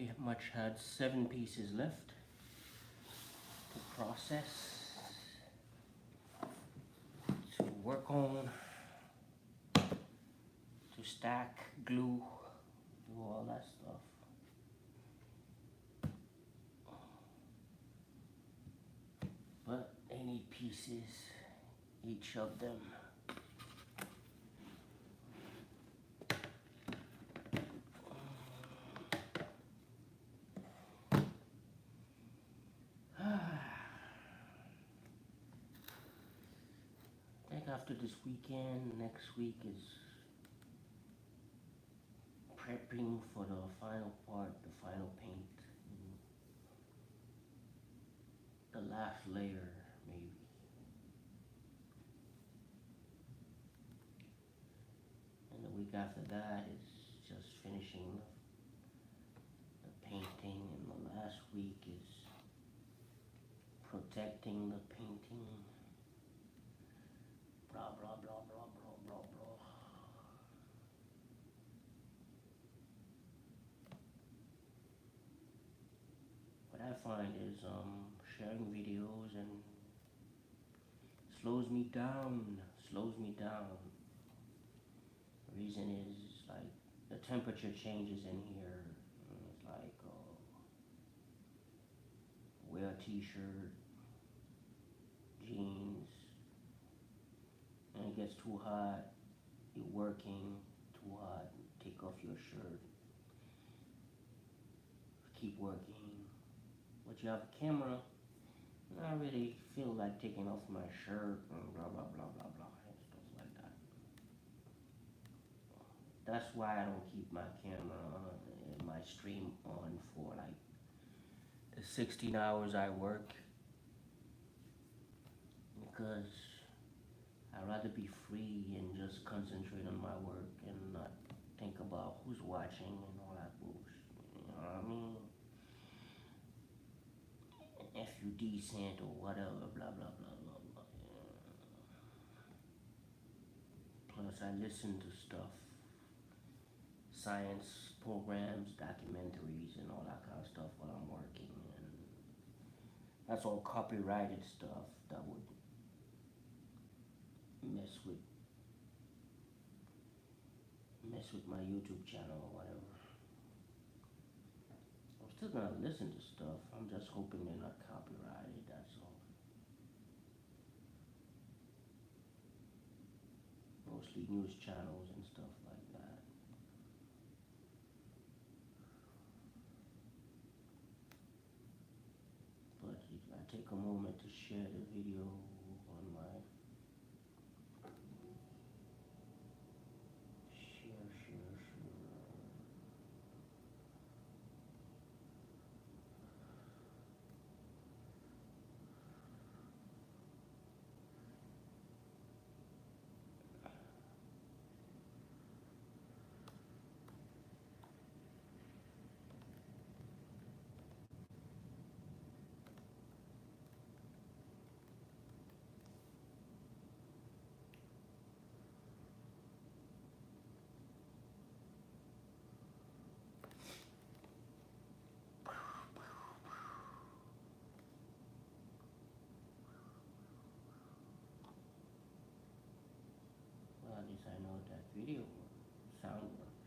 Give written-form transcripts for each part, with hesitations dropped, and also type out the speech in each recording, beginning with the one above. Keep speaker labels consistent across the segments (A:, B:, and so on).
A: pretty much had 7 pieces left to process, to work on, to stack, glue, do all that stuff. But they need pieces, each of them. I think after this weekend, next week is prepping for the final part, the final paint. The last layer, maybe. And the week after that is just finishing the painting, and the last week is protecting the painting. Blah, blah, blah, blah, blah, blah, blah. What I find is sharing videos and slows me down. The reason is like the temperature changes in here. It's like wear a t-shirt, jeans, and it gets too hot. You're working too hot. Take off your shirt. Keep working. But you have a camera. I really feel like taking off my shirt and blah blah blah blah blah and stuff like that. That's why I don't keep my camera and my stream on for like the 16 hours I work, because I'd rather be free and just concentrate on my work and not think about who's watching and all that bullshit. You know what I mean? If you decent or whatever, blah blah blah blah blah. Plus, I listen to stuff, science programs, documentaries, and all that kind of stuff while I'm working, and that's all copyrighted stuff that would mess with my YouTube channel or whatever. I'm still gonna listen to stuff. I'm just hoping they're not copyrighted, that's all. Mostly news channels and stuff like that. But I take a moment to share the video on my share. Well, at least I know that video sound works.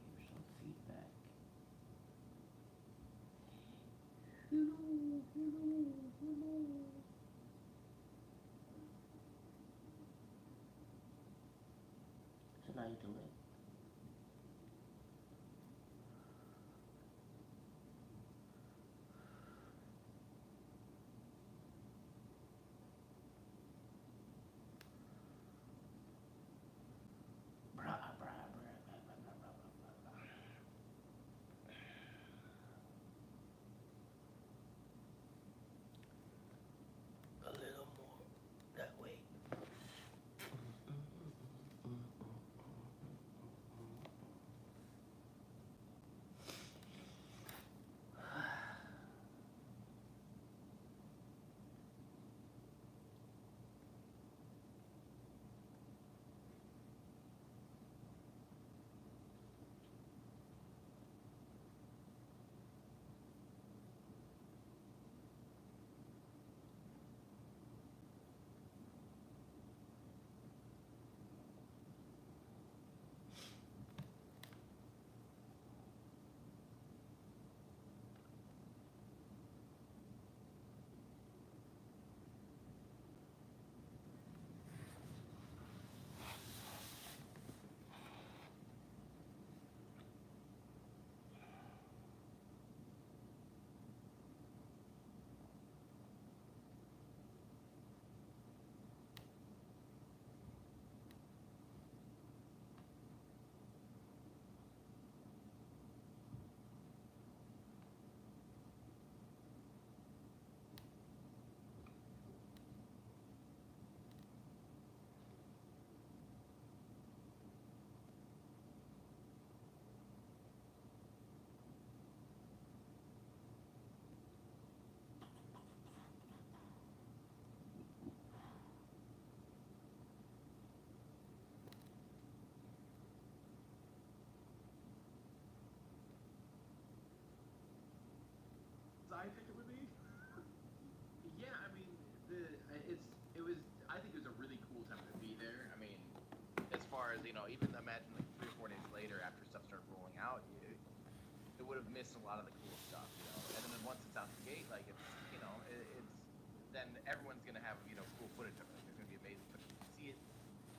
A: Here's some feedback. Hello. So now you do it. A little more that way.
B: side think it would be?
C: Yeah, I mean, it was. I think it was a really cool time to be there. I mean, as far as even imagine like 3 or 4 days later after stuff started rolling out, it would have missed a lot of the cool stuff, And then once it's out the gate, like it's then everyone's gonna have cool footage of it. It's gonna be amazing footage. To see it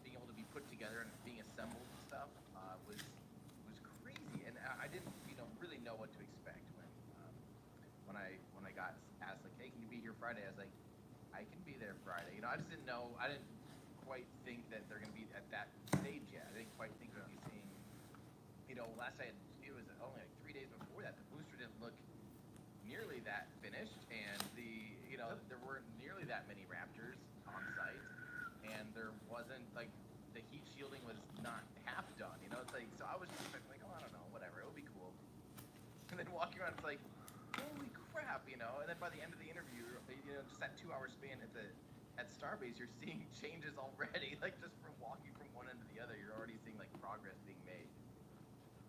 C: being able to be put together and being assembled and stuff was crazy, and I didn't really know what to expect when I got asked like, hey, can you be here Friday? I was like, I can be there Friday. I just didn't know. I didn't quite think that they're gonna be at that stage yet. I didn't quite think we'd be seeing. Last I had, it was only like 3 days before that. The booster didn't look nearly that finished, and there weren't nearly that many Raptors on site, and there wasn't like the heat shielding was not half done. It's like so I was just expecting like, oh, I don't know, whatever, it'll be cool. And then walking around, it's like, holy crap, And then by the end of the interview, just that 2-hour span at Starbase, you're seeing changes already, like just from walking from one end to the other, you're already seeing like progress being made.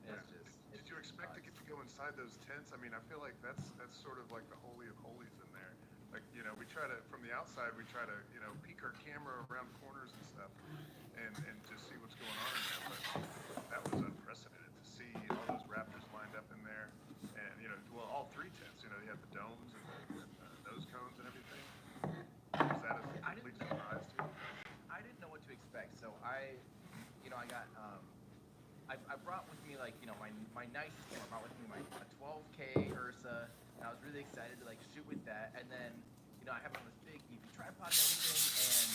B: Yeah. Did you expect to get to go inside those tents? I mean, I feel like that's sort of like the holy of holies in there. Like, we try to, from the outside, we try to, peek our camera around corners and stuff and just see what's going on in there. But that was unprecedented to see all those Raptors lined up in there. And, well, all 3 tents, you have the domes and nose cones and everything. Was that a complete surprise to you?
C: I didn't know what to expect, so I got I brought with me like my nicest camera. I brought with me a 12K Ursa, and I was really excited to like shoot with that. And then I have it on this big beefy tripod and everything,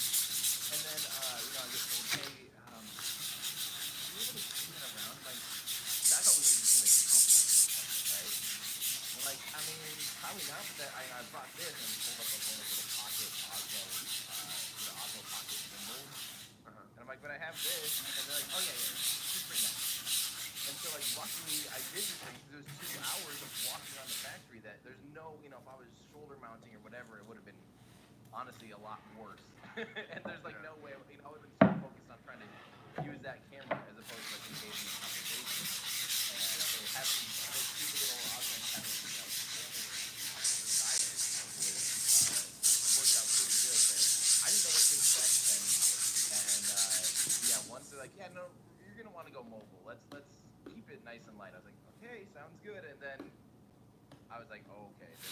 C: and then I just told, hey, are you able to spin it around? Like, I thought we were going to do like a compact, right? And like, I mean, probably not, but I brought this and pulled up like one of those little pocket Osmo pocket gimbals. And I'm like, but I have this, and they're like, oh yeah, just bring that. And so like luckily I did this thing because it was 2 hours of walking around the factory that there's no, if I was shoulder mounting or whatever, it would have been honestly a lot worse. And there's like no way, I would have been so focused on trying to use that camera as opposed to like engaging in conversation. And so having those stupid little Osmo cameras, beside it worked out pretty good. But I didn't know what to expect, and yeah, once they're like, yeah, no, you're gonna want to go mobile. Let's keep it nice and light. I was like, okay, sounds good. And then I was like, oh, okay.
D: Yeah,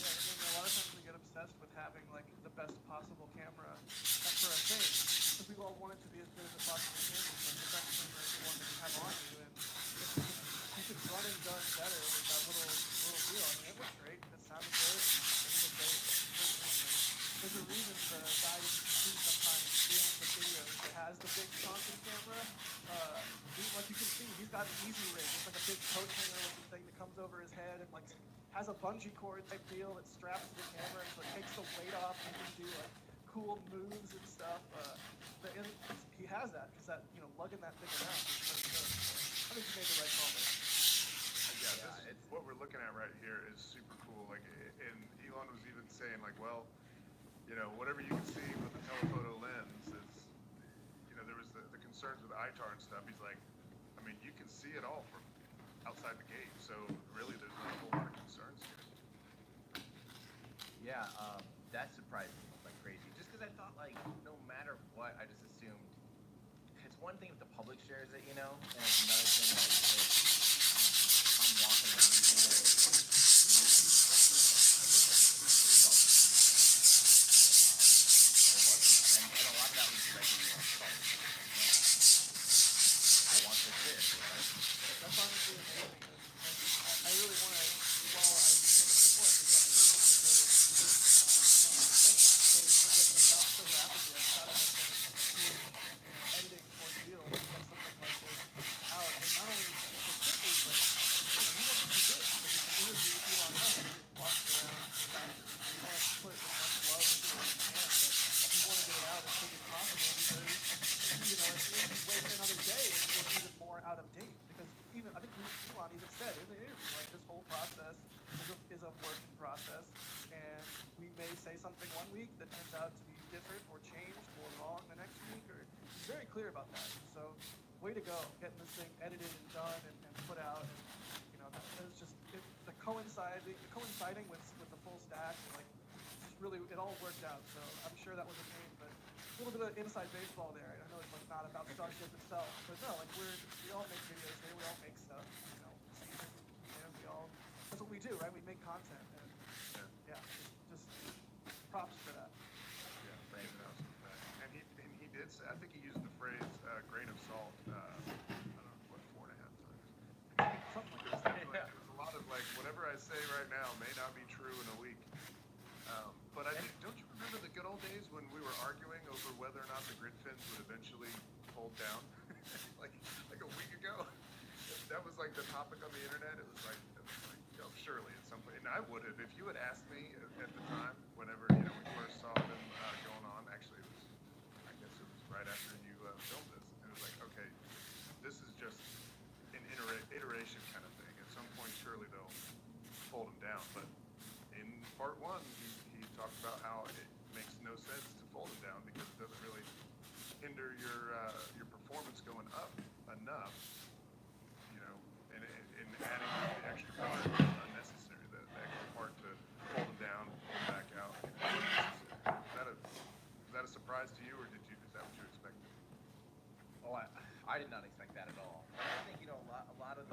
D: I mean, a lot of times we get obsessed with having like the best possible camera for our sake, because we all want it to be as good as it possibly can be. But the best camera is the one that you have on you, and if you could run and gun better with that little deal. I mean, it looks great. It sounds good. It was great. There's a reason the guy that you see sometimes in the videos that has the big Johnson camera. Like you can see, he's got an easy rig. It's like a big coat hanger with the thing that comes over his head and like has a bungee cord type deal that straps to the camera and so it takes the weight off and he can do like cool moves and stuff. He has that because that lugging that thing around is really good. I think he made the right call there.
B: Yeah, what we're looking at right here is super cool. Like, and Elon was even saying like, well, whatever you can see with the telephoto lens is, there was the concerns with ITAR and stuff. He's like, I mean, you can see it all from outside the gate, so really there's not a whole lot of concerns here.
C: Yeah, that surprised me like crazy. Just because I thought like no matter what, I just assumed it's one thing if the public shares it, and it's another thing like if I'm walking around and a lot of that was regular. I want this, right?
D: That's honestly amazing. I really want to, while I was in the before, I really want to go so rapidly. I thought I had been editing ordeal to get something like this out. And not only so quickly, but we want to do this. Because you can interview with Elon Musk and you're walking around the factory. You want to put as much love into it as you can, but you want to get it out as quick as possible because, if you wait another day, and you're even more out of date. Because even, I think Elon even said in the interview, like, this whole process is a work in process, and we may say something one week that turns out to be different or changed or wrong the next week, or he's very clear about that. So way to go, getting this thing edited and done and put out, and it's just, it coinciding with the full stack, like just really it all worked out. So I'm sure that was a pain, but a little bit of inside baseball there. I know it's like not about Starship itself, but no, like we all make videos here, we all make stuff, you know, and we all that's what we do, right? We make content, and yeah, just props for that.
B: Yeah, thanks, and he did say, I think he used the phrase grain of salt. I don't know what 4.5 times.
D: Something like
B: It was definitely it was a lot of like whatever I say right now may not be true in a week. But don't you remember the good old days when we were arguing over whether or not the grid fins would eventually hold down? like a week ago, that was like the topic on the internet. It was like surely at some point, and I would have if you had asked me at the time, whenever we first saw them going on. Actually, it was I guess it was right after you filmed this. It was like, okay, this is just an iteration kind of thing. At some point, surely they'll fold them down. But in part one, he talked about how it makes no sense to fold them down because it doesn't really hinder your performance going up enough. And adding the extra part is unnecessary. The extra part to fold them down, pull them back out. Is that a surprise to you, or is that what you expected?
C: Oh, I did not expect that at all. I think a lot of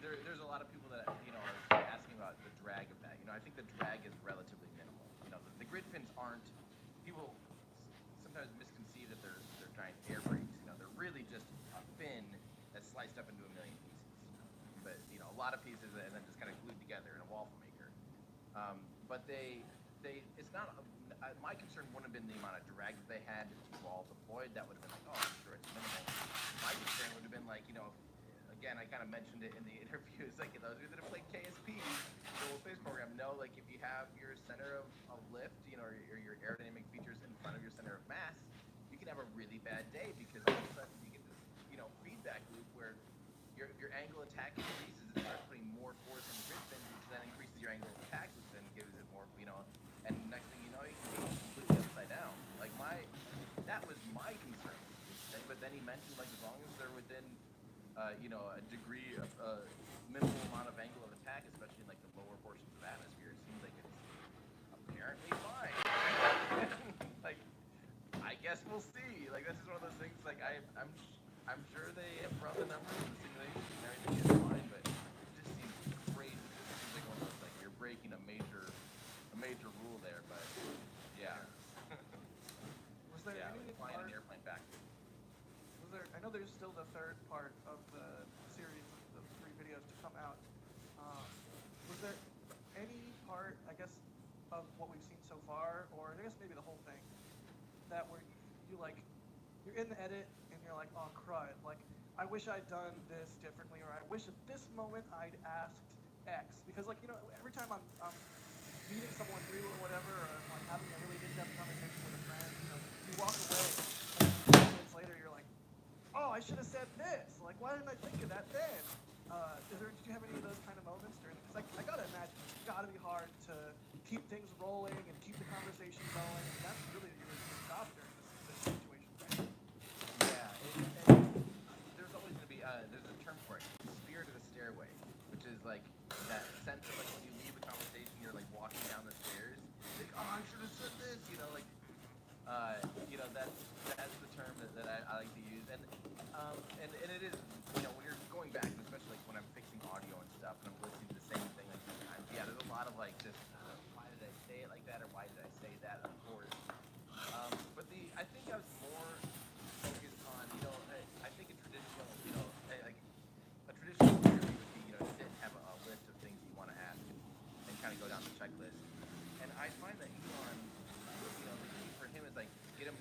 C: there's a lot of people that are asking about the drag of that. I think the drag is relatively minimal. The grid fins aren't. People sometimes misconceive that they're giant air brakes. They're really just a fin that's sliced up into a million pieces. But a lot of pieces and then just kind of glued together in a waffle maker. But it's not. My concern wouldn't have been the amount of drag that they had all deployed. That would have been like, oh, I'm sure it's minimal. My concern would have been like, again, I kind of mentioned it in the interview. It's like those of you that have played KSP, the whole space program, know like if you have your center of lift, or your aerodynamic features in front of your center of mass, you can have a really bad day because all of a sudden you get this, feedback loop where your angle of attack increases and starts putting more force on the grid fin, which then increases your angle of attack, which then gives it more, and next thing you know, you can be completely upside down. Like that was my concern with this thing, but then he mentioned like as long as they're within, a degree of minimal amount of angle of attack, especially in like the lower portions of atmosphere, it seems like it's apparently fine. Like, I guess we'll see. Like this is one of those things. Like I'm sure they have run the numbers and the simulations and everything is fine, but it just seems crazy. It seems like one of those like you're breaking a major rule there. But yeah.
D: Was there any
C: flying
D: part,
C: an airplane back?
D: I know there's still the third part of the series of 3 videos to come out. Was there any part, I guess, of what we've seen so far, or I guess maybe the whole thing, that where you're in the edit and you're like, oh crud, like I wish I'd done this differently, or I wish at this moment I'd asked X, because every time I'm meeting someone new or whatever, or like having a really in-depth conversation with a friend, you walk away, and 5 minutes later you're like, oh, I should have said this. Like, why didn't I think of that then? Did you have any of those kind of moments during? Because I gotta imagine it's gotta be hard to keep things rolling and keep the conversation going. And that's really your job during this situation, right?
C: Yeah, there's always gonna be there's a term for it, spirit of the stairway, which is like that sense of like when you leave a conversation, you're like walking down the stairs, like, oh, I should have said this, that's the term that I like to use, and it is, when you're going back, especially like when I'm fixing audio and stuff, and I'm listening to the same thing like 3 times, yeah, there's a lot of like this, why did I say it like that, or why did I say that, of course, but I think I was more focused on, I think a traditional, like a traditional interview would be, sit and have a list of things you want to ask and kind of go down the checklist, and I find that Elon, the key for him is like get him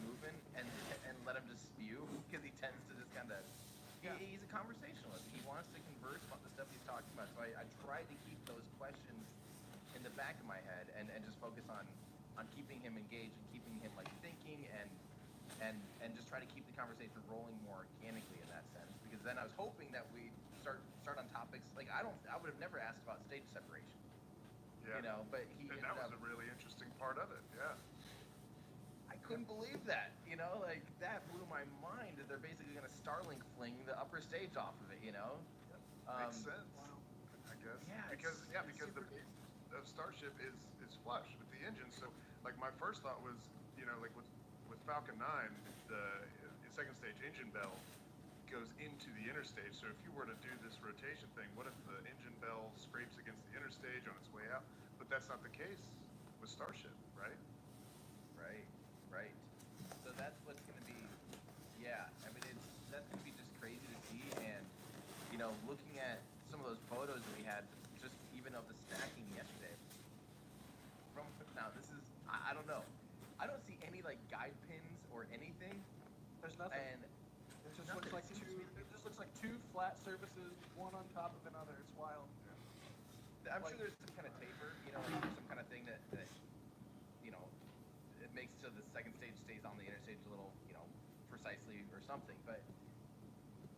C: moving and let him just spew, because he tends to just kind of he's a conversationalist. He wants to converse about the stuff he's talking about. So I try to keep those questions in the back of my head and just focus on keeping him engaged and keeping him like thinking and just try to keep the conversation rolling more organically in that sense. Because then I was hoping that we start on topics like I would have never asked about stage separation.
B: Yeah.
C: But
B: and that was a really interesting part of it. Yeah.
C: I couldn't believe that, like that blew my mind that they're basically going to Starlink fling the upper stage off of it,
B: Makes sense. Wow. I guess.
C: Yeah,
B: because the Starship is flush with the engine. So like my first thought was, like with Falcon 9, the second stage engine bell goes into the interstage. So if you were to do this rotation thing, what if the engine bell scrapes against the interstage on its way out? But that's not the case with Starship, right?
C: Right. So that's what's going to be, yeah, I mean, that's going to be just crazy to see, and, looking at some of those photos that we had, just even of the stacking yesterday, now this is, I don't know, I don't see any, like, guide pins or anything.
D: There's nothing.
C: And
D: It just looks like two flat surfaces, one on top of another. It's wild.
C: I'm sure there's some kind of taper, like some kind of thing that it makes so the second stage stays on the interstage a little, precisely or something. But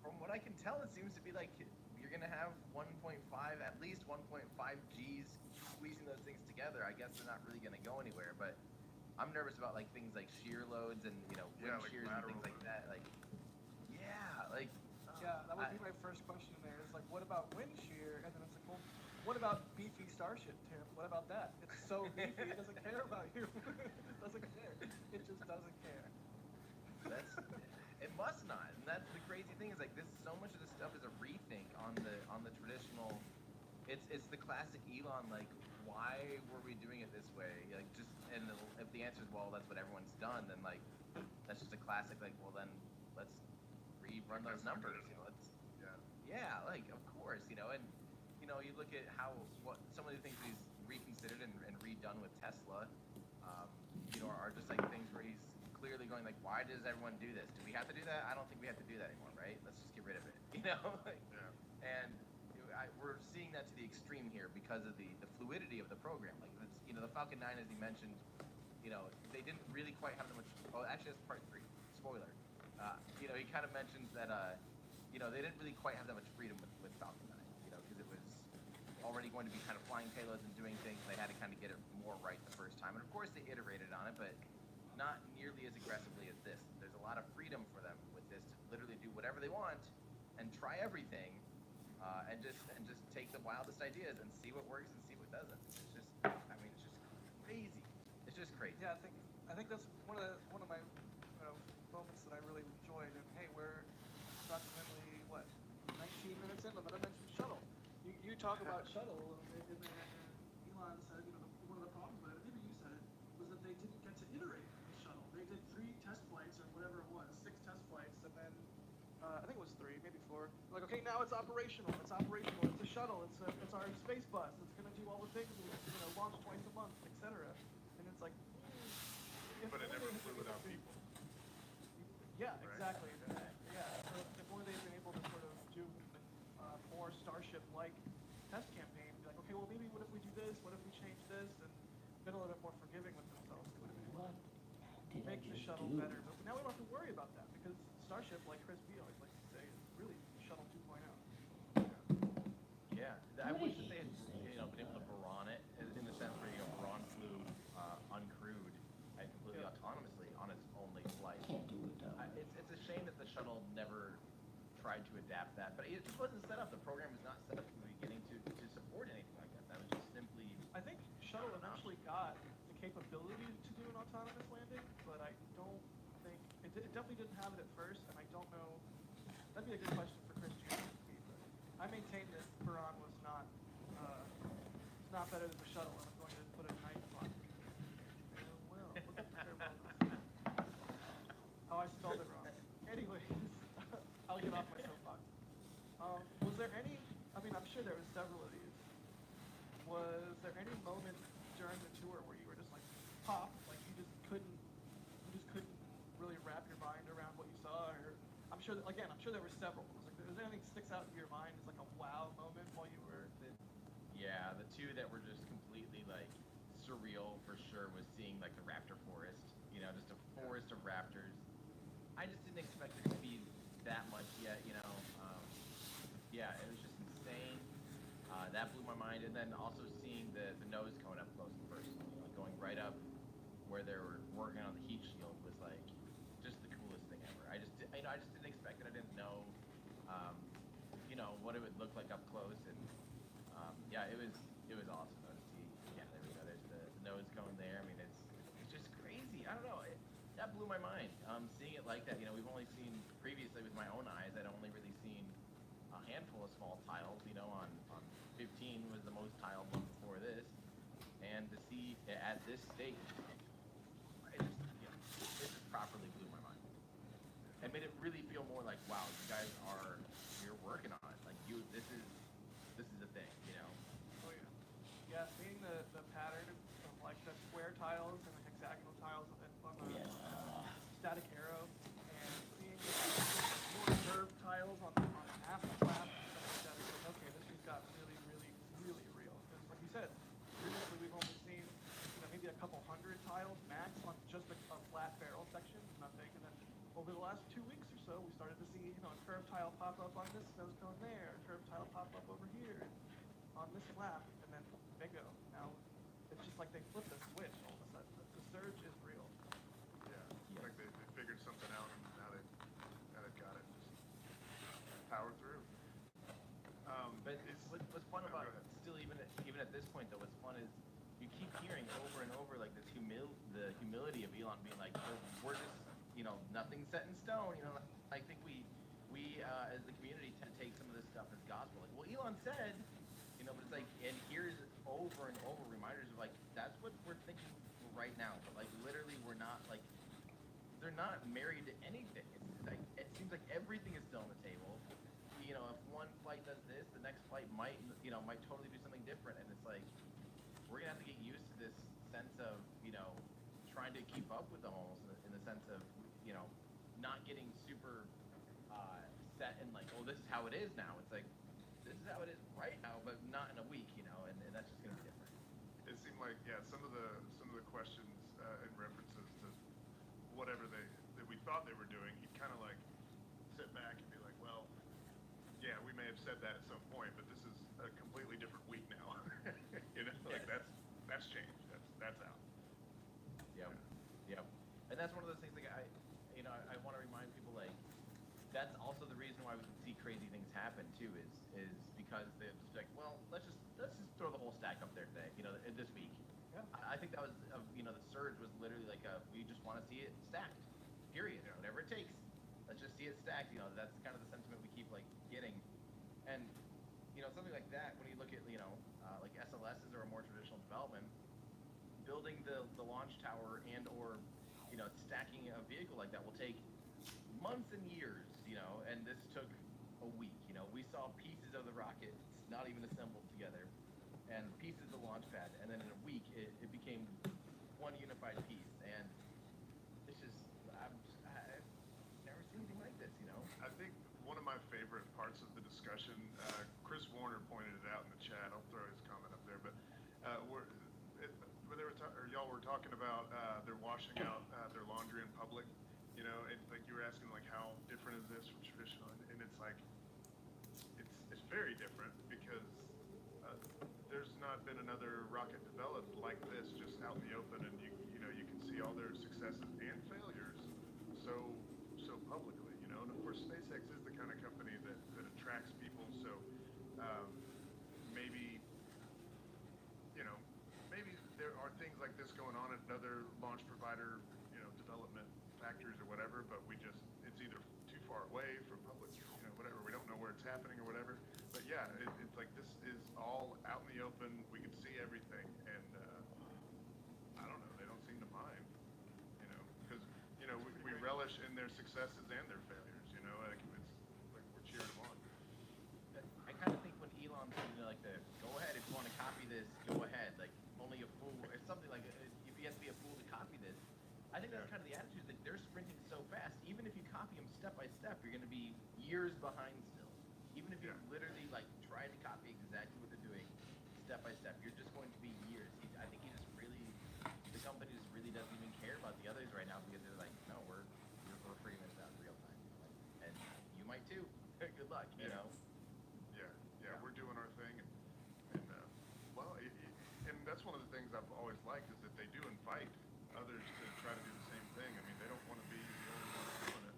C: from what I can tell, it seems to be like you're going to have 1.5, at least 1.5 Gs squeezing those things together. I guess they're not really going to go anywhere. But I'm nervous about like things like shear loads and, wind shears and things like that. Like,
D: yeah, that would be my first question there. Is like, what about wind shear? And then it's like, well, what about beefy Starship, Tim? What about that? It's so beefy, it doesn't care about you. It doesn't care. It just doesn't care.
C: It must not. And that's the crazy thing is like this. So much of this stuff is a rethink on the traditional. It's the classic Elon. Like, why were we doing it this way? Like, just if the answer is well, that's what everyone's done. Then like, that's just a classic. Like, well then, let's rerun those numbers. Yeah, like of course, and you look at what some of the things he's reconsidered and redone with Tesla, are just like things where he's clearly going like, why does everyone do this? Do we have to do that? I don't think we have to do that anymore, right? Let's just get rid of it, And we're seeing that to the extreme here because of the fluidity of the program. Like, the Falcon 9, as he mentioned, they didn't really quite have that much. Oh, actually, that's part 3. Spoiler. He kind of mentions that, they didn't really quite have that much freedom with Falcon 9, because it was already going to be kind of flying payloads and doing things. They had to kind of get it more right the first time. And of course, they iterated on it, but not nearly as aggressively as this. There's a lot of freedom for them with this to literally do whatever they want and try everything, and just take the wildest ideas and see what works and see what doesn't. It's just crazy. It's just crazy.
D: Yeah, I think that's one of my moments that I really enjoyed. And hey, we're approximately 19 minutes in, but I mentioned shuttle. You talk about shuttle a little bit, and Elon said, one of the problems with it, maybe you said it, was that they didn't get to iterate the shuttle. They did 3 test flights or whatever it was, 6 test flights, and then I think it was 3, maybe 4. Like, okay, now it's operational. It's operational. It's a shuttle. It's our space bus. It's gonna do all the things. It's launch twice a month, etc. And it's like,
B: But it never flew without people.
D: Yeah,
B: right?
D: Exactly. Yeah. So if only they've been able to sort of do more Starship-like test campaign, be like, okay, well maybe what if we do this? What if we change this? And been a little bit more forgiving with themselves. They would have been able to make the shuttle better. But now we don't have to worry about that because Starship, like Chris B always likes to say, is really Shuttle 2.0.
C: Yeah, I wish that they had been able to Baron it in the sense where Baron flew uncrewed and completely autonomously on its only flight.
A: Can't do it though.
C: It's a shame that the shuttle never tried to adapt that, but it just wasn't set up. The program was not set up from the beginning to support anything like that. That was just simply.
D: I think Shuttle eventually got the capability to do an autonomous landing, but I don't think it definitely didn't have it at first, and I don't know. That'd be a good question for Chris James to be, but I maintain that Baron was not better than the shuttle, and I'm going to put a knife on it. Well, look at the farewell. Oh, I spelled it wrong. Anyways, I'll get off my soapbox. Was there any? I mean, I'm sure there was several of these. Was there any moment during the tour where you were just like pop, like you just couldn't really wrap your mind around what you saw? Or I'm sure there were several. Was there anything that sticks out in your mind as like a wow moment while you were?
C: Yeah, the 2 that were just completely like surreal for sure was seeing like the raptor forest. Just a forest of raptors. I just didn't expect it to be that much yet. Yeah, it was just insane. That blew my mind, and then also seeing the nose coming up close and personal, going right up where they were working on the heat shield was like just the coolest thing ever. I just didn't expect it. I didn't know, what it would look like up close, and yeah, it was my mind. Seeing it like that, you know, we've only seen previously with my own eyes. I'd only really seen a handful of small tiles. You know, on 15 was the most tiled one before this, and to see it at this stage, it just properly blew my mind. It made it really feel more like, wow, you guys you're working on it. Like this is a thing, you know.
D: Oh yeah. Yeah, seeing the pattern of like the square tiles and the hexagonal tiles on the static arrow, and seeing more curved tiles on half the flap and stuff like that. It's like, okay, this just got really, really, really real. Because like you said, previously we've only seen, you know, maybe a couple hundred tiles max on just a flat barrel section, nothing. And then over the last 2 weeks or so, we started to see, you know, a curved tile pop up on this nose cone there, a curved tile pop up over here, on this flap, and then bingo. Now it's just like they flipped a switch all of a sudden. The surge is real.
B: Yeah, it's like they figured something out, and now they've got it. Just power through.
C: But what's fun
B: go
C: about
B: ahead.
C: still even at this point though, what's fun is you keep hearing over and over like this the humility of Elon being like, oh, we're just, you know, nothing's set in stone. You know, I think we as the community tend to take some of this stuff as gospel. Like, well, Elon said, you know, but it's like, and here's over and over reminders of like that's what we're thinking right now. But like literally, we're not like they're not married to anything. It's like it seems like everything is still on the table. You know, if one flight does this, the next flight might totally do something different, and it's like we're gonna have to get used to this sense of, you know, trying to keep up with them almost in the sense of, you know, not getting super set in like, oh, this is how it is now. It's like this is how it is right now, but not in a week, you know, and that's just gonna be different.
B: It seemed like, yeah, some of the questions and references to whatever that we thought they were doing, he'd kind of like sit back and be like, well, yeah, we may have said that at some point, but this is a completely different week now. You know, like that's changed. That's out.
C: Yep. Yep. And that's one of those things like I want to remind people like that's also the reason why we can see crazy things happen too is because they're just like, well, let's just throw the whole stack up there today, you know, this week.
D: Yeah.
C: I think that was you know, the surge was literally like we just want to see it stacked. Period.
B: Yeah.
C: Whatever it takes. Let's just see it stacked. You know, that's kind of the sentiment we keep like getting. And you know, something like that when you look at, you know, like SLSs or a more traditional development, building the launch tower and or, you know, stacking a vehicle like that will take months and years, you know, and this took a week. You know, we saw pieces of the rocket not even assembled together and pieces of the launch pad, and then in a week it became one unified piece. And it's just I've never seen anything like this, you know.
B: I think one of my favorite parts of the discussion, Chris Warner pointed it out in the chat. I'll throw his comment up there, but when they were y'all were talking about they're washing out their laundry in public, you know, and like you were asking like how different is this from traditional, and it's like it's very different because there's not been another rocket developed like this just out in the open, and you know you can see all their successes and failures so publicly, you know. And of course SpaceX is the kind of company that attracts people, so maybe, you know, maybe there are things like this going on at other launch provider, you know, development factories or whatever, but it's either too far away from public, you know, whatever, we don't know where it's happening or whatever. But yeah, it's like this is all out in the open, we can see everything, and I don't know, they don't seem to mind, you know, because, you know, we relish in their successes and their failures, you know, like it's like we're cheering them on.
C: I kind of think when Elon said, you know, like go ahead if you want to copy this, go ahead. Like only a fool or something like if you have to be a fool to copy this. I think that's kind of the attitude that they're sprinting so fast. Even if you copy them step by step, you're going to be years behind still. Even if you literally like try to copy exactly what they're doing step by step, you're just going to be years. I think the company just really doesn't even care about the others right now because they're like, no, we're figuring this out in real time, and you might too. Good luck, you know.
B: Yeah, we're doing our thing, and well, and that's one of the things I've always liked is that they do invite others to try to do the same thing. I mean, they don't want to be the only ones doing it.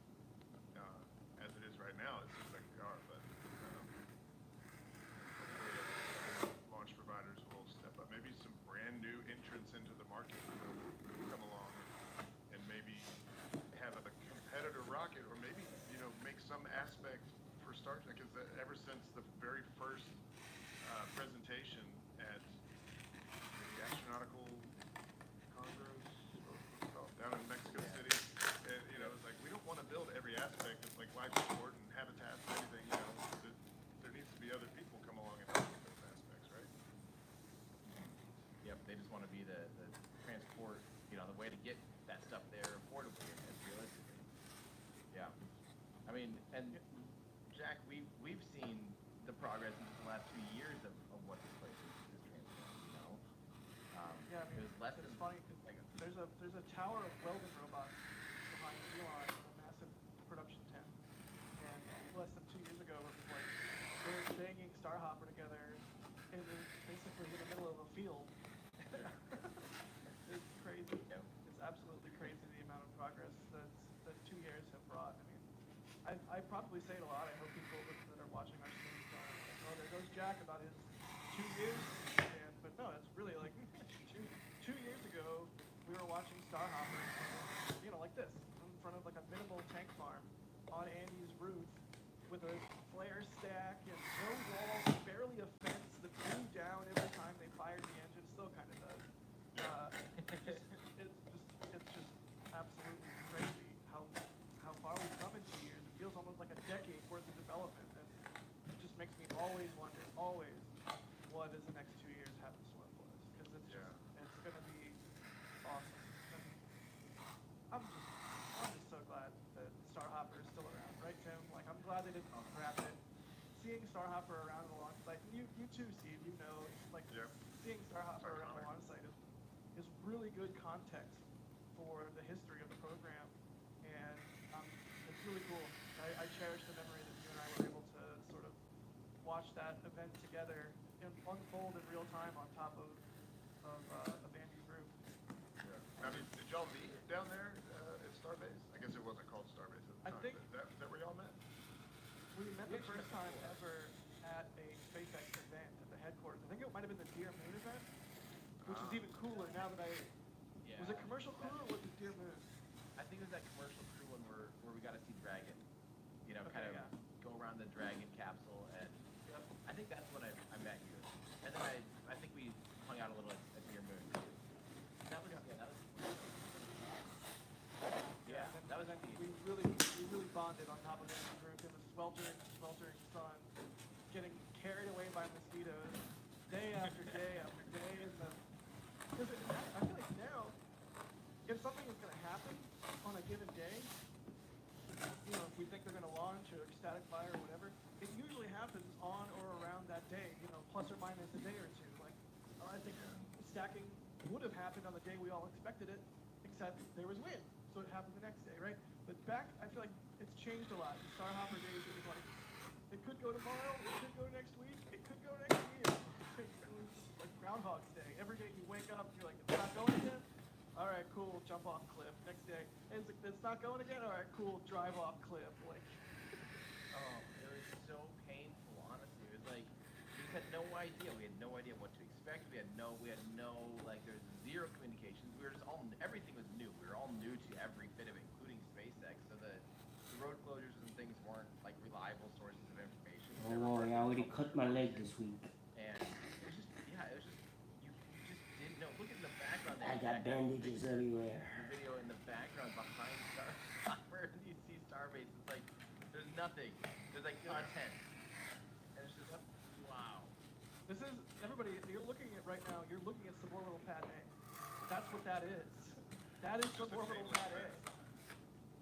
B: As it is right now, it seems like they are, but hopefully launch providers will step up. Maybe some brand new entrants into the market will come along and maybe make some aspect for Star Trek, because ever since the very first presentation at the astronautical Congress, down in Mexico City, and, you know, it's like, we don't want to build every aspect of like life support and habitats and everything, you know, there needs to be other people come along and help with those aspects, right?
C: Yep, they just want to be the transport, you know, the way to get that stuff there affordably and realistically. Yeah. I mean, and Jack, we've seen the progress in just the last 2 years of what this place is transformed, you know?
D: Yeah, I mean,
C: it was less
D: it's
C: than,
D: funny because there's a tower of welding robots behind Elon in a massive production tent, and less than 2 years ago it was like they were banging Starhopper together in basically in the middle of a field. It's crazy.
C: Yeah.
D: It's absolutely crazy the amount of progress that 2 years have brought. I mean, I probably say it a lot. I hope people that are watching our streams don't like, oh, there goes Jack about his 2 years. And, but no, it's really like 2 years ago, we were watching Starhopper, you know, like this, in front of like a minimal tank farm on Andy's roof with a flare stack and no walls, barely a fence that blew down every time they fired the engine. Still kind of does. It's just absolutely crazy how far we've come in 2 years. It feels almost like a decade worth of development, and it just makes me always wonder, what does the next 2 years have in store for us? Because it's going to be awesome. And I'm just so glad that Starhopper is still around, right, Tim? Like, I'm glad they didn't scrap it. Seeing Starhopper around the launch site, you too, Steve, you know, like seeing Starhopper around the launch site is really good context for the history of the program, and it's really cool. I cherish the memory that you and I were able to sort of watch that event together unfold in real time on top of Andy's roof.
B: Yeah. I mean, did y'all meet down there at Starbase? I guess it wasn't called Starbase at the time.
D: I think
B: but is that where y'all met?
D: we met the first time ever at a SpaceX event at the headquarters. I think it might have been the Dear Moon event, which is even cooler now that was it Commercial Crew or was it Dear Moon?
C: I think it was that Commercial Crew one where we got to see Dragon, you know, kind of go around the Dragon capsule, and I think that's when I met you. And then I think we hung out a little at Dear Moon too. That was that was actually
D: we really bonded on top of Andy's roof in the sweltering sun, getting carried away by mosquitoes day after day after day in the. Because I feel like now, if something is going to happen on a given day, you know, if we think they're going to launch or static fire or whatever, it usually happens on or around that day, you know, plus or minus a day or two. Like, I think stacking would have happened on the day we all expected it, except there was wind, so it happened the next day, right? But back, I feel like it's changed a lot. The Starhopper days, it was like, it could go tomorrow, it could go next week, it could go next year. It was like Groundhog's Day. Every day you wake up, you're like, it's not going again? All right, cool, jump off cliff. Next day, and it's like, it's not going again? All right, cool, drive off cliff. Like,
C: it was so painful, honestly. It was like, we just had no idea. We had no idea what to expect. We had no, like, there's zero communications. We were just everything was new. We were all new to every bit of it, including SpaceX. So the road closures and things weren't, like, reliable sources of information.
A: Oh, I already cut my leg this week.
C: And it was just, you just didn't know. Look at the background there.
A: I got bandages everywhere.
C: The video in the background behind Starhopper, and you see Starbase. It's like, there's nothing. There's, like, content. And it's just, wow.
D: this is, everybody, you're looking at right now, you're looking at suborbital pad A. That's what that is. That is suborbital pad A.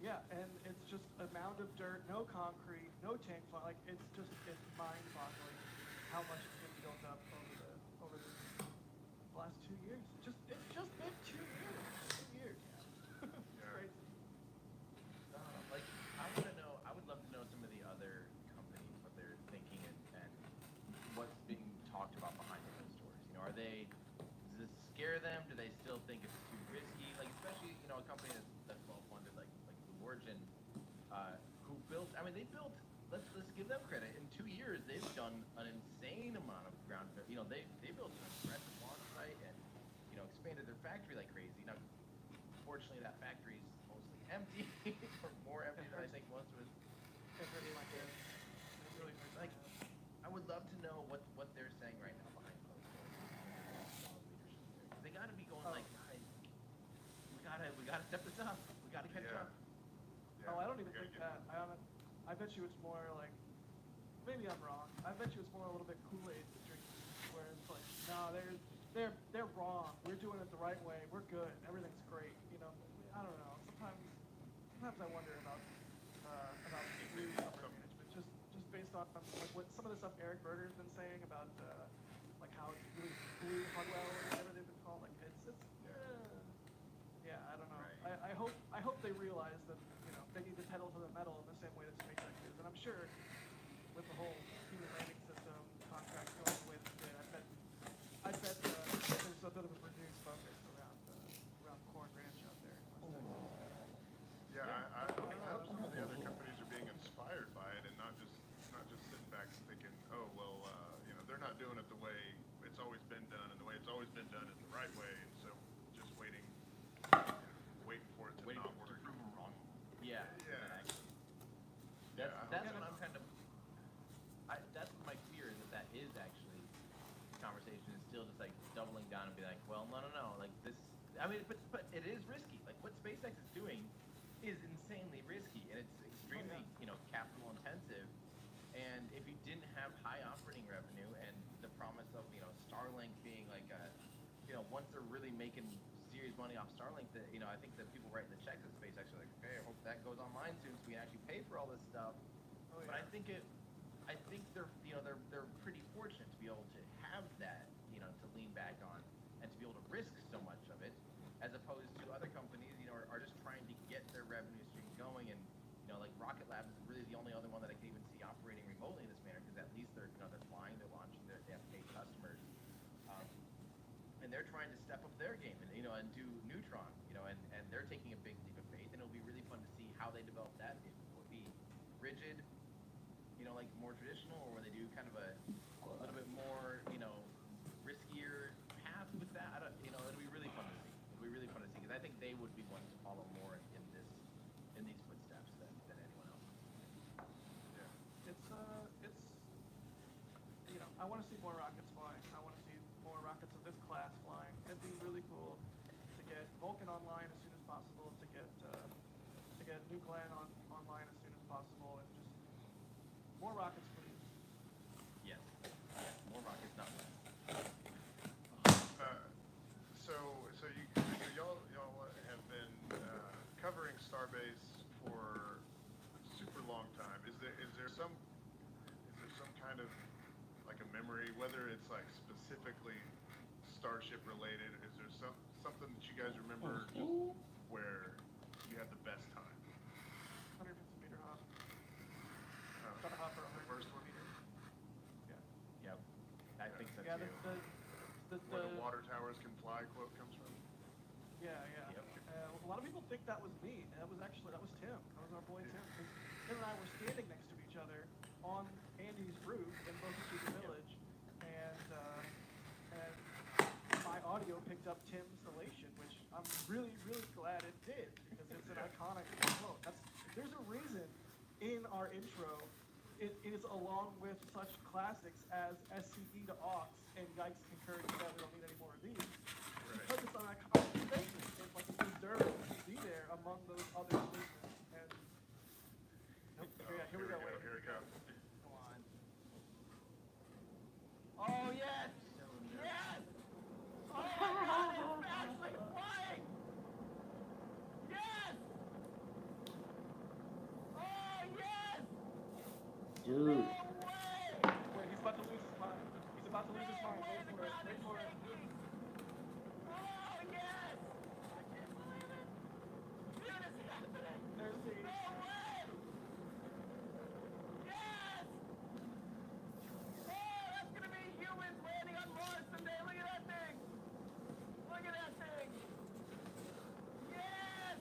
D: Yeah, and it's just a mound of dirt, no concrete, no tank farm. Like, it's mind-boggling how much has been built up over the last 2 years. It's just been 2 years. 2 years. It's crazy.
C: Like, I would love to know some of the other companies, what they're thinking and what's being talked about behind those doors. You know, does this scare them? Do they still think it's too risky? Like, especially, you know, a company that's well-funded like Blue Origin, who built, let's give them credit. In 2 years, they've done an insane amount of ground, you know, they built an impressive launch site and, you know, expanded their factory like crazy. Now, fortunately, that factory is mostly empty, or more empty than I think most of us
D: It hurts my head. It really hurts my
C: Like,
D: head.
C: I would love to know what they're saying right now behind closed doors. They got to be going like, guys, we gotta step this up. We gotta catch
B: Yeah.
C: up.
B: Yeah.
D: Oh, I don't even
B: We gotta
D: think
B: get-
D: that. I bet you it's more like, maybe I'm wrong. I bet you it's more a little bit Kool-Aid drinking, where it's like, no, they're wrong. We're doing it the right way. We're good. Everything's great. You know, I don't know. Sometimes I wonder about new upper management, just based on like what some of the stuff Eric Berger's been saying about like how it's really blue Hardwell or whatever they've been called. Like yeah, I don't know.
C: Right.
D: I hope they realize that they need to pedal to the metal in the same way that SpaceX is, and I'm sure with the whole human landing system contract going the way that it did, I bet there's a bit of a renewed focus around Corn Ranch out there.
B: Yeah, I hope some of the other companies are being inspired by it and not just sitting back and thinking, oh well, they're not doing it the way it's always been done, and the way it's always been done is the right way, and so just waiting for it to
C: Waiting
B: not
C: to
B: work.
C: prove them wrong. Yeah.
B: Yeah.
C: Exactly.
B: Yeah, I
C: That's
B: hope
C: what I'm kind of. That's my fear is that is actually conversation is still just like doubling down and be like, well, no, like this. I mean, but it is risky. Like what SpaceX is doing is insanely risky, and it's extremely capital intensive. And if you didn't have high operating revenue and the promise of Starlink being like a once they're really making serious money off Starlink, that I think that people writing the checks at SpaceX are like, okay, I hope that goes online soon so we can actually pay for all this stuff.
D: Oh,
C: But
D: yeah.
C: I think they're they're pretty fortunate to be able to have that to lean back on and to be able to risk so much of it, as opposed to other companies are just trying to get their revenue stream going. And like Rocket Lab is really the only other one that I can even see operating remotely in this manner, because at least they're they're flying, they're launching, they have paid customers, and they're trying to step up their game and and do Neutron, and they're taking a big leap of faith, and it'll be really fun to see how they develop that. It will be rigid, like more traditional, or will they do kind of a little bit more riskier path with that? I don't, it'll be really fun to see. It'll be really fun to see, because I think they would be ones to follow more in these footsteps than anyone else.
B: Yeah.
D: It's I want to see more rockets flying. I want to see more rockets of this class flying. It'd be really cool to get Vulcan online as soon as possible, to get New Glenn online as soon as possible, and just more rockets, please.
C: Yes, more rockets, not less.
B: So y'all have been covering Starbase for a super long time. Is there some kind of like a memory, whether it's like specifically Starship related? Is there something that you guys remember just where you had the best time?
D: 150-meter hop.
B: Uh,
D: Got a hop for
B: the first
D: 150
B: one,
D: meters. Yeah.
C: Yep, I think so
D: Yeah,
C: too.
B: where the water towers can fly quote comes from.
D: Yeah.
C: Yep.
D: A lot of people think that was me. That was Tim. That was our boy Tim. 'Cause Tim and I were standing next to each other on Andy's roof in Boca Chica Village, and my audio picked up Tim's elation, which I'm really, really glad it did, because it's an iconic quote. There's a reason in our intro it is along with such classics as SCE to aux and Yikes Concur that we don't need any more of these. Because it's an iconic statement. It's like it deserves to be there among those other statements. And here we go.
B: Here we go.
C: Come on. Oh yes! Yes! Oh my God! It's actually flying! Yes! Oh yes!
A: Dude.
C: No way!
D: Wait, he's about to lose his mind. He's about to lose his mind. Wait for it. Wait for it.
C: Oh yes! I can't believe it! Dude, it's happening!
D: There's the.
C: No way! Yes! Oh, that's gonna be humans landing on Mars someday. Look at that thing! Look at that thing! Yes!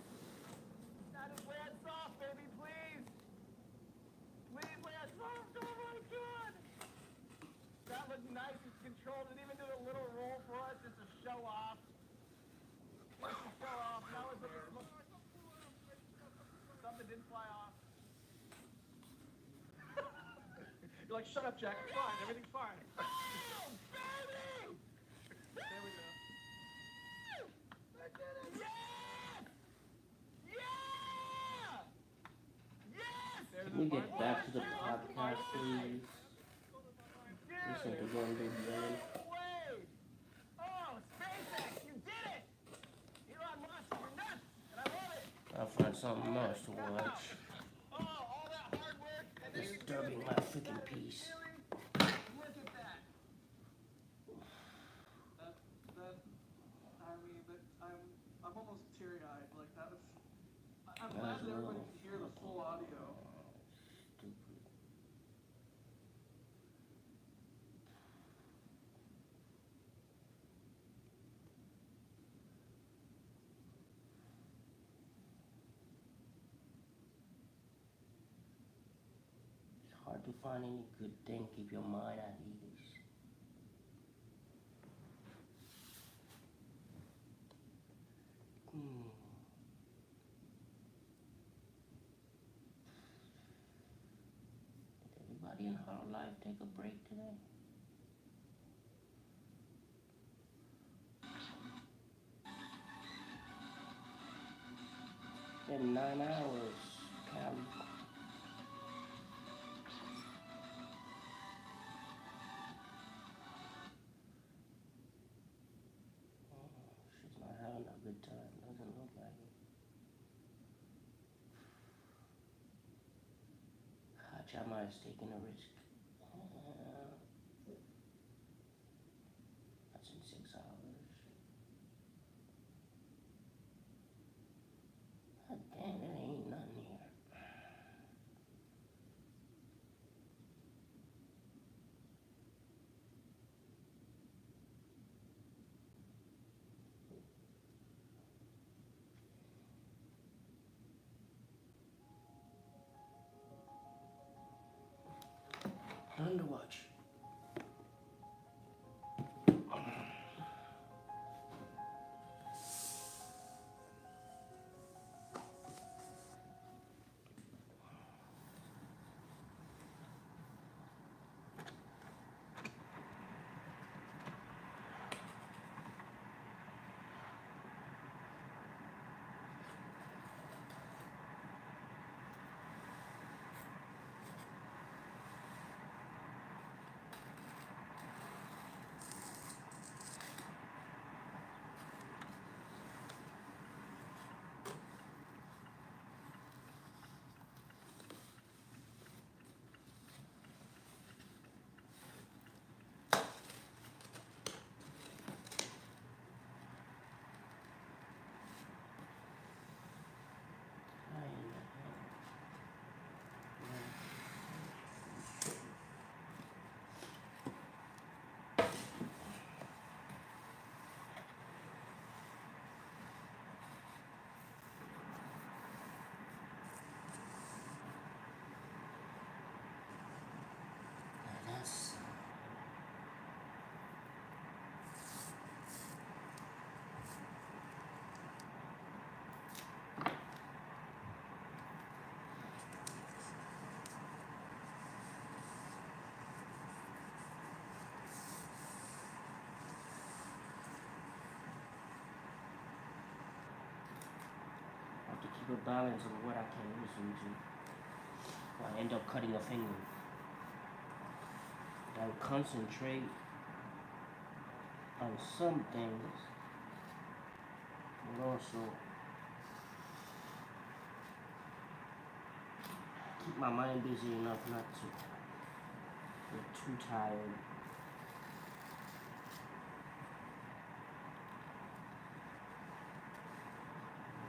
C: That is land soft, baby, please! Please land soft! Oh my God! That was nice. It's controlled. It even did a little roll for us just to show off. Just to show off. Now it's a something didn't fly off.
D: You're like, shut up, Jack. It's fine. Everything's fine.
E: Oh, baby!
D: There we go.
E: I did it! Yes! Yeah! Yes!
D: There's
A: Can we
D: the
A: get
D: mark.
A: back to the podcast, please? Listen to one big man.
E: Wait! Oh, SpaceX, you did it! Elon Musk, you're nuts, and I love it.
A: I'll find something else to watch.
E: Oh, all that hard work, and then you
A: Disturbing my freaking peace.
E: look at that.
D: I mean, I'm almost teary-eyed. Like, that was... I'm
A: That
D: glad
A: was
D: that
A: a
D: everybody
A: little-
D: could hear the full audio.
A: Stupid. It's hard to find any good thing. Keep your mind at ease. Did everybody in her life take a break today? Been 9 hours, Callie. She's not having a good time. Doesn't look like it. Chama is taking a risk. That's in 6 hours. God damn, there ain't nothing here. Time to watch. That's I have to keep a balance of what I can listen to. I end up cutting a finger. I'll concentrate on some things, but also keep my mind busy enough not to get too tired.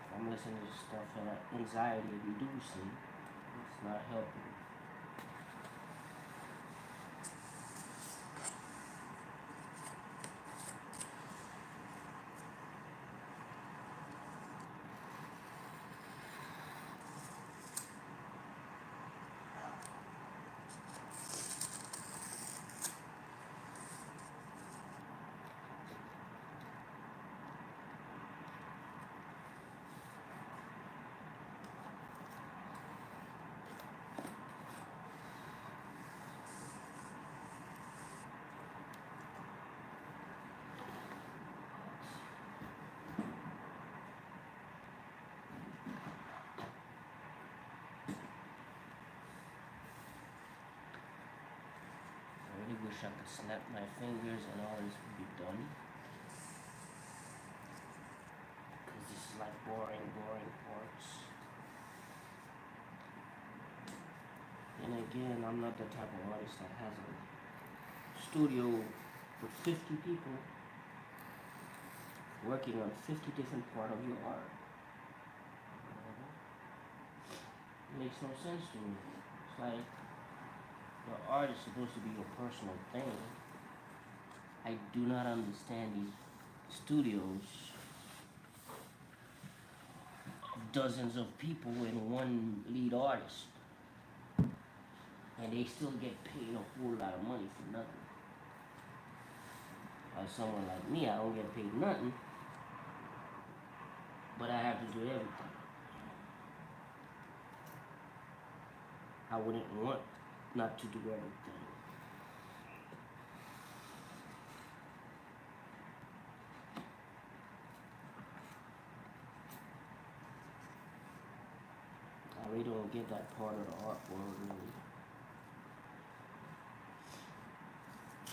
A: If I'm listening to stuff and anxiety reducing, it's not helping. wish I could snap my fingers and all this would be done. Because this is like boring parts. And again, I'm not the type of artist that has a studio with 50 people working on 50 different parts of your art. It makes no sense to me. It's like your art is supposed to be your personal thing. I do not understand these studios. Dozens of people and one lead artist. And they still get paid a whole lot of money for nothing. Or someone like me, I don't get paid nothing. But I have to do everything. I wouldn't want not to do everything. I really don't get that part of the art world, really.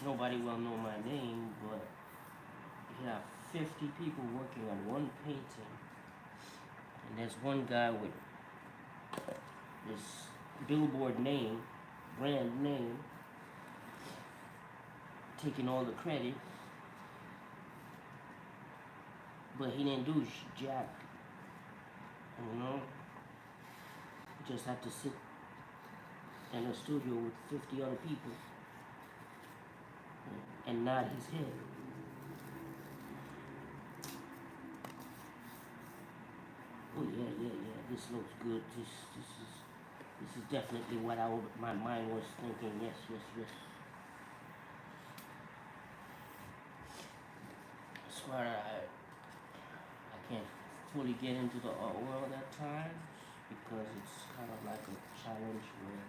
A: Nobody will know my name, but you have 50 people working on one painting. And there's one guy with this billboard name, brand name, taking all the credit, but he didn't do jack. You know, he just had to sit in a studio with 50 other people and nod his head. Oh yeah, this looks good. This is definitely what my mind was thinking. Yes. That's why I can't fully get into the art world at times because it's kind of like a challenge where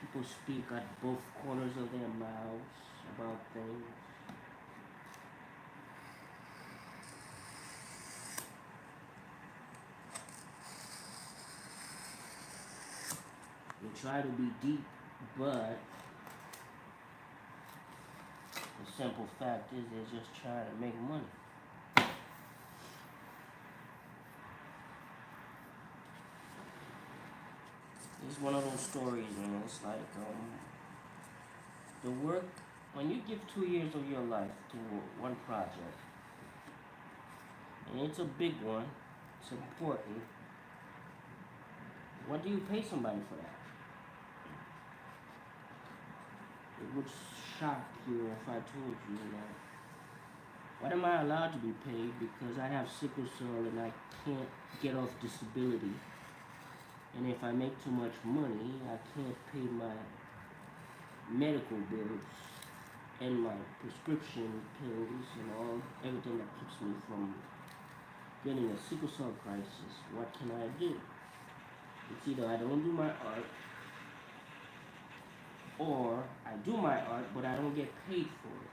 A: people speak at both corners of their mouths about things. They try to be deep, but the simple fact is they're just trying to make money. It's one of those stories, man. It's like the work, when you give 2 years of your life to one project, and it's a big one, it's important, what do you pay somebody for that? It would shock you if I told you that. What am I allowed to be paid because I have sickle cell and I can't get off disability? And if I make too much money, I can't pay my medical bills and my prescription pills and everything that keeps me from getting a sickle cell crisis. What can I do? It's either I don't do my art, or I do my art, but I don't get paid for it.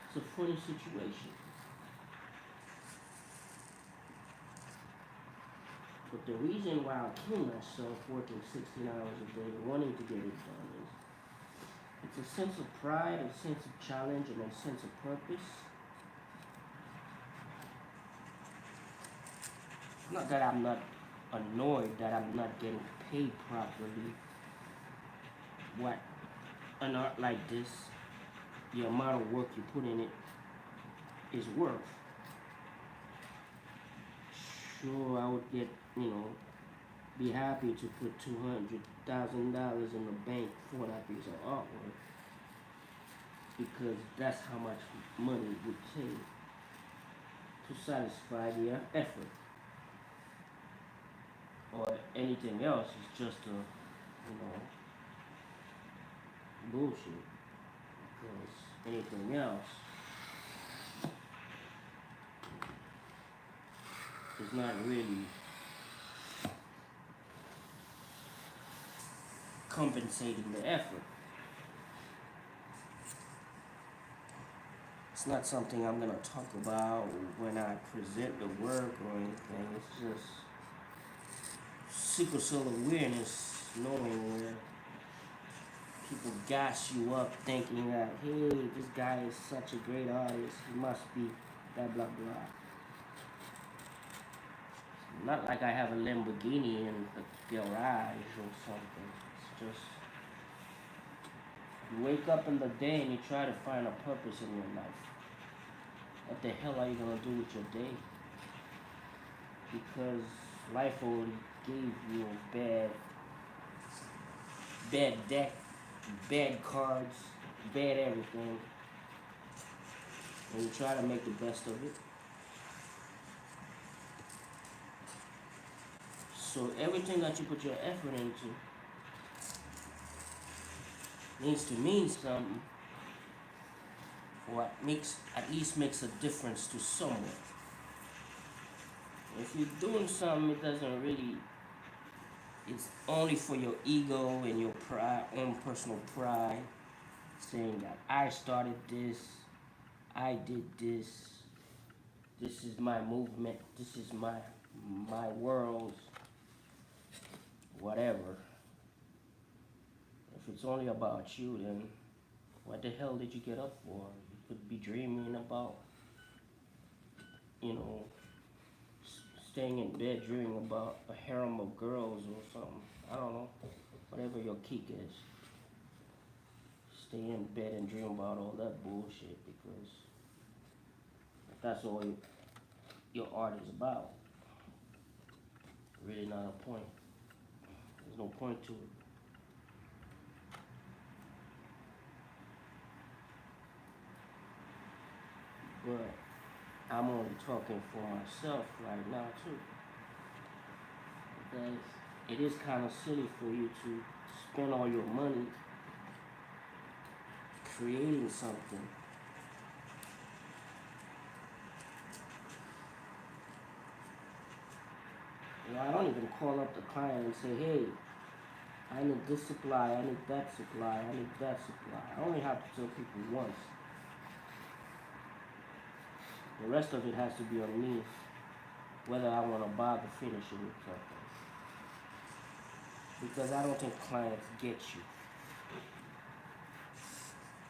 A: It's a funny situation. But the reason why I kill myself working 16 hours a day, wanting to get it done, is it's a sense of pride, a sense of challenge, and a sense of purpose. Not that I'm not annoyed that I'm not getting paid properly. What an art like this, the amount of work you put in it, is worth. Sure, I would get, be happy to put $200,000 in the bank for that piece of artwork because that's how much money it would take to satisfy the effort. Or anything else is just bullshit. Because anything else is not really compensating the effort. It's not something I'm gonna talk about when I present the work or anything. It's just sickle cell awareness, knowing where people gas you up thinking that, hey, this guy is such a great artist, he must be blah blah blah. Not like I have a Lamborghini in the garage or something. It's just you wake up in the day and you try to find a purpose in your life. What the hell are you gonna do with your day? Because life already gave you a bad deck, bad cards, bad everything. And you try to make the best of it. So everything that you put your effort into needs to mean something, or at least makes a difference to someone. If you're doing something, it doesn't really. It's only for your ego and your pride, own personal pride, saying that I started this, I did this, this is my movement, this is my world, whatever. If it's only about you, then what the hell did you get up for? You could be dreaming about, you know, staying in bed dreaming about a harem of girls or something. I don't know. Whatever your kick is. Stay in bed and dream about all that bullshit, because if that's all your art is about, really not a point. There's no point to it. But I'm only talking for myself right now too. Because it is kind of silly for you to spend all your money creating something I don't even call up the client and say, hey, I need this supply, I need that supply, I need that supply. I only have to tell people once. The rest of it has to be on me, whether I want to bother finishing it or something. Because I don't think clients get you.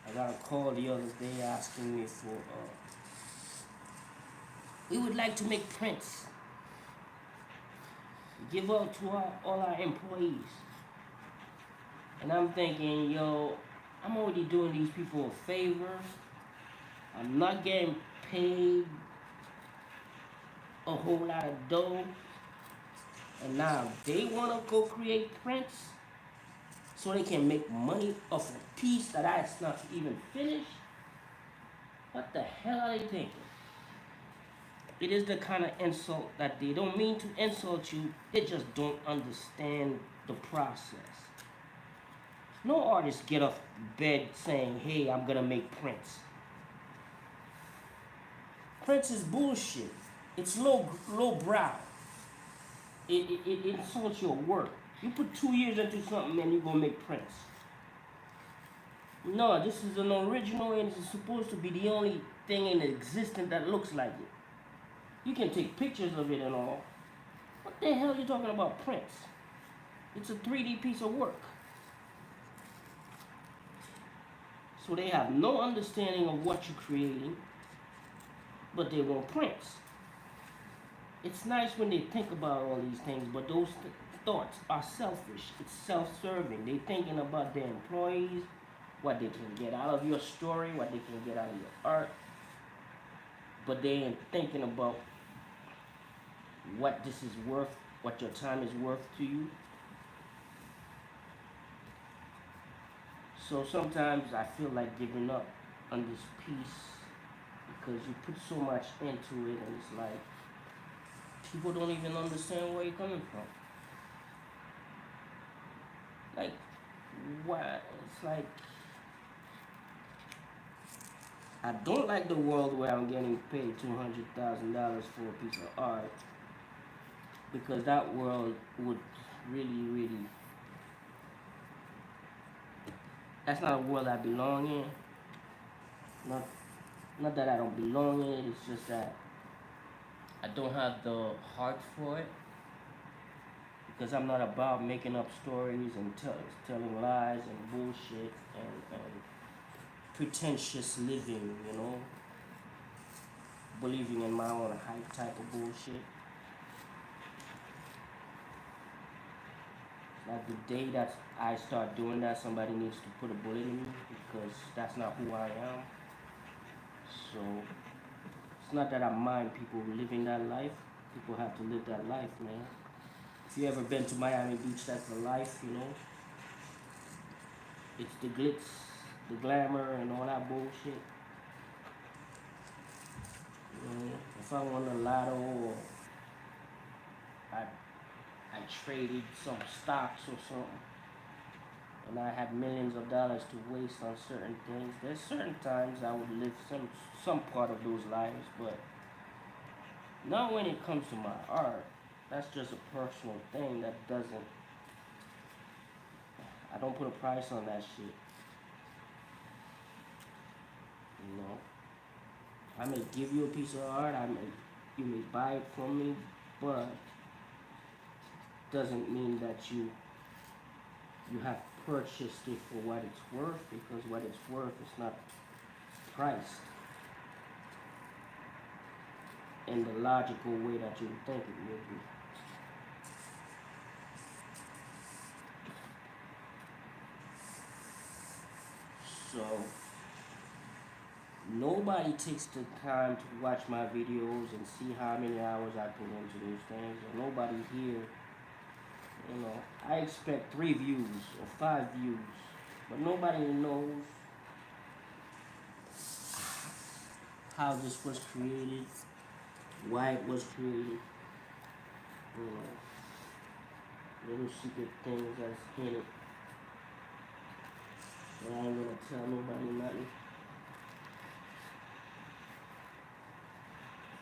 A: I got a call the other day asking me for, we would like to make prints. Give out to all our employees. And I'm thinking, yo, I'm already doing these people a favor. I'm not getting paid a whole lot of dough. And now they want to go create prints so they can make money off a piece that I not even finished. What the hell are they thinking? It is the kind of insult that they don't mean to insult you, they just don't understand the process. No artist get off bed saying, hey, I'm gonna make prints. Prints is bullshit. It's low brow. It insults your work. You put 2 years into something and you're gonna make prints. No, this is an original and it's supposed to be the only thing in existence that looks like it. You can take pictures of it and all. What the hell are you talking about prints? It's a 3D piece of work. So they have no understanding of what you're creating, but they want prints. It's nice when they think about all these things, but those thoughts are selfish. It's self-serving. They're thinking about their employees, what they can get out of your story, what they can get out of your art, but they ain't thinking about what this is worth, what your time is worth to you. So sometimes I feel like giving up on this piece because you put so much into it and it's like people don't even understand where you're coming from. Like, what? It's like, I don't like the world where I'm getting paid $200,000 for a piece of art, because that world would really, that's not a world I belong in. Not that I don't belong in it, it's just that I don't have the heart for it. because I'm not about making up stories and telling lies and bullshit and pretentious living, you know, believing in my own hype type of bullshit. Like the day that I start doing that, somebody needs to put a bullet in me because that's not who I am. So it's not that I mind people living that life. People have to live that life, man. If you ever been to Miami Beach, that's the life, you know. It's the glitz, the glamour, and all that bullshit. You know, if I won the lotto or I traded some stocks or something, and I had millions of dollars to waste on certain things, there's certain times I would live some part of those lives, but not when it comes to my art. That's just a personal thing that doesn't. I don't put a price on that shit. You know, I may give you a piece of art. You may buy it from me, but doesn't mean that you have purchased it for what it's worth, because what it's worth is not priced in the logical way that you would think it would be. So nobody takes the time to watch my videos and see how many hours I put into those things. And nobody here, you know, I expect 3 views or 5 views, but nobody knows how this was created, why it was created, you know, little secret things that's in it. But I ain't gonna tell nobody nothing.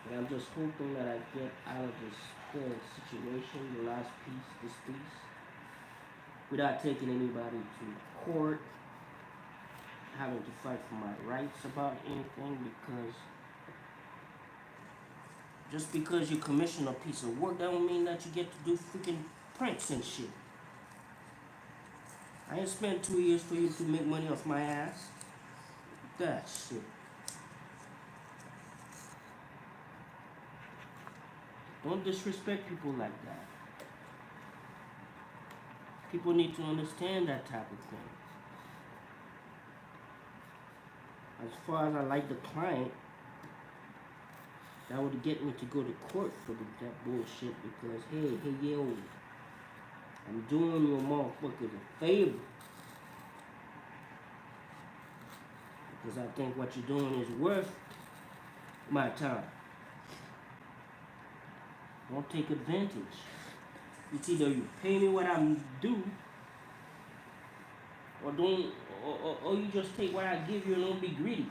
A: And I'm just hoping that I get out of this whole situation, the last piece, this piece, without taking anybody to court, having to fight for my rights about anything, because just because you commission a piece of work, that don't mean that you get to do freaking pranks and shit. I ain't spent 2 years for you to make money off my ass. That shit. Don't disrespect people like that. People need to understand that type of thing. As far as I like the client, that would get me to go to court for that bullshit, because hey yo, I'm doing you motherfuckers a favor. Because I think what you're doing is worth my time. Don't take advantage. It's either you pay me what I'm due, or don't, or you just take what I give you and don't be greedy.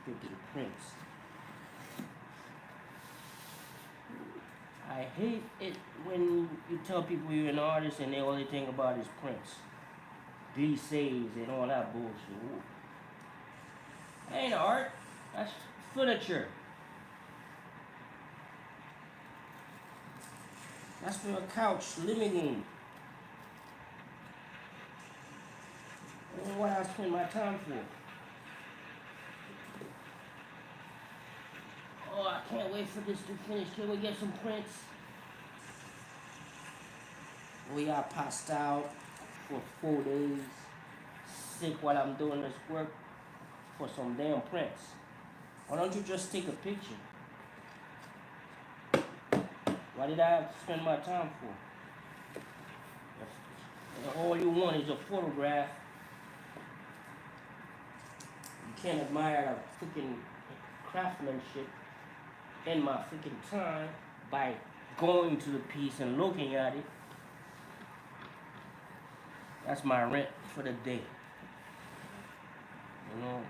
A: Freaking prince. I hate it when you tell people you're an artist and they only think about is prints, glisses, and all that bullshit. Ooh. That ain't art. That's furniture. That's for a couch, living room. That's what I spend my time for. Oh, I can't wait for this to finish. Can we get some prints? We are passed out for 4 days, sick while I'm doing this work for some damn prints. Why don't you just take a picture? Why did I have to spend my time for? If all you want is a photograph, you can't admire the freaking craftsmanship in my freaking time by going to the piece and looking at it. That's my rent for the day. You know,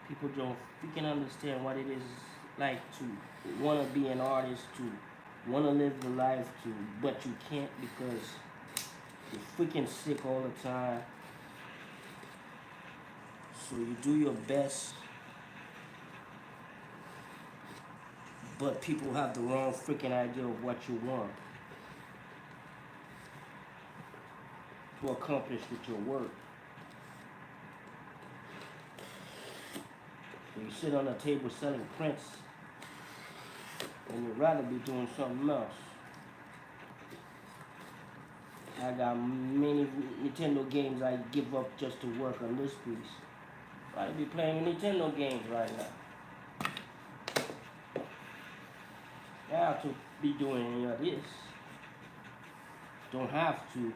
A: people don't freaking understand what it is like to want to be an artist, to want to live the life, but you can't because you're freaking sick all the time. So you do your best But people have the wrong freaking idea of what you want to accomplish with your work. So you sit on a table selling prints and you'd rather be doing something else. I got many Nintendo games I give up just to work on this piece. I'd be playing Nintendo games right now. I have to be doing any of this. Don't have to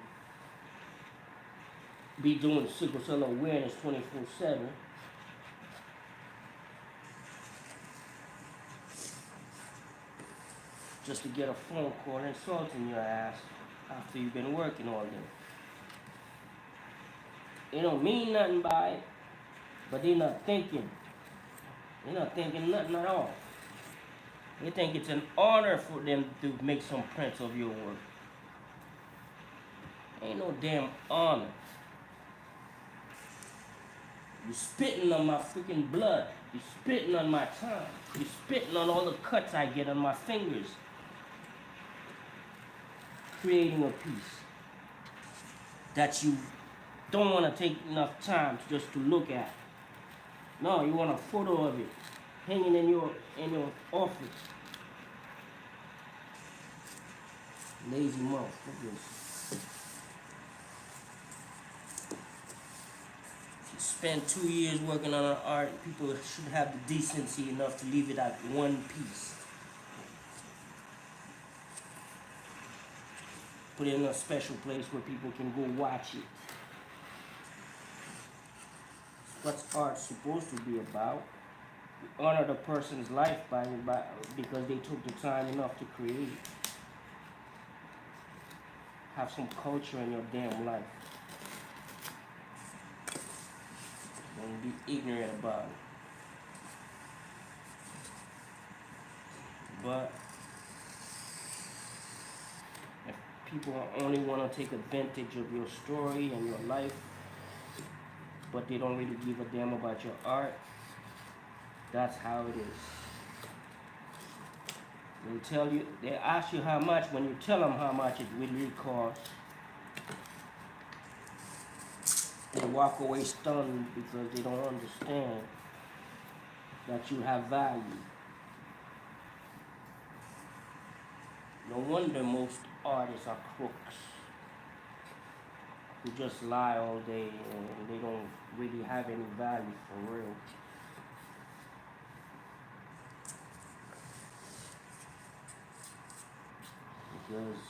A: be doing sickle cell awareness 24/7. Just to get a phone call insulting your ass after you've been working all day. They don't mean nothing by it, but they're not thinking. They're not thinking nothing at all. They think it's an honor for them to make some prints of your work. Ain't no damn honor. You spitting on my freaking blood. You spitting on my time. You spitting on all the cuts I get on my fingers. Creating a piece that you don't want to take enough time just to look at. No, you want a photo of it hanging in your office. Lazy motherfuckers. If you spend 2 years working on an art, people should have the decency enough to leave it at one piece. Put it in a special place where people can go watch it. What's art supposed to be about? You honor the person's life because they took the time enough to create it. Have some culture in your damn life. Don't be ignorant about it. But if people only want to take advantage of your story and your life, but they don't really give a damn about your art, that's how it is. They ask you how much. When you tell them how much it really costs, they walk away stunned because they don't understand that you have value. No wonder most artists are crooks who just lie all day and they don't really have any value for real. Because,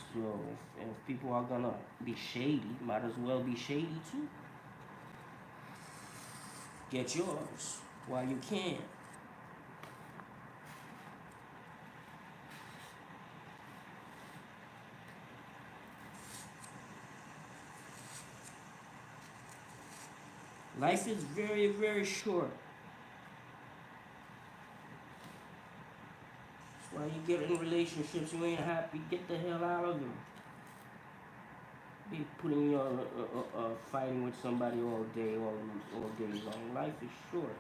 A: if people are gonna be shady, might as well be shady too. Get yours while you can. Life is very, very short. That's why you get in relationships, you ain't happy, get the hell out of them. Be putting your fighting with somebody all day long. Life is short.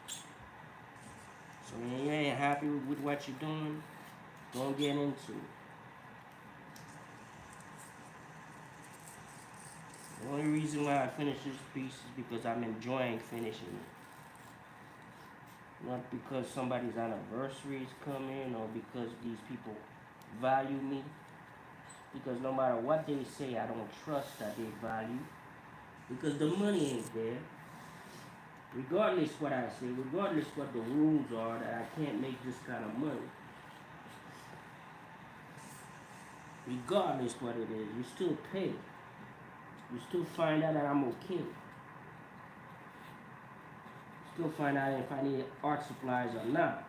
A: So when you ain't happy with what you're doing, don't get into it. The only reason why I finish this piece is because I'm enjoying finishing it. Not because somebody's anniversary is coming or because these people value me. Because no matter what they say, I don't trust that they value. Because the money ain't there. Regardless what I say, regardless what the rules are, that I can't make this kind of money. Regardless what it is, you still pay. You still find out that I'm okay. Still find out if I need art supplies or not.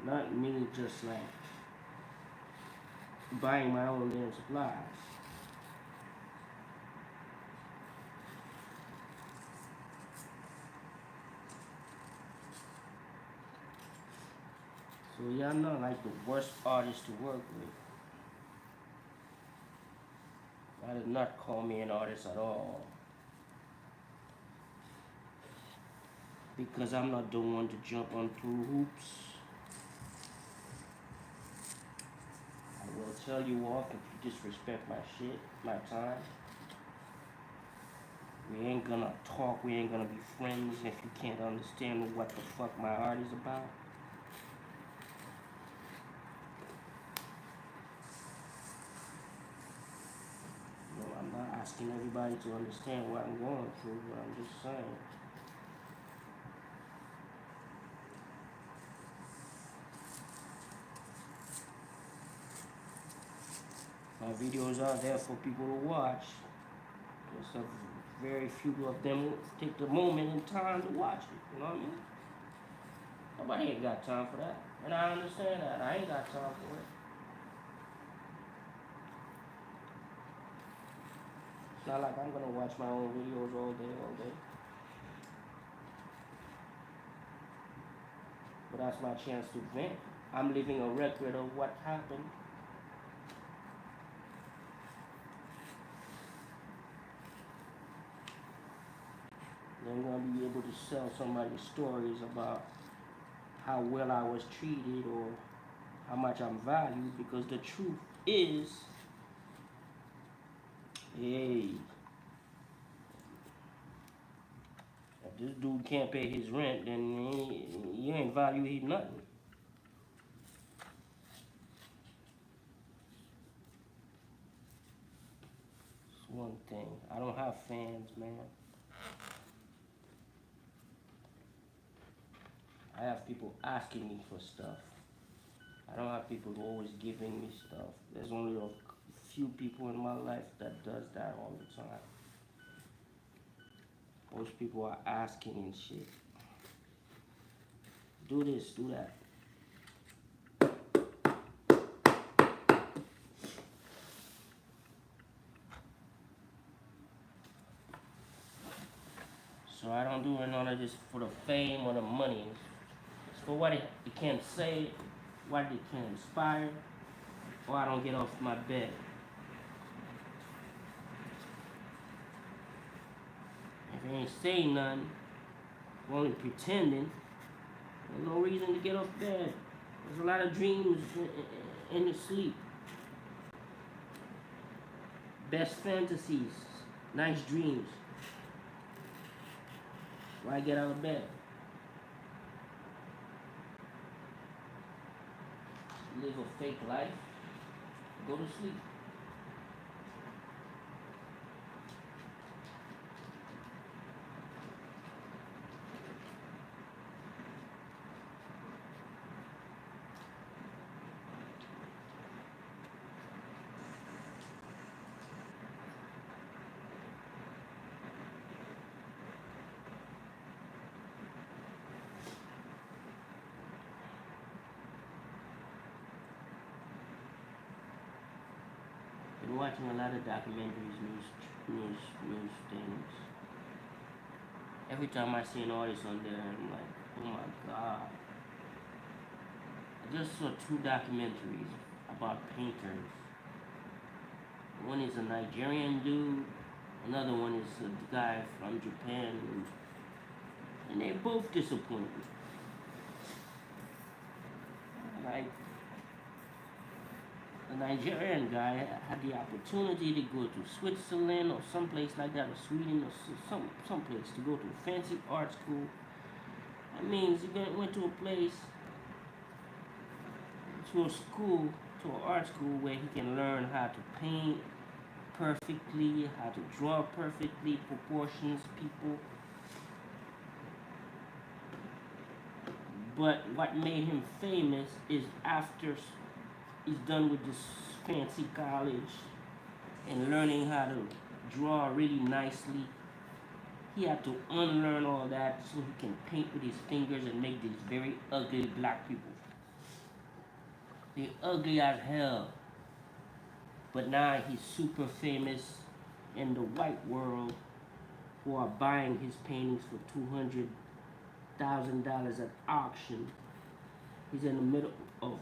A: Not me just like buying my own damn supplies. So y'all not like the worst artist to work with. I did not call me an artist at all. because I'm not the one to jump on through hoops. I will tell you off if you disrespect my shit, my time. We ain't gonna talk, we ain't gonna be friends if you can't understand what the fuck my art is about. You know, I'm not asking everybody to understand what I'm going through, but I'm just saying. My videos are there for people to watch. Just a very few of them will take the moment in time to watch it. You know what I mean? Nobody ain't got time for that. And I understand that. I ain't got time for it. It's not like I'm gonna watch my own videos all day. But that's my chance to vent. I'm leaving a record of what happened. I'm gonna be able to sell somebody stories about how well I was treated or how much I'm valued, because the truth is, hey, if this dude can't pay his rent, then you ain't valued nothing. It's one thing. I don't have fans, man. I have people asking me for stuff. I don't have people who always giving me stuff. There's only a few people in my life that does that all the time. Most people are asking and shit. Do this, do that. So I don't do none of this for the fame or the money. It's for what it can say, what it can inspire, or I don't get off my bed. If you ain't saying nothing, you're only pretending, there's no reason to get off bed. There's a lot of dreams in your sleep. Best fantasies, nice dreams. Why get out of bed? Live a fake life, go to sleep. Been watching a lot of documentaries, news things. Every time I see an artist on there, I'm like, oh my god. I just saw 2 documentaries about painters. One is a Nigerian dude, another one is a guy from Japan, and they both disappointed me. Like, the Nigerian guy had the opportunity to go to Switzerland or someplace like that, or Sweden, or someplace to go to a fancy art school. That means he went to a place, to a school, to an art school where he can learn how to paint perfectly, how to draw perfectly, proportions, people. But what made him famous is after he's done with this fancy college and learning how to draw really nicely, he had to unlearn all that so he can paint with his fingers and make these very ugly black people. They're ugly as hell. But now he's super famous in the white world, who are buying his paintings for $200,000 at auction. He's in the middle of,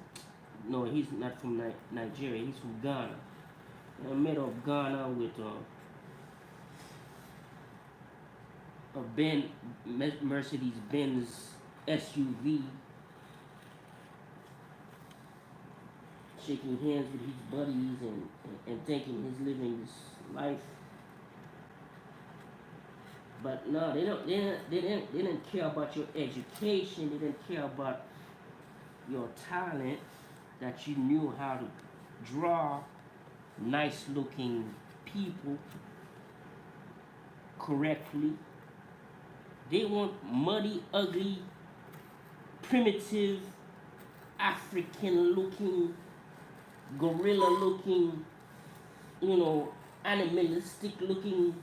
A: no, he's not from Nigeria, he's from Ghana. In the middle of Ghana with Mercedes Benz SUV, shaking hands with his buddies and thinking he's living this life. But no, they didn't care about your education. They didn't care about your talent, that you knew how to draw nice looking people correctly. They want muddy, ugly, primitive, African looking, gorilla looking, animalistic looking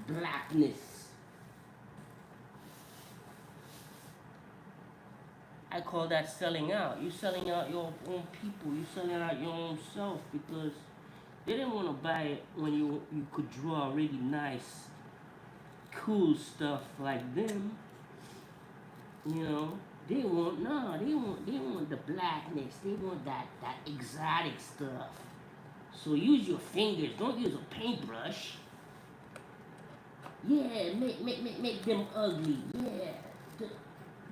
A: blackness. I call that selling out. You're selling out your own people. You're selling out your own self, because they didn't want to buy it when you could draw really nice, cool stuff like them. They want the blackness. They want that exotic stuff. So use your fingers. Don't use a paintbrush. Yeah, make them ugly. Yeah,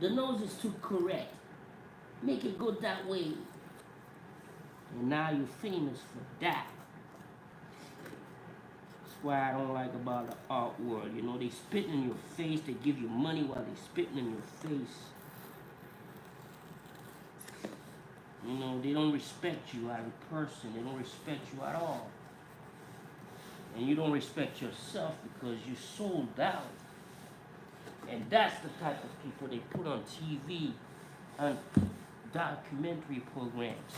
A: the nose is too correct. Make it go that way. And now you're famous for that. That's why I don't like about the art world. They spitting in your face. They give you money while they spitting in your face. They don't respect you as a person. They don't respect you at all. And you don't respect yourself because you sold out. And that's the type of people they put on TV and documentary programs.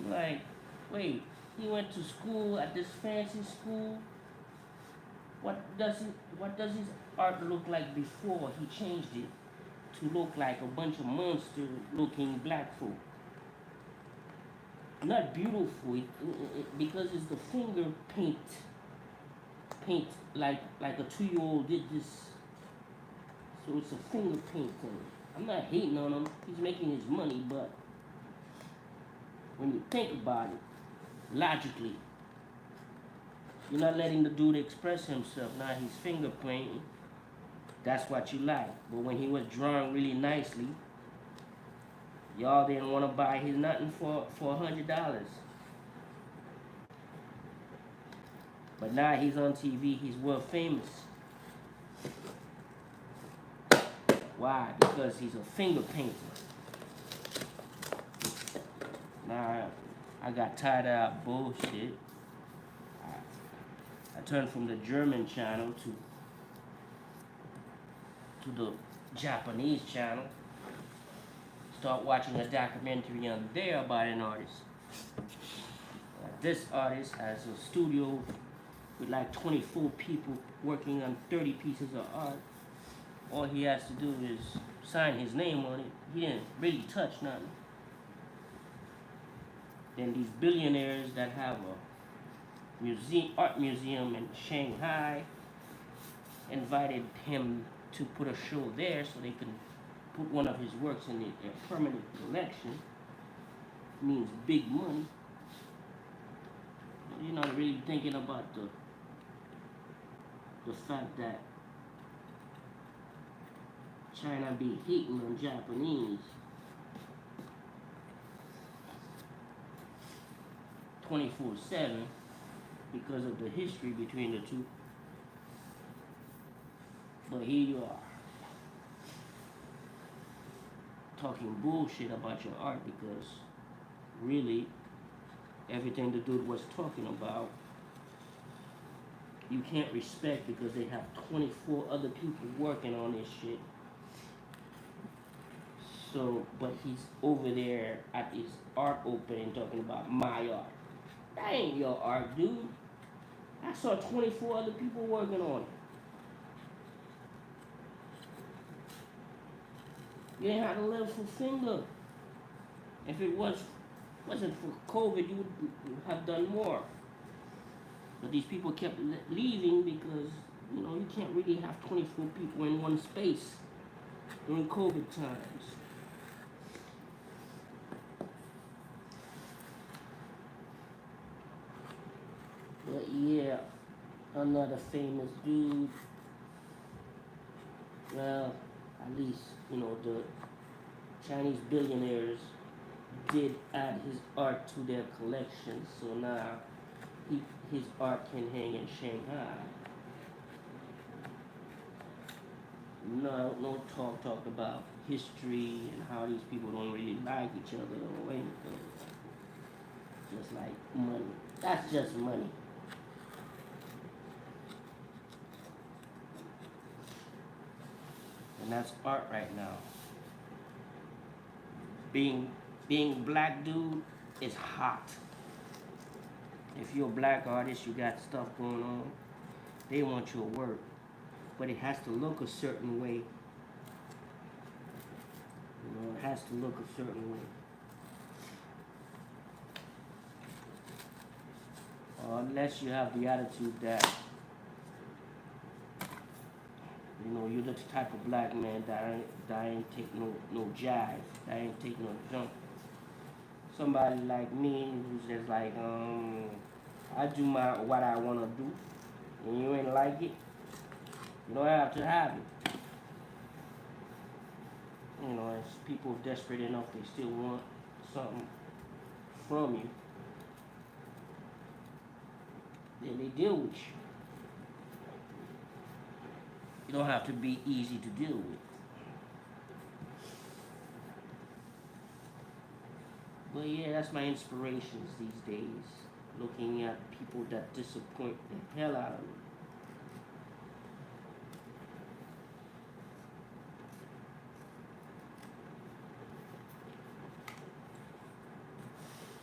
A: Like, wait, he went to school at this fancy school? What does his art look like before he changed it to look like a bunch of monster looking black folk? Not beautiful, because it's the finger paint like a 2-year-old did this. So it's a finger paint thing. I'm not hating on him. He's making his money, but when you think about it, logically, you're not letting the dude express himself. Now he's finger painting. That's what you like. But when he was drawing really nicely, y'all didn't want to buy his nothing for $100. But now he's on TV, he's world famous. Why? Because he's a finger painter. Now I got tired of that bullshit. I turned from the German channel to the Japanese channel. Start watching a documentary on there about an artist. This artist has a studio with like 24 people working on 30 pieces of art. All he has to do is sign his name on it. He didn't really touch nothing. Then these billionaires that have a art museum in Shanghai invited him to put a show there so they can put one of his works in their permanent collection. It means big money. You're not really thinking about the fact that China be hating on Japanese 24/7 because of the history between the two. But here you are, talking bullshit about your art, because really everything the dude was talking about you can't respect, because they have 24 other people working on this shit. So, but he's over there at his art opening talking about my art. That ain't your art, dude. I saw 24 other people working on it. You ain't had to live for finger. If it wasn't for COVID, you would have done more. But these people kept leaving because, you can't really have 24 people in one space during COVID times. But yeah, another famous dude. Well, at least, the Chinese billionaires did add his art to their collection, so now his art can hang in Shanghai. No talk about history and how these people don't really like each other or anything. Just like money. That's just money. And that's art right now. Being black dude is hot. If you're a black artist, you got stuff going on, they want your work. But it has to look a certain way. It has to look a certain way. Unless you have the attitude that, you're the type of black man that ain't take no jive, that ain't take no jump. Somebody like me who's just like, I do what I wanna do, and you ain't like it, you don't have to have it. As people desperate enough, they still want something from you. Then they deal with you. You don't have to be easy to deal with. But yeah, that's my inspirations these days. Looking at people that disappoint the hell out of me.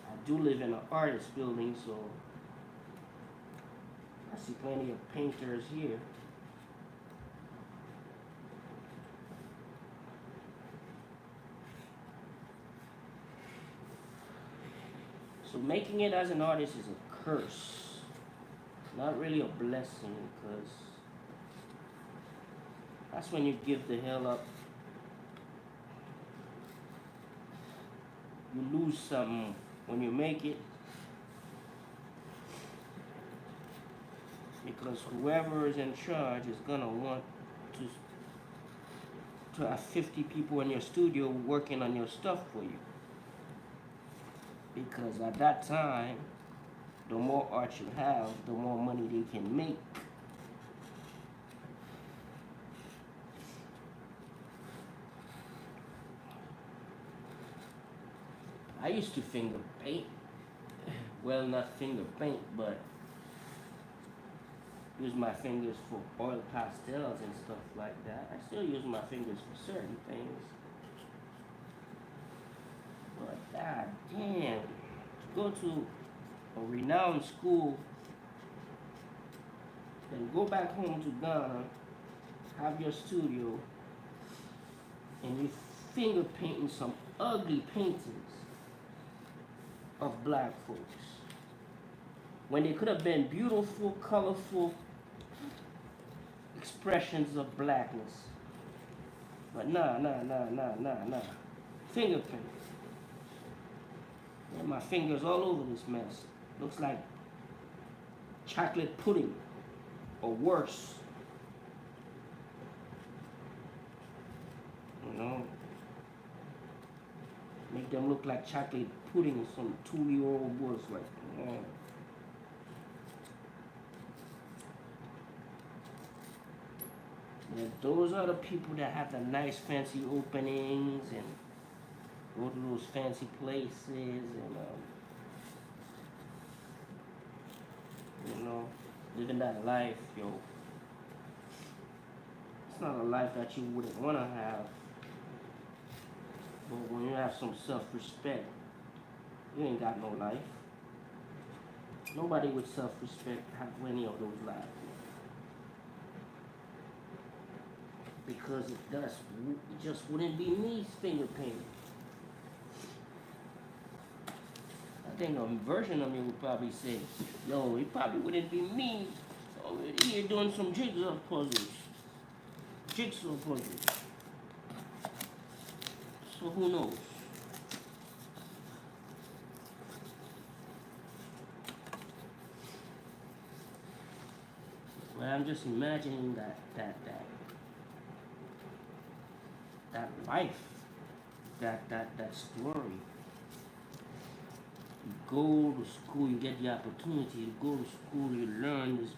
A: I do live in an artist building, so I see plenty of painters here. So making it as an artist is a curse, not really a blessing, because that's when you give the hell up. You lose something when you make it, because whoever is in charge is gonna want to have 50 people in your studio working on your stuff for you. Because at that time, the more art you have, the more money they can make. I used to finger paint. Well, not finger paint, but use my fingers for oil pastels and stuff like that. I still use my fingers for certain things. But god damn, to go to a renowned school, then go back home to Ghana, have your studio, and you finger painting some ugly paintings of black folks, when they could have been beautiful, colorful expressions of blackness. But nah. Finger paint. And my fingers all over this mess. Looks like chocolate pudding, or worse. Make them look like chocolate pudding, some 2-year-old boys like. And those are the people that have the nice fancy openings and go to those fancy places and living that life, yo. It's not a life that you wouldn't want to have. But when you have some self-respect, you ain't got no life. Nobody with self-respect have any of those lives. Because it just wouldn't be me finger painting. I think a version of me would probably say, yo, it probably wouldn't be me over here doing some jigsaw puzzles. So who knows? But I'm just imagining that life, that story. You go to school, you get the opportunity to go to school, you learn this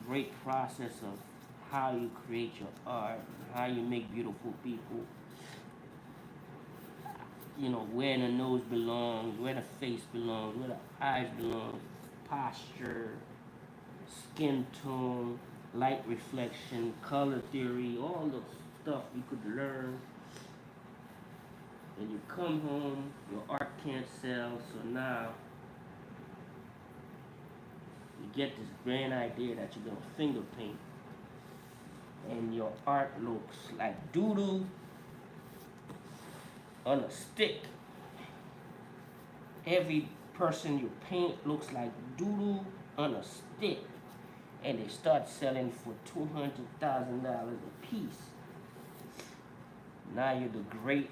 A: great process of how you create your art, how you make beautiful people. You know, where the nose belongs, where the face belongs, where the eyes belong, posture, skin tone, light reflection, color theory, all the stuff you could learn. And you come home, your art can't sell, so now you get this grand idea that you're gonna finger paint, and your art looks like doodle on a stick. Every person you paint looks like doodle on a stick, and they start selling for $200,000 a piece. Now you're the great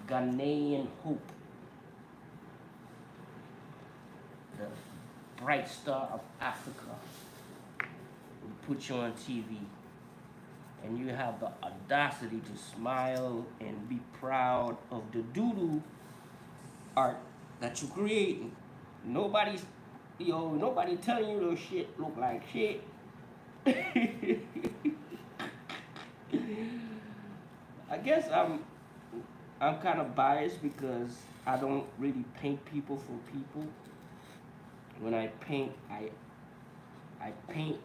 A: Ghanaian hope, the bright star of Africa. We put you on TV, and you have the audacity to smile and be proud of the doodle art that you create. Nobody telling you those shit look like shit. I guess I'm kind of biased because I don't really paint people for people. When I paint, I paint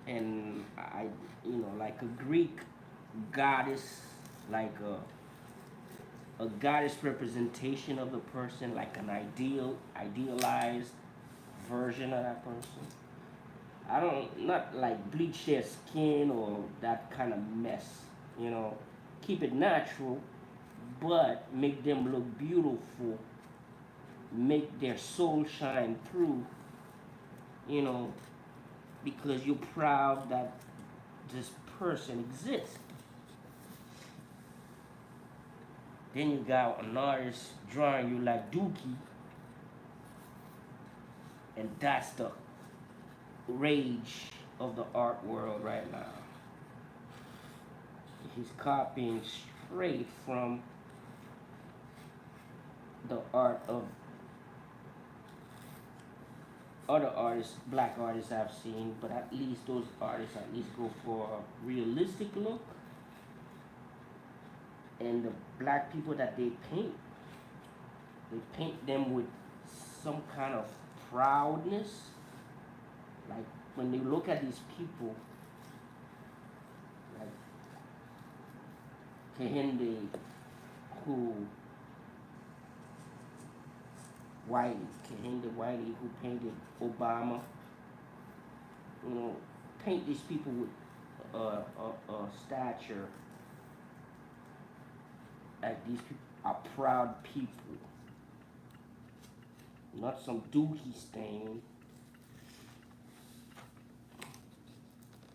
A: and I like a Greek goddess, like a goddess representation of the person, like an idealized version of that person. I don't not like bleach their skin or that kind of mess, Keep it natural, but make them look beautiful. Make their soul shine through, because you're proud that this person exists. Then you got an artist drawing you like Dookie, and that's the rage of the art world right now. He's copying straight from the art of other artists, black artists I've seen, but at least those artists at least go for a realistic look. And the black people that they paint them with some kind of proudness. Like when you look at these people, like Kehinde, Kehinde Wiley, who painted Obama. Paint these people with a stature. Like these people are proud people, not some dookie stain.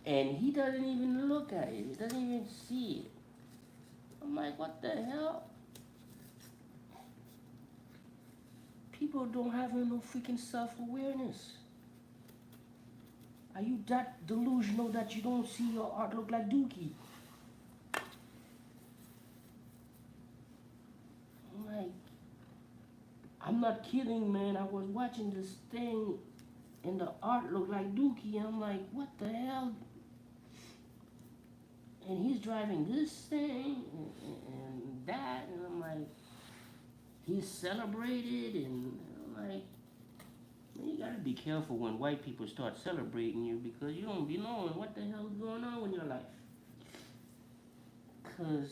A: And he doesn't even look at it. He doesn't even see it. I'm like, what the hell? People don't have no freaking self-awareness. Are you that delusional that you don't see your art look like Dookie? Like, I'm not kidding, man. I was watching this thing and the art looked like Dookie. I'm like, what the hell? And he's driving this thing and that, and I'm like, he's celebrated, and I'm like, man, you gotta be careful when white people start celebrating you, because you don't be knowing what the hell is going on in your life. Because,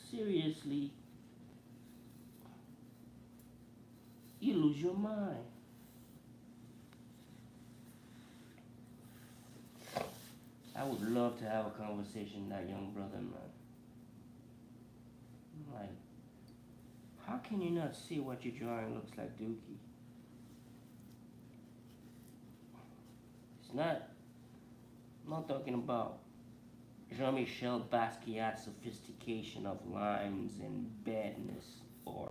A: seriously, you lose your mind. I would love to have a conversation with that young brother, man. Like, how can you not see what you're drawing looks like Dookie? It's not, I'm not talking about Jean-Michel Basquiat's sophistication of lines and badness, or,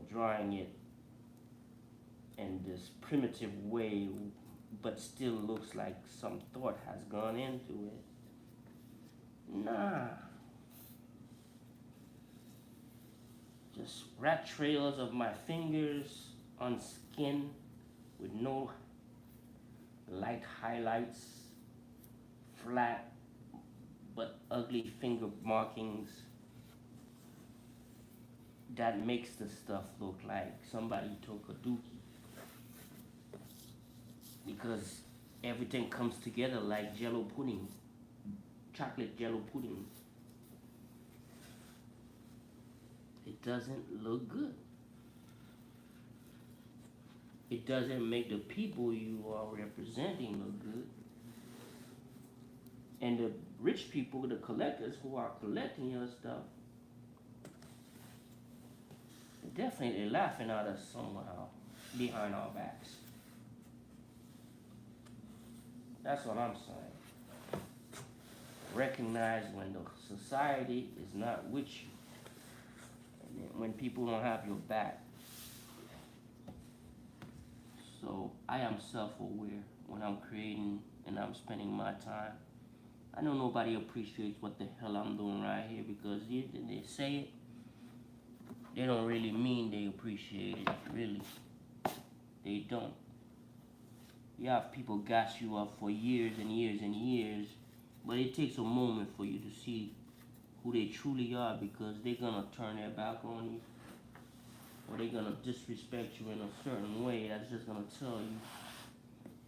A: drawing it in this primitive way, but still looks like some thought has gone into it. Nah. Just rat trails of my fingers on skin with no light highlights, flat but ugly finger markings that makes the stuff look like somebody took a dookie. Because everything comes together like jello pudding, chocolate jello pudding. It doesn't look good. It doesn't make the people you are representing look good. And the rich people, the collectors who are collecting your stuff, they're definitely laughing at us somehow behind our backs. That's what I'm saying. Recognize when the society is not with you, and when people don't have your back. So I am self-aware when I'm creating and I'm spending my time. I know nobody appreciates what the hell I'm doing right here, because they say it, they don't really mean they appreciate it, really. They don't. You have people gas you up for years and years and years, but it takes a moment for you to see who they truly are, because they're gonna turn their back on you, or they're gonna disrespect you in a certain way that's just gonna tell you,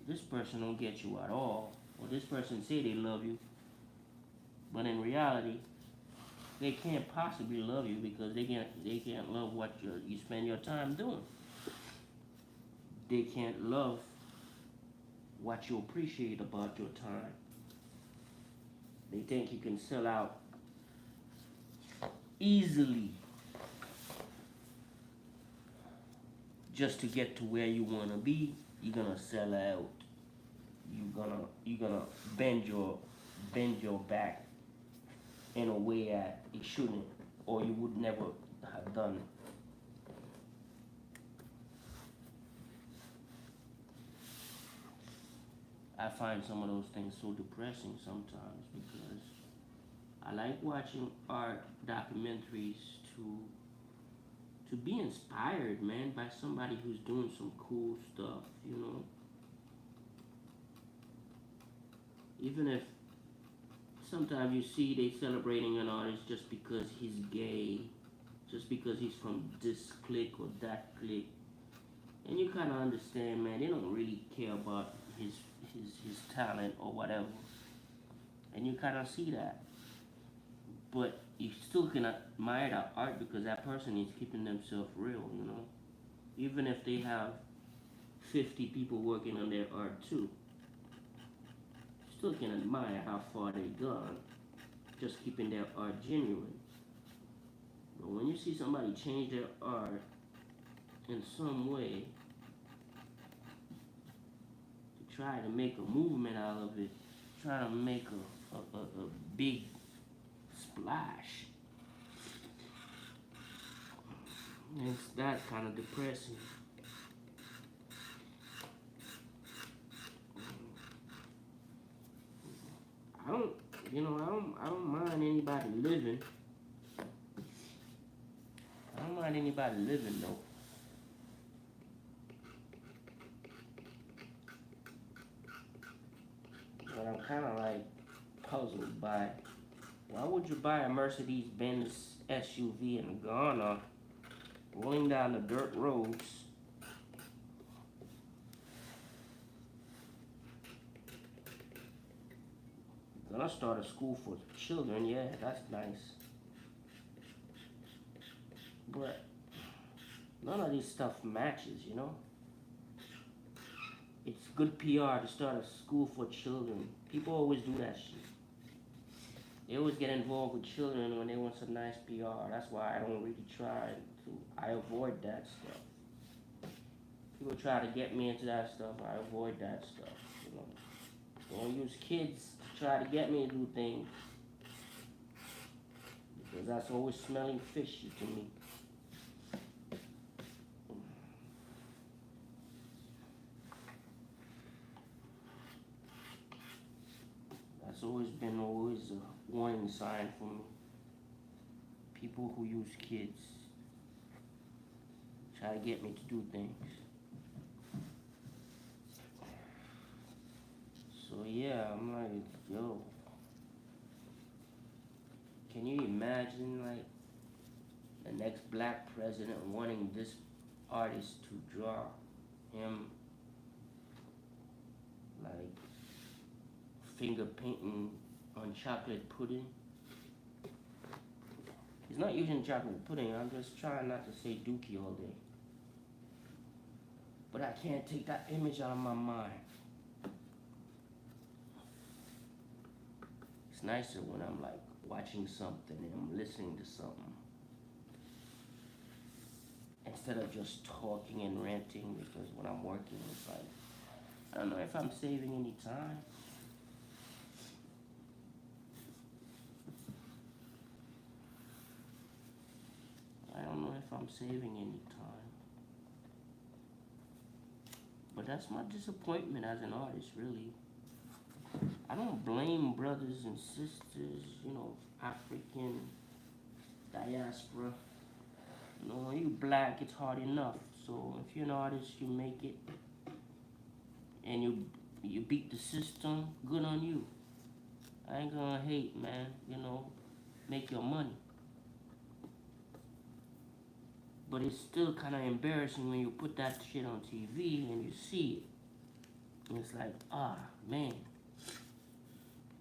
A: this person don't get you at all, or this person say they love you, but in reality, they can't possibly love you, because they can't love what you spend your time doing. They can't love what you appreciate about your time. They think you can sell out easily just to get to where you want to be. You're gonna sell out. You're gonna bend your back in a way that it shouldn't, or you would never have done it. I find some of those things so depressing sometimes, because I like watching art documentaries to be inspired, man, by somebody who's doing some cool stuff, you know. Even if sometimes you see they celebrating an artist just because he's gay, just because he's from this clique or that clique, and you kind of understand, man, they don't really care about his talent or whatever, and you kind of see that, but you still can admire that art because that person is keeping themselves real, you know. Even if they have 50 people working on their art too, still can admire how far they've gone, just keeping their art genuine. But when you see somebody change their art in some way to try to make a movement out of it, try to make a big splash, it's that kind of depressing. I don't mind anybody living. I don't mind anybody living though. But I'm kind of like puzzled by, why would you buy a Mercedes-Benz SUV in Ghana, rolling down the dirt roads, gonna start a school for children? Yeah, that's nice. But none of this stuff matches, you know? It's good PR to start a school for children. People always do that shit. They always get involved with children when they want some nice PR. That's why I don't really try to. I avoid that stuff. People try to get me into that stuff. I avoid that stuff. You know, don't use kids to try to get me to do things, because that's always smelling fishy to me. always been a warning sign for me. People who use kids try to get me to do things. So yeah, I'm like, yo, can you imagine like the next black president wanting this artist to draw him like finger painting on chocolate pudding? He's not using chocolate pudding, I'm just trying not to say dookie all day. But I can't take that image out of my mind. It's nicer when I'm like watching something and I'm listening to something. Instead of just talking and ranting, because when I'm working, it's like, I don't know if I'm saving any time. I don't know if I'm saving any time. But that's my disappointment as an artist, really. I don't blame brothers and sisters, African diaspora. When you black, it's hard enough. So if you're an artist, you make it, and you beat the system, good on you. I ain't gonna hate, man. Make your money. But it's still kind of embarrassing when you put that shit on TV and you see it. And it's like, man.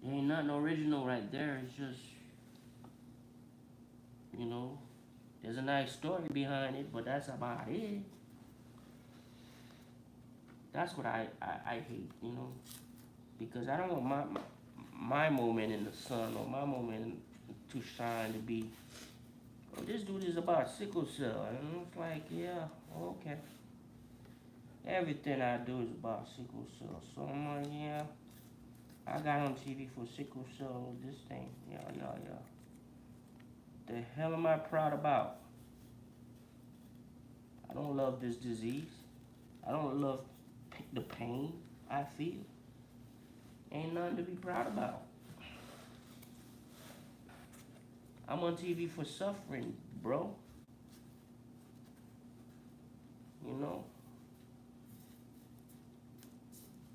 A: There ain't nothing original right there. It's just, there's a nice story behind it, but that's about it. That's what I hate, because I don't want my moment in the sun or my moment to shine to be, this dude is about sickle cell. And it's like, yeah, okay. Everything I do is about sickle cell. So I'm like, yeah, I got on TV for sickle cell, this thing. Yeah. The hell am I proud about? I don't love this disease. I don't love the pain I feel. Ain't nothing to be proud about. I'm on TV for suffering, bro.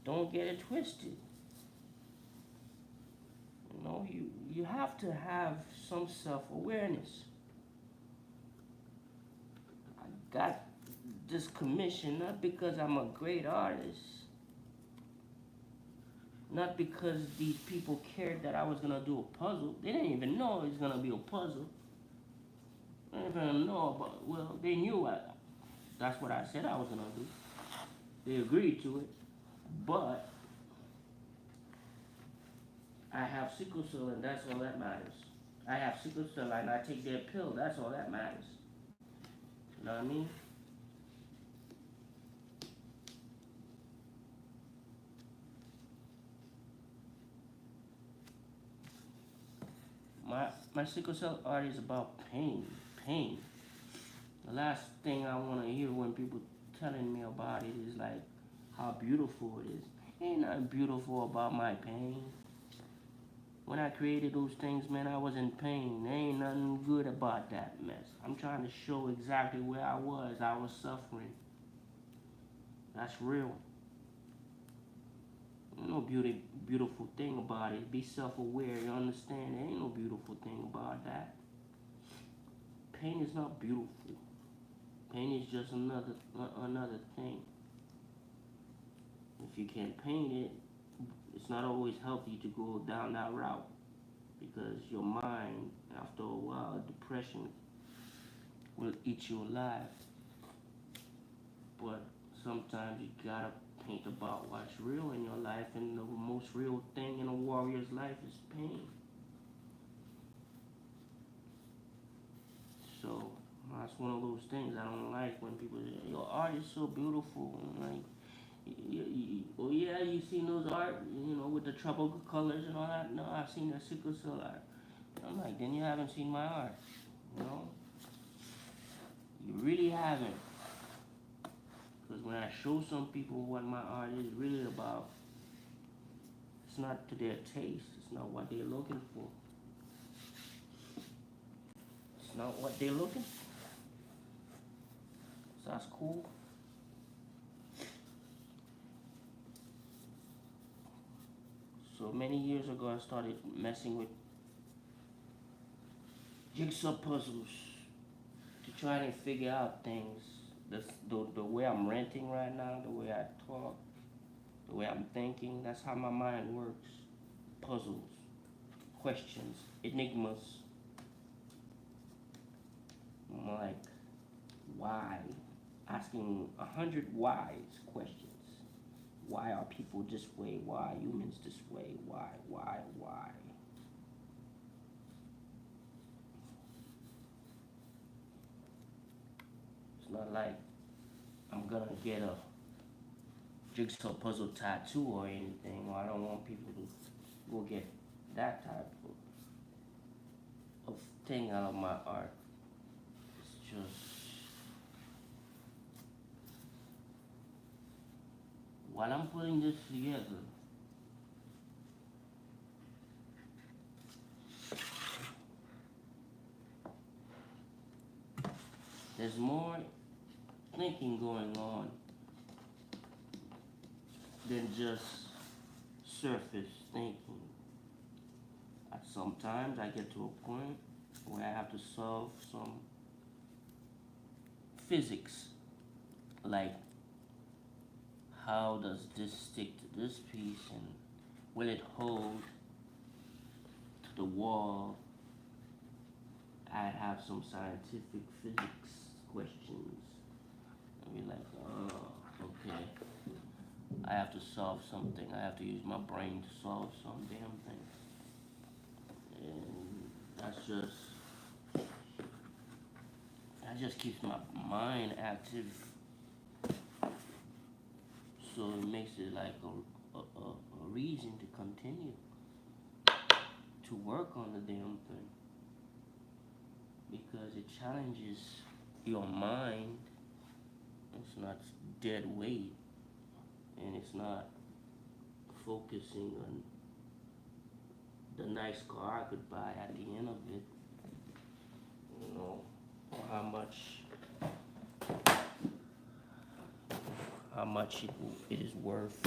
A: Don't get it twisted. You have to have some self-awareness. I got this commission not because I'm a great artist, not because these people cared that I was gonna do a puzzle. They didn't even know it was gonna be a puzzle. They didn't even know about, well, they knew that's what I said I was gonna do. They agreed to it, but I have sickle cell and that's all that matters. I have sickle cell and I take their pill, that's all that matters. You know what I mean? My sickle cell art is about pain. The last thing I want to hear when people telling me about it is like how beautiful it is. Ain't nothing beautiful about my pain. When I created those things, man, I was in pain. There ain't nothing good about that mess. I'm trying to show exactly where I was. I was suffering. That's real. Ain't no beautiful thing about it. Be self-aware. You understand? There ain't no beautiful thing about that. Pain is not beautiful. Pain is just another thing. If you can't paint it, it's not always healthy to go down that route, because your mind, after a while, depression will eat you alive. But sometimes you gotta paint about what's real in your life, and the most real thing in a warrior's life is pain. So that's one of those things I don't like when people say, your art is so beautiful. I'm like, oh yeah, you seen those art, with the tropical colors and all that? No, I've seen the sickle cell art. I'm like, then you haven't seen my art, You really haven't. Because when I show some people what my art is really about, it's not to their taste. It's not what they're looking for. It's not what they're looking for. So that's cool. So many years ago, I started messing with jigsaw puzzles to try and figure out things. The way I'm renting right now, the way I talk, the way I'm thinking, that's how my mind works. Puzzles, questions, enigmas. I'm like, why? Asking 100 whys questions. Why are people this way? Why are humans this way? Why? It's not like I'm gonna get a jigsaw puzzle tattoo or anything, or I don't want people to go get that type of thing out of my art. It's just while I'm putting this together, there's more thinking going on than just surface thinking. Sometimes I get to a point where I have to solve some physics, like how does this stick to this piece, and will it hold to the wall? I have some scientific physics questions. I'll be like, oh, okay. I have to solve something. I have to use my brain to solve some damn thing. And that just keeps my mind active. So it makes it like a reason to continue to work on the damn thing. Because it challenges your mind. It's not dead weight. And it's not focusing on the nice car I could buy at the end of it. You know, or how much it is worth.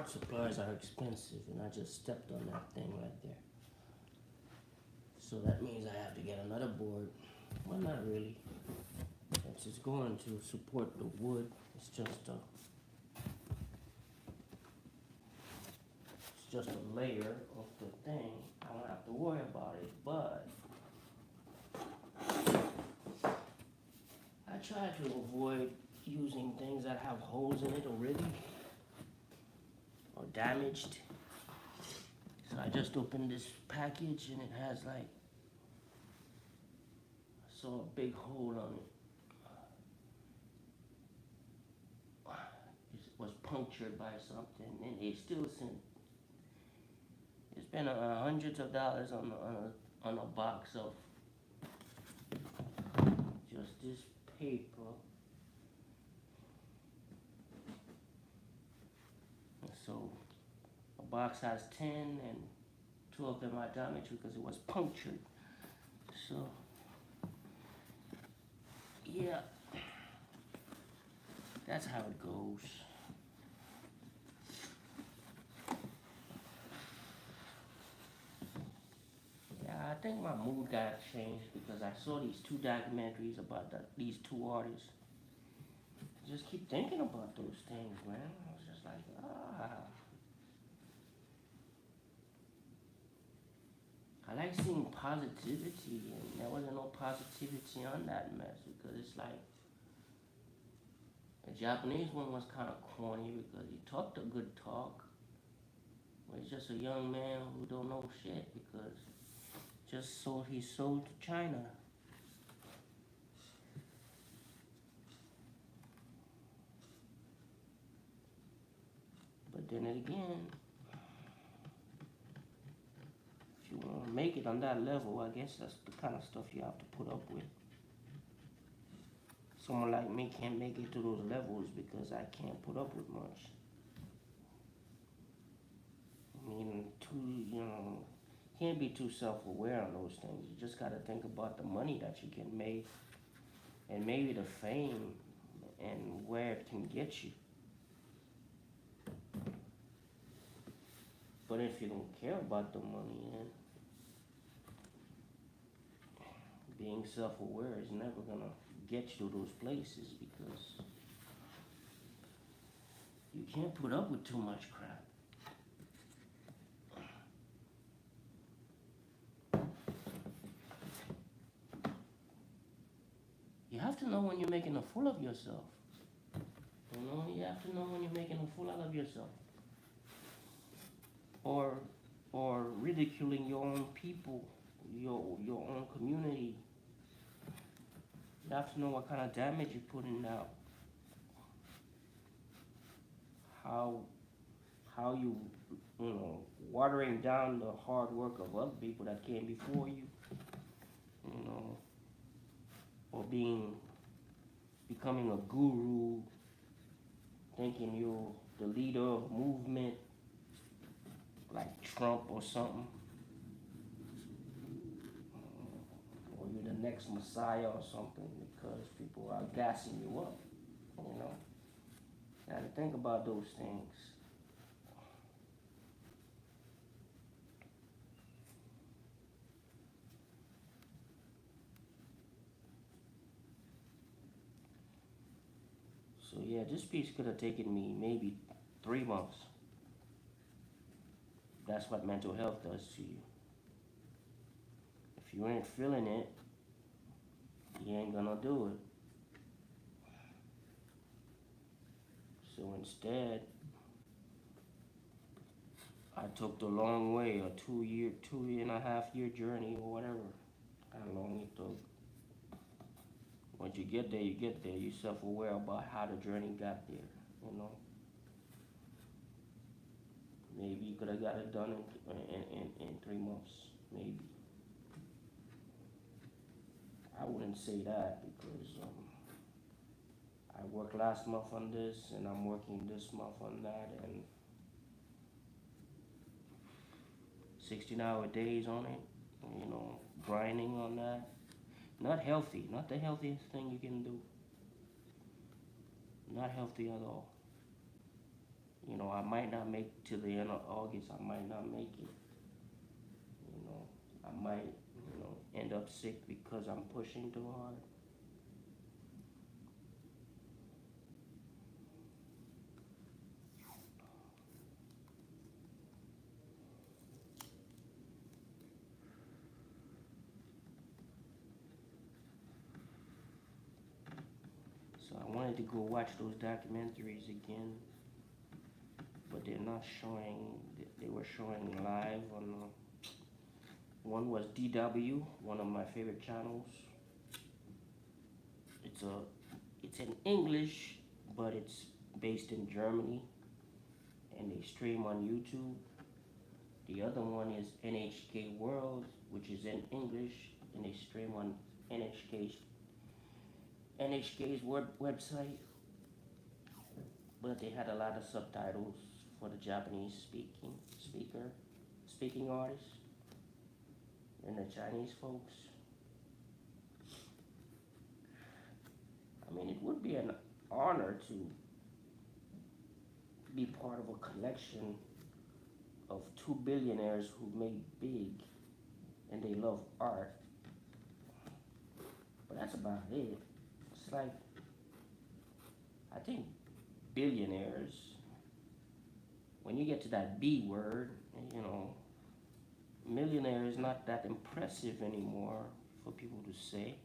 A: art supplies are expensive, and I just stepped on that thing right there. So that means I have to get another board. Well, not really. It's going to support the wood. It's just a layer of the thing. I don't have to worry about it, but I try to avoid using things that have holes in it already or damaged. So I just opened this package and it has like, I saw a big hole on it. It was punctured by something, and it still sent. It's been hundreds of dollars on a box of just this paper. So a box has 10, and 2 of them are damaged because it was punctured. So yeah, that's how it goes. I think my mood got changed because I saw these 2 documentaries about these 2 artists. I just keep thinking about those things, man. I was just like, I like seeing positivity, and there wasn't no positivity on that mess because it's like, the Japanese one was kind of corny because he talked a good talk, but he's just a young man who don't know shit because he sold to China. But then again, if you want to make it on that level, I guess that's the kind of stuff you have to put up with. Someone like me can't make it to those levels because I can't put up with much. I mean, can't be too self-aware on those things. You just got to think about the money that you can make and maybe the fame and where it can get you. But if you don't care about the money, then being self-aware is never gonna get you to those places because you can't put up with too much crap. You have to know when you're making a fool of yourself. You have to know when you're making a fool out of yourself. Or ridiculing your own people, your own community. You have to know what kind of damage you're putting out. How you watering down the hard work of other people that came before you. Or becoming a guru, thinking you're the leader of a movement like Trump or something, or you're the next Messiah or something because people are gassing you up. You gotta think about those things. So yeah, this piece could have taken me maybe 3 months. That's what mental health does to you. If you ain't feeling it, you ain't gonna do it. So instead, I took the long way, a 2.5 year journey or whatever, how long it took. Once you get there, you get there. You're self-aware about how the journey got there, Maybe you could have got it done in 3 months, maybe. I wouldn't say that because I worked last month on this and I'm working this month on that and 16-hour days on it, grinding on that. Not healthy, not the healthiest thing you can do. Not healthy at all. You know, I might not make it to the end of August. I might not make it. You know, I might, end up sick because I'm pushing too hard. So I wanted to go watch those documentaries again, but they're not showing. They were showing live on. One was DW, one of my favorite channels. It's in English, but it's based in Germany, and they stream on YouTube. The other one is NHK World, which is in English, and they stream on NHK's website. But they had a lot of subtitles for the Japanese speaking artists, and the Chinese folks. I mean, it would be an honor to be part of a collection of two billionaires who made big and they love art. But that's about it. It's like, I think billionaires, when you get to that B word, millionaire is not that impressive anymore for people to say.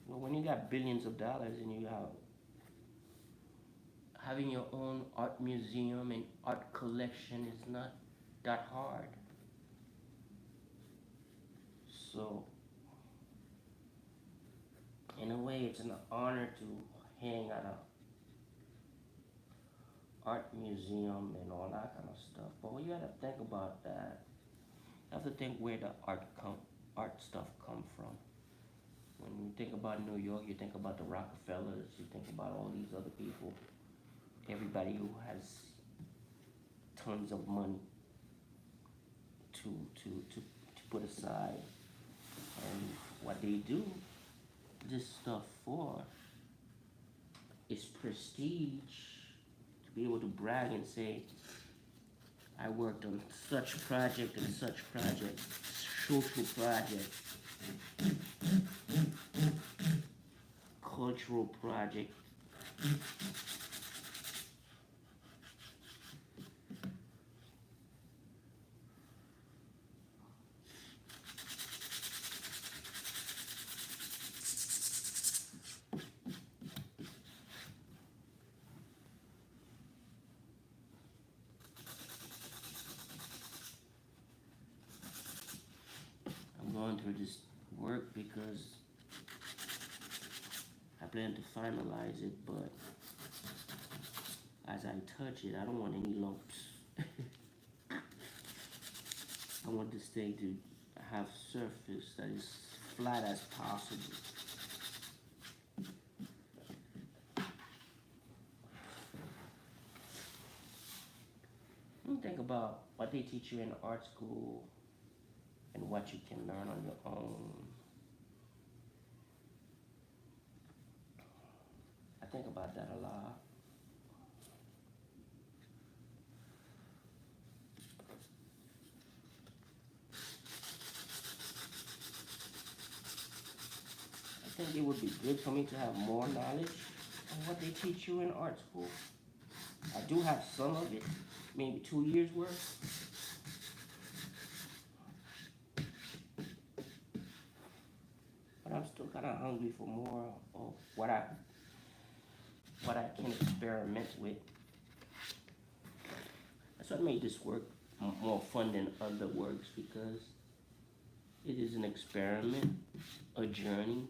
A: Well, when you got billions of dollars and you have having your own art museum and art collection is not that hard. So, in a way, it's an honor to hang at a art museum and all that kind of stuff. But you gotta think about that. You have to think where the art stuff come from. When you think about New York, you think about the Rockefellers, you think about all these other people, everybody who has tons of money to put aside. And what they do this stuff for is prestige, to be able to brag and say, I worked on such project and such project, social project, cultural project. I'm going through this work because I plan to finalize it, but as I touch it, I don't want any lumps. I want this thing to have surface that is flat as possible. You think about what they teach you in art school and what you can learn on your own. I think about that a lot. I think it would be good for me to have more knowledge on what they teach you in art school. I do have some of it, maybe 2 years worth. But I'm still kind of hungry for more of what I can experiment with. That's what made this work more fun than other works, because it is an experiment, a journey.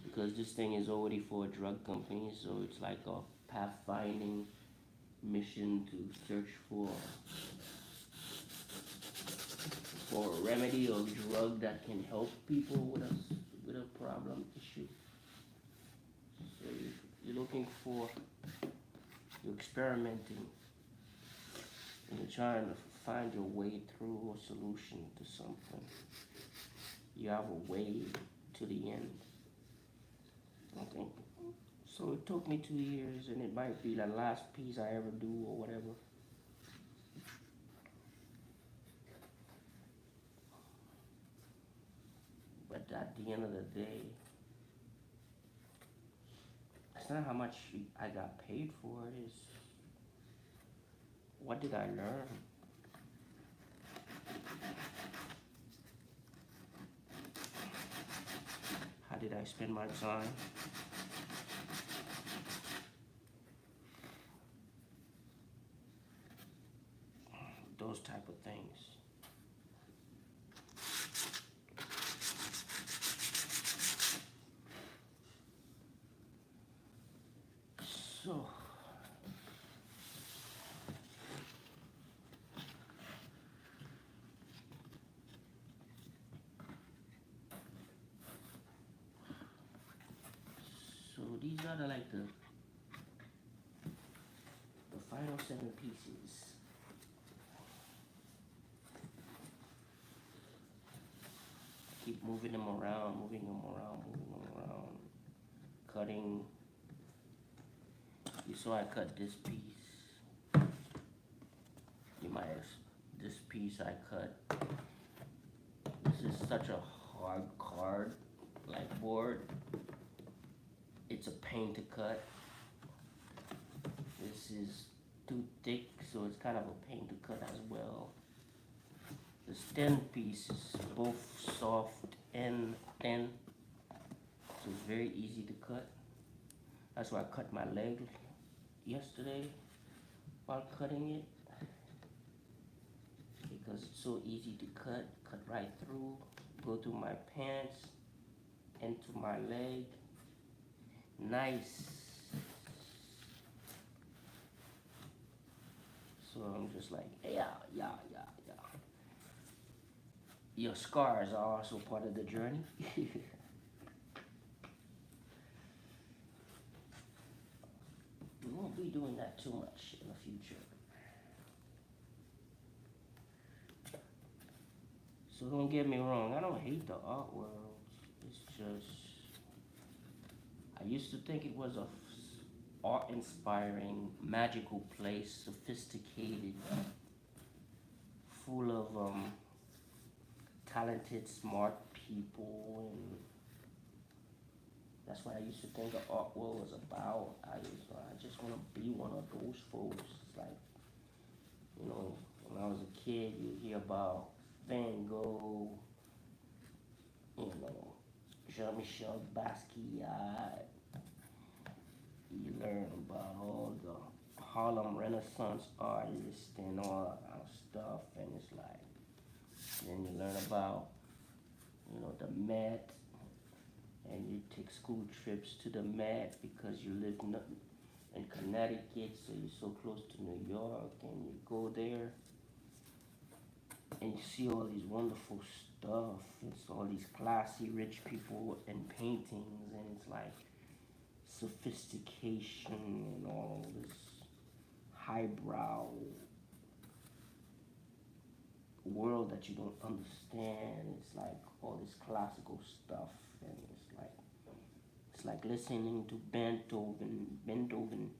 A: Because this thing is already for a drug company, so it's like a pathfinding mission to search for a remedy or drug that can help people with a problem issue. So you're looking for, you're experimenting, and you're trying to find your way through a solution to something. You have a way to the end. I think So it took me 2 years, and it might be the last piece I ever do or whatever. But at the end of the day, it's not how much I got paid for it. It's what did I learn? How did I spend my time? Those type of things. So these are the final 7 pieces. Keep moving them around, cutting. You saw I cut this piece. You might have, this piece I cut. This is such a hard card, like board. It's a pain to cut. This is too thick, so it's kind of a pain to cut as well. The stem piece is both soft and thin, so it's very easy to cut. That's why I cut my leg yesterday while cutting it, because it's so easy to cut right through, go through my pants, into my leg. Nice. So I'm just like, yeah. Your scars are also part of the journey. We won't be doing that too much in the future. So don't get me wrong, I don't hate the art world. It's just, I used to think it was a art-inspiring, magical place, sophisticated, full of talented, smart people, and that's what I used to think the art world was about. I just want to be one of those folks. It's like, you know, when I was a kid, you hear about Van Gogh, you know, Jean-Michel Basquiat. You learn about all the Harlem Renaissance artists and all that kind of stuff, and it's like, then you learn about, you know, the Met, and you take school trips to the Met because you live in Connecticut, so you're so close to New York, and you go there, and you see all these wonderful stuff. It's all these classy, rich people and paintings, and it's like sophistication and all this highbrow world that you don't understand. It's like all this classical stuff, and it's like listening to Beethoven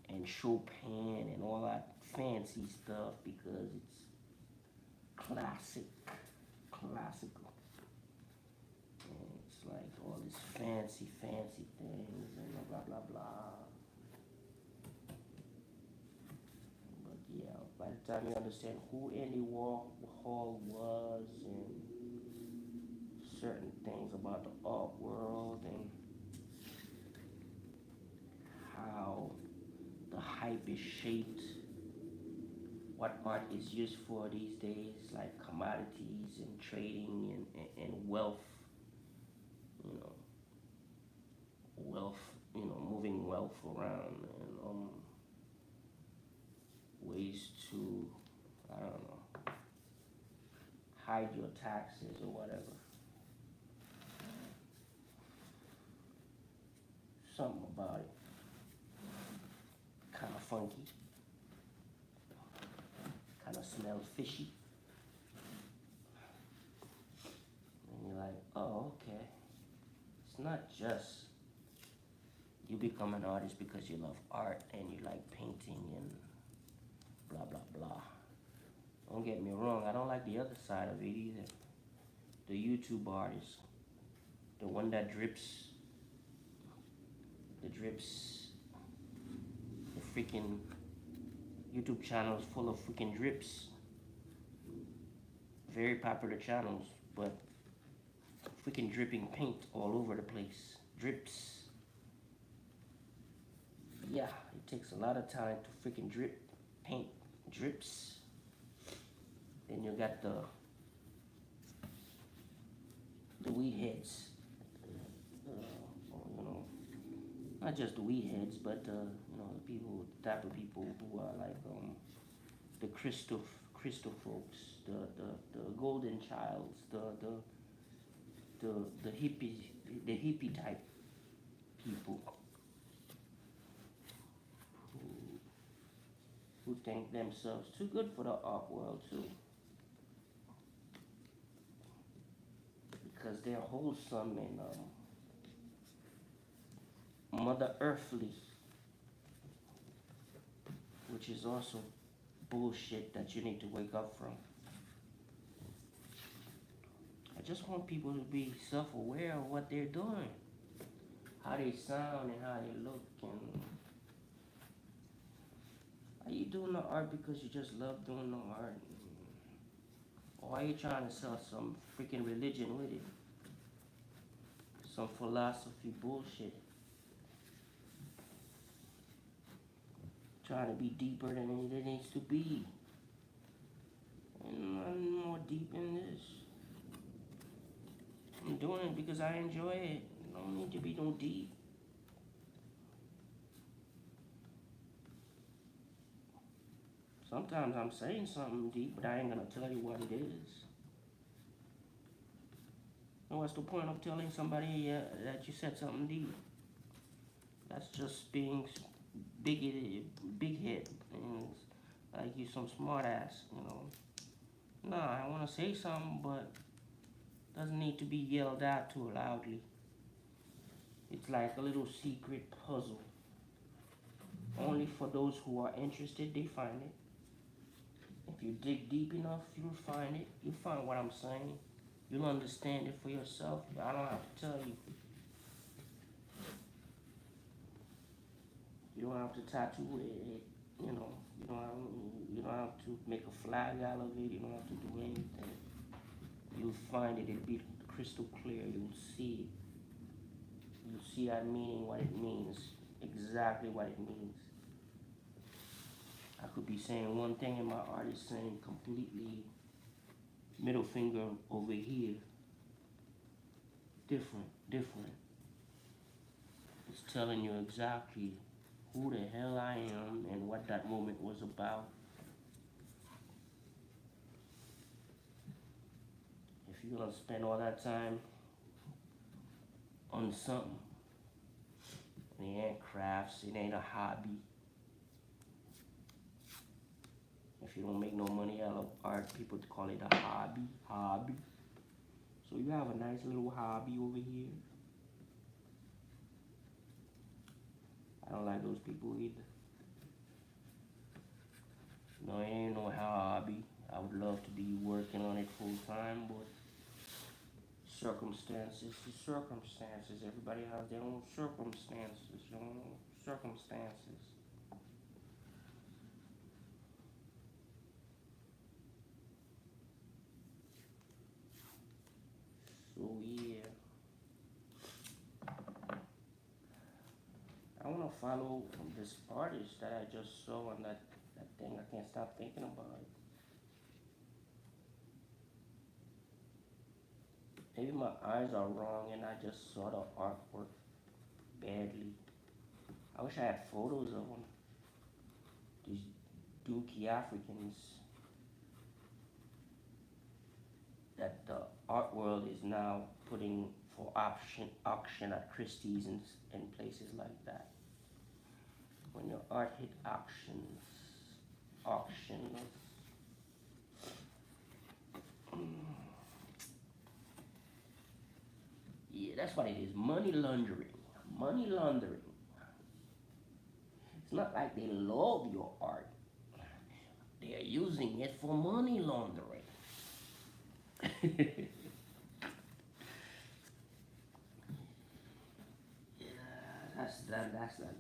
A: and Chopin and all that fancy stuff, because it's classical. And it's like all these fancy things and blah blah blah. But yeah, by the time you understand who Andy Warhol was and certain things about the art world and how the hype is shaped, what art is used for these days, like commodities and trading and wealth, moving wealth around, and ways to, I don't know, hide your taxes or whatever. Something about it kind of funky, kind of smells fishy, and you're like, oh, okay, it's not just you become an artist because you love art and you like painting and blah blah blah. Don't get me wrong, I don't like the other side of it either. The YouTube artist, the one that drips, the freaking YouTube channels full of freaking drips. Very popular channels, but freaking dripping paint all over the place. Drips. Yeah, it takes a lot of talent to freaking drip paint. Drips. Then you got the weed heads. You know, not just the weed heads, but you know, the people, the type of people who are like the crystal folks, the golden childs, the hippie type people who think themselves too good for the art world too, because they're wholesome and Mother Earthly, which is also bullshit that you need to wake up from. I just want people to be self-aware of what they're doing, how they sound and how they look, and are you doing the art because you just love doing the art? Or are you trying to sell some freaking religion with it? Some philosophy bullshit. Trying to be deeper than it needs to be. And I'm more deep in this. I'm doing it because I enjoy it. I don't need to be no deep. Sometimes I'm saying something deep, but I ain't gonna tell you what it is. And what's the point of telling somebody that you said something deep? That's just being bigoted, big head, and like you some smart ass, you know. Nah, I want to say something, but doesn't need to be yelled out too loudly. It's like a little secret puzzle. Only for those who are interested, they find it. If you dig deep enough, you'll find it. You'll find what I'm saying. You'll understand it for yourself. I don't have to tell you. You don't have to tattoo it, you know. You don't have to make a flag out of it. You don't have to do anything. You'll find it. It'll be crystal clear. You'll see it. You'll see that meaning, what it means. Exactly what it means. I could be saying one thing and my art is saying completely middle finger over here. Different. It's telling you exactly who the hell I am and what that moment was about. If you're gonna spend all that time on something, it ain't crafts, it ain't a hobby. If you don't make no money out of art, people call it a hobby. So you have a nice little hobby over here. I don't like those people either. No, it ain't no hobby. I would love to be working on it full time, but circumstances to circumstances. Everybody has their own circumstances, you know, circumstances. So yeah, I want to follow this artist that I just saw on that thing. I can't stop thinking about it. Maybe my eyes are wrong and I just saw the artwork badly. I wish I had photos of them. These dookie Africans that the art world is now putting for auction at Christie's and places like that. When your art hit auctions. Yeah, that's what it is. Money laundering. It's not like they love your art. They are using it for money laundering. That's that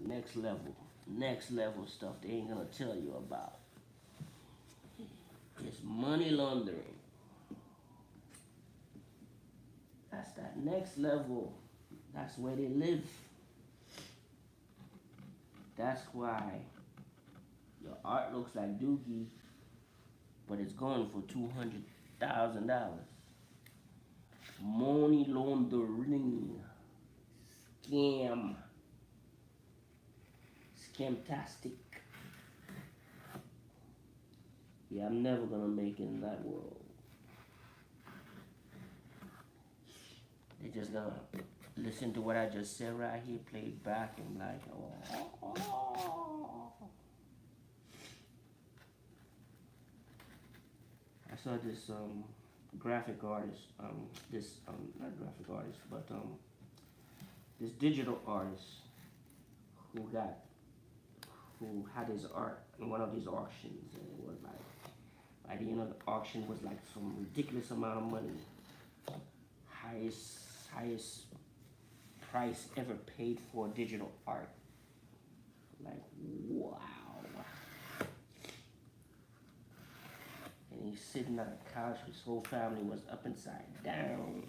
A: next level stuff they ain't gonna tell you about. It's money laundering. That's that next level. That's where they live. That's why your art looks like Doogie, but it's going for $200,000. Money laundering. Scamtastic. Yeah, I'm never gonna make it in that world. They're just gonna listen to what I just said right here, play it back, and like, oh. I saw this graphic artist, not graphic artist, but this digital artist who had his art in one of these auctions, and it was like, by the end of the auction was like some ridiculous amount of money, highest price ever paid for digital art. Like, wow. And he's sitting on a couch, his whole family was up and side down,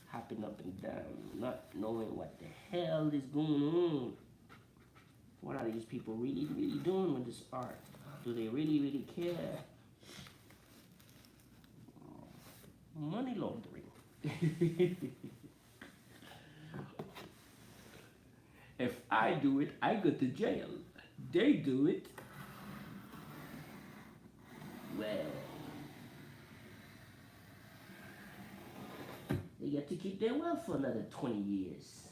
A: hopping up and down, not knowing what the hell is going on. What are these people really doing with this art? Do they really care? Money laundering. If I do it, I go to jail. They do it, well, they get to keep their wealth for another 20 years.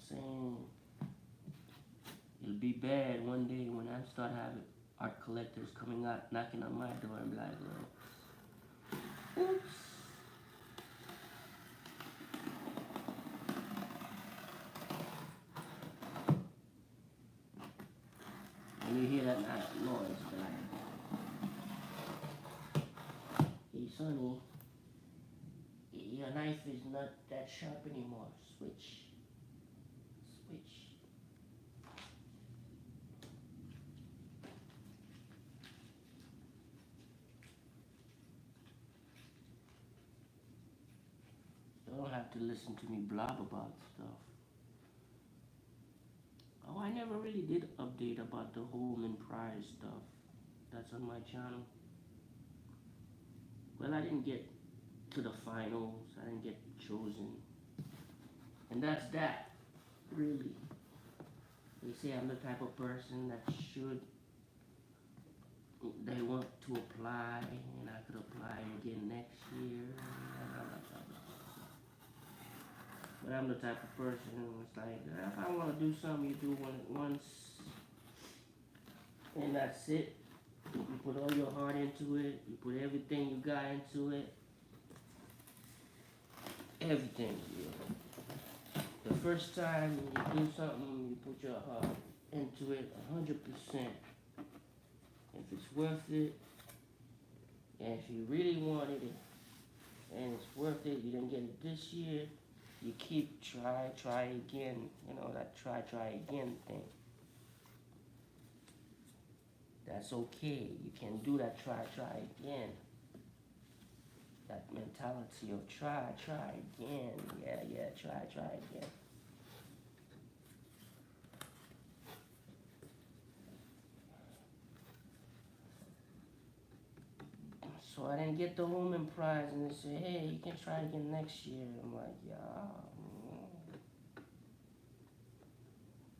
A: Saying it'll be bad one day when I start having art collectors coming out knocking on my door and be like, look, oops. And you hear that noise, like, hey sonny, your knife is not that sharp anymore. Switch. You don't have to listen to me blab about stuff. Oh, I never really did update about the Holman Prize stuff that's on my channel. Well, I didn't get to the finals. I didn't get chosen. And that's that, really. They say I'm the type of person that they want to apply, and I could apply again next year. But I'm the type of person who's like, if I want to do something, you do it once, and that's it. You put all your heart into it. You put everything you got into it. Everything. Yeah. The first time you do something, you put your heart into it 100%. If it's worth it, and if you really wanted it, and it's worth it, you didn't get it this year, you keep try again. You know, that try again thing. That's okay. You can do that try again. That mentality of try again. Yeah, try again. So I didn't get the Holman Prize, and they said, hey, you can try again next year. I'm like, yeah.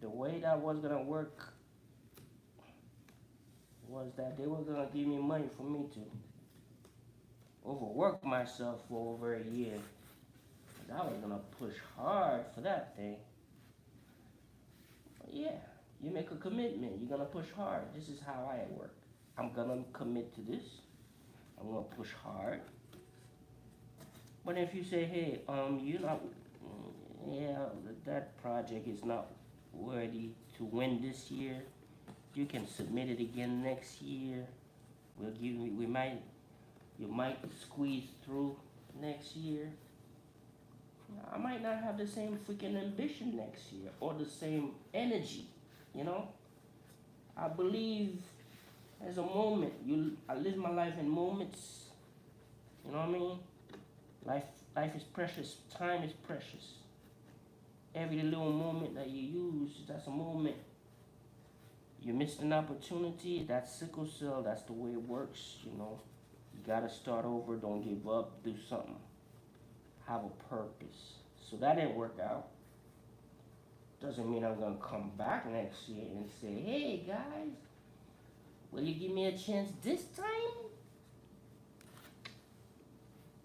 A: The way that was gonna work was that they were gonna give me money for me to overwork myself for over a year. 'Cause I was gonna push hard for that thing. But yeah, you make a commitment. You're gonna push hard. This is how I work. I'm gonna commit to this. I'm gonna push hard. But if you say, hey, you're not, yeah, that project is not worthy to win this year. You can submit it again next year. You might squeeze through next year. I might not have the same freaking ambition next year or the same energy, you know? I believe there's a moment. I live my life in moments. You know what I mean? Life is precious. Time is precious. Every little moment that you use, that's a moment. You missed an opportunity, that's sickle cell, that's the way it works, you know. You gotta start over, don't give up, do something. Have a purpose. So that didn't work out. Doesn't mean I'm gonna come back next year and say, hey guys, will you give me a chance this time?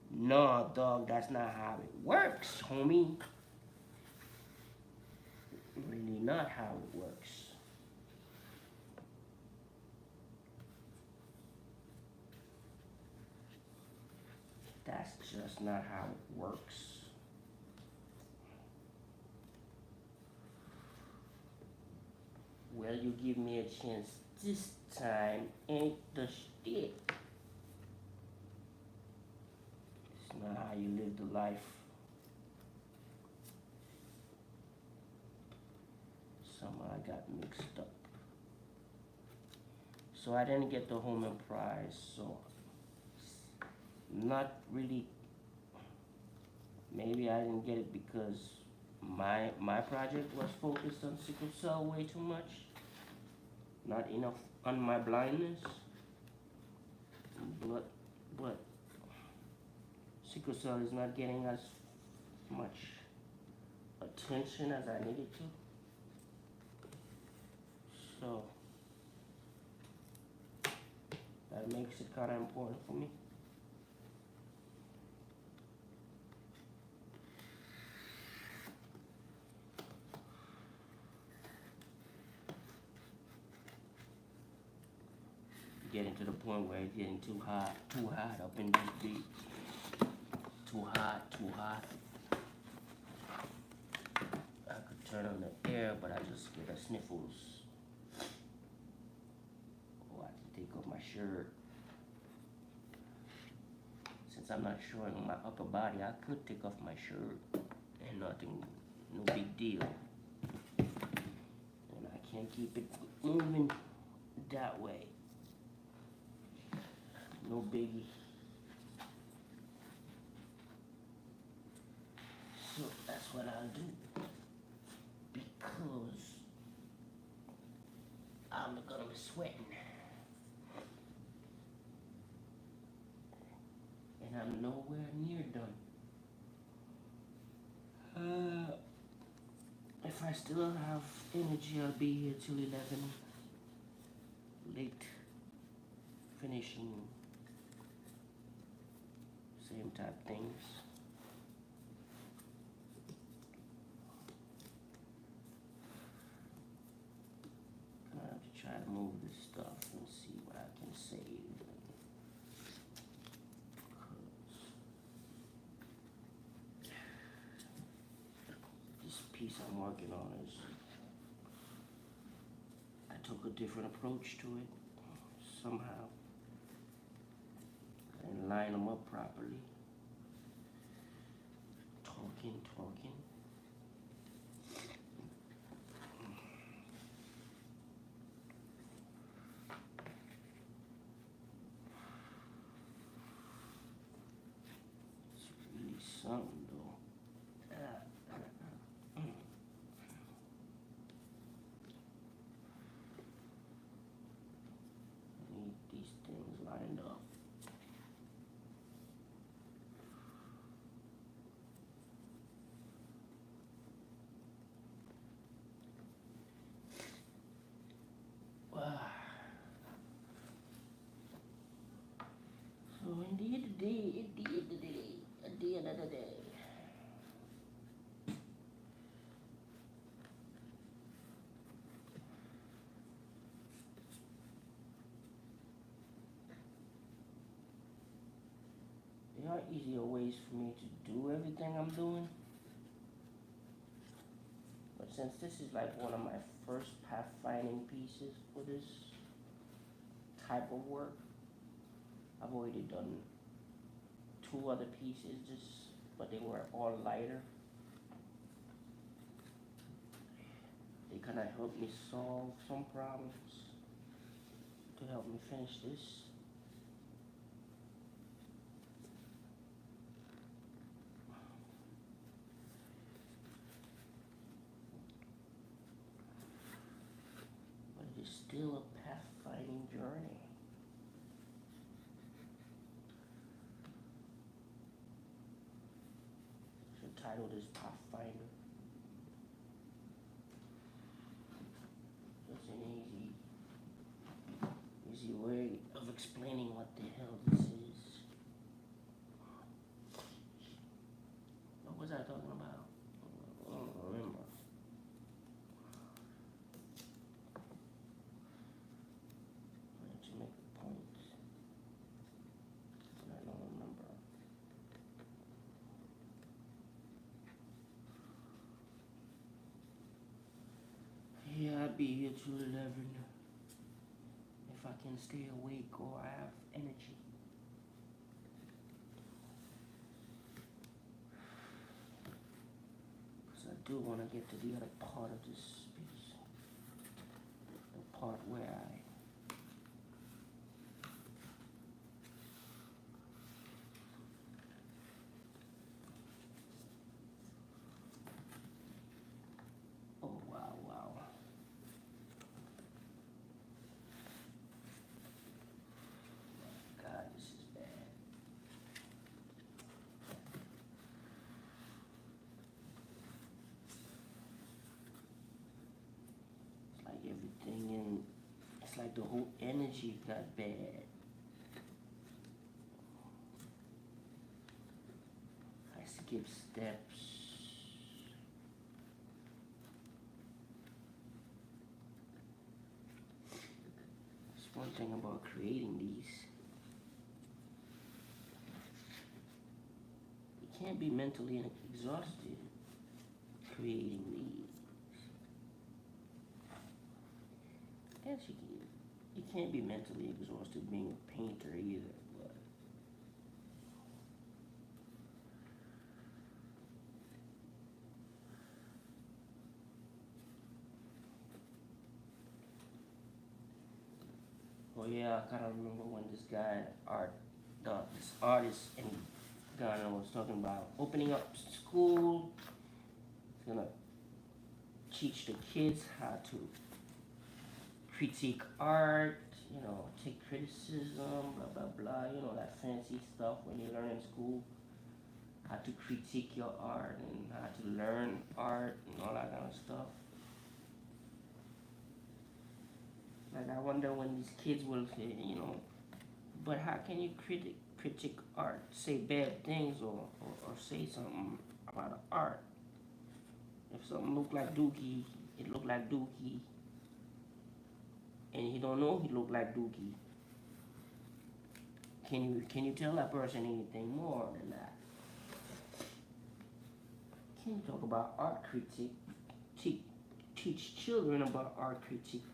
A: No, dog, that's not how it works, homie. Really not how it works. That's just not how it works. Well, you give me a chance this time, ain't the shit. It's not how you live the life. Somehow I got mixed up. So I didn't get the home and prize, so not really. Maybe I didn't get it because my project was focused on sickle cell way too much. Not enough on my blindness. But sickle cell is not getting as much attention as I needed to. So that makes it kind of important for me. Getting to the point where it's getting too hot up in this beat. Too hot. I could turn on the air, but I just get a sniffles. Oh, I have to take off my shirt. Since I'm not showing my upper body, I could take off my shirt and nothing, no big deal. And I can't keep it moving that way. No biggie. So that's what I'll do. Because I'm gonna be sweating. And I'm nowhere near done. If I still have energy, I'll be here till 11. Late finishing. Same type things. I have to try to move this stuff and see what I can save. This piece I'm working on is, I took a different approach to it somehow. And line them up properly. Talking. It's really something though. I need these things lined up. are easier ways for me to do everything I'm doing. But since this is like one of my first pathfinding pieces for this type of work, I've already done 2 other pieces, but they were all lighter. They kind of helped me solve some problems to help me finish this. But it is still a pathfinding journey. So titled is Pathfinder. It's an easy way of explaining what the hell this is. What was I talking about? I don't remember. I had to make a point, but I don't remember. Yeah, I'll be here till 11 if I can stay awake or I have energy. Because I do want to get to the other part of this piece. The part where oh wow. God, this is bad. It's like everything it's like the whole energy got bad. I skip steps. That's one thing about creating these. You can't be mentally exhausted creating these. Yes, you can. You can't be mentally exhausted being a painter either. But oh yeah, I kind of remember when this artist in Ghana was talking about opening up school. He's gonna teach the kids how to critique art, take criticism, blah blah blah, that fancy stuff when you learn in school. How to critique your art and how to learn art and all that kind of stuff. Like I wonder when these kids will say, but how can you critique art, say bad things or say something about the art? If something look like Dookie, it look like Dookie. And he don't know he look like Dookie. Can you tell that person anything more than that? Can you talk about art critique? Teach children about art critique.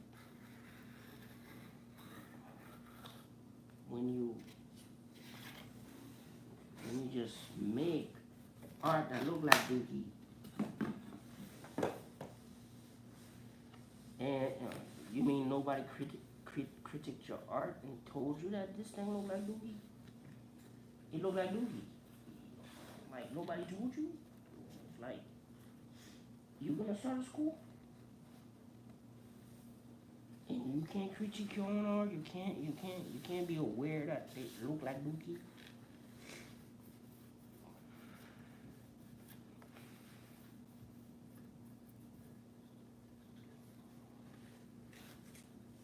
A: When you just make art that look like Dookie, and you mean nobody critiqued your art and told you that this thing look like Dookie? It look like Dookie. Like nobody told you? Like you gonna start a school? And you can't critique your own art. You can't be aware that they look like Dookie.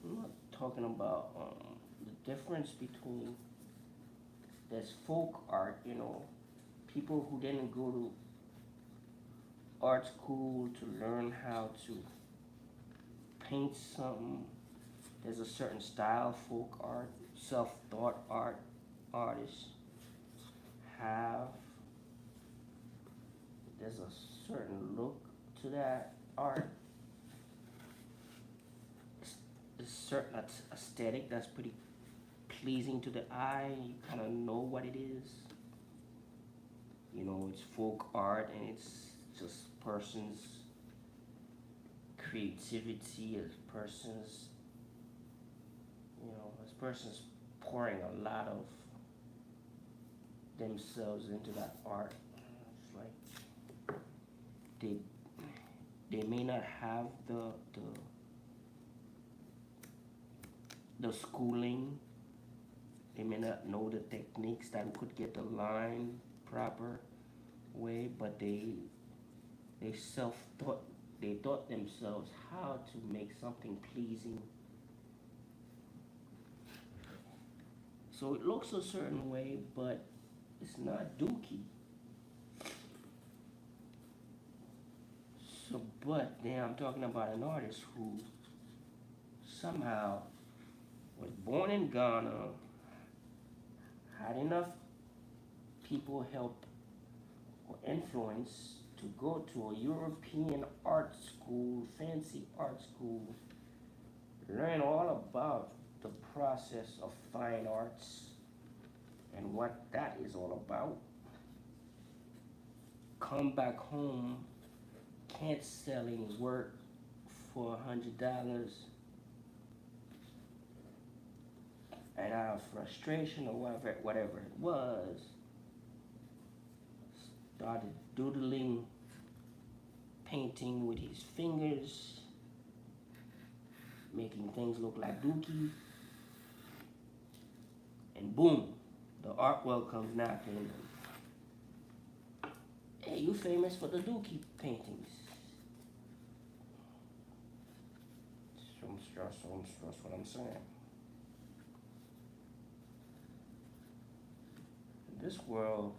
A: I'm not talking about the difference between there's folk art, people who didn't go to art school to learn how to paint something. There's a certain style, folk art, self-taught artists have, there's a certain look to that art. It's a certain aesthetic that's pretty pleasing to the eye. You kind of know what it is. You know, it's folk art and it's just person's creativity, as person's, you know, as person's pouring a lot of themselves into that art. It's like they may not have the schooling. They may not know the techniques that could get the line proper way, but they taught themselves how to make something pleasing. So it looks a certain way, but it's not dookie. So, but then I'm talking about an artist who somehow was born in Ghana, had enough people help or influence to go to a European art school, fancy art school, learn all about the process of fine arts and what that is all about. Come back home, can't sell any work for $100, and out of frustration or whatever it was, started doodling, painting with his fingers, making things look like dookie, and boom, the art world comes knocking. Hey, you famous for the dookie paintings. That's what I'm saying. In this world,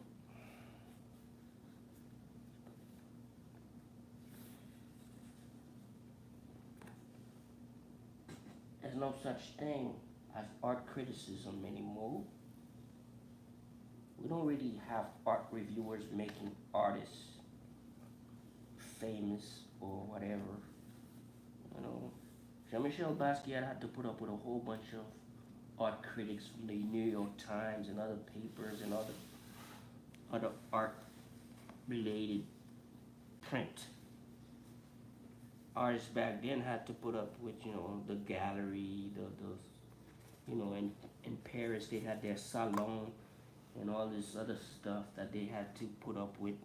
A: there's no such thing as art criticism anymore. We don't really have art reviewers making artists famous or whatever. You know, Jean-Michel Basquiat had to put up with a whole bunch of art critics from the New York Times and other papers and other art-related print. Artists back then had to put up with, you know, the gallery, the you know, in Paris they had their salon and all this other stuff that they had to put up with,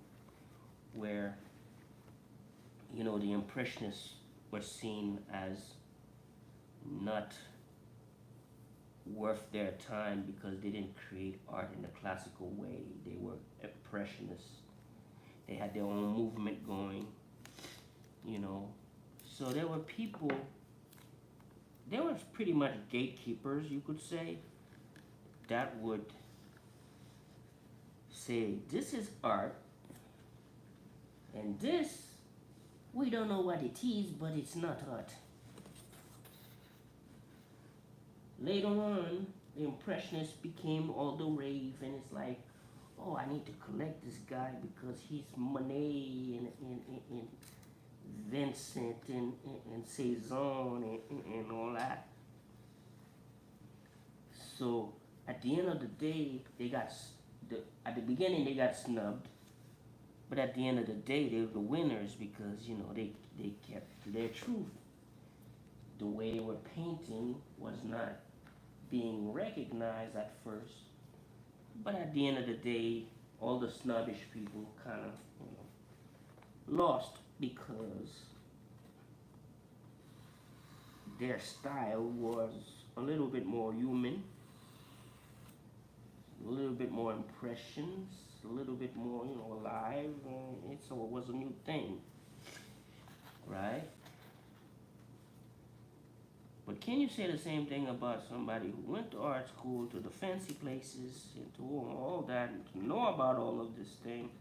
A: where, you know, the Impressionists were seen as not worth their time because they didn't create art in the classical way. They were Impressionists. They had their own movement going, you know. So there were people, there was pretty much gatekeepers, you could say, that would say, this is art, and this, we don't know what it is, but it's not art. Later on, the Impressionists became all the rave, and it's like, oh, I need to collect this guy because he's Monet and Vincent and Cezanne and all that. So at the end of the day, at the beginning they got snubbed, but at the end of the day they were the winners because, you know, they kept their truth. The way they were painting was not being recognized at first, but at the end of the day, all the snobbish people kind of, you know, lost because their style was a little bit more human, a little bit more impressions, a little bit more, you know, alive, and so it was a new thing, right? But can you say the same thing about somebody who went to art school, to the fancy places, and to all that, and to know about all of this thing,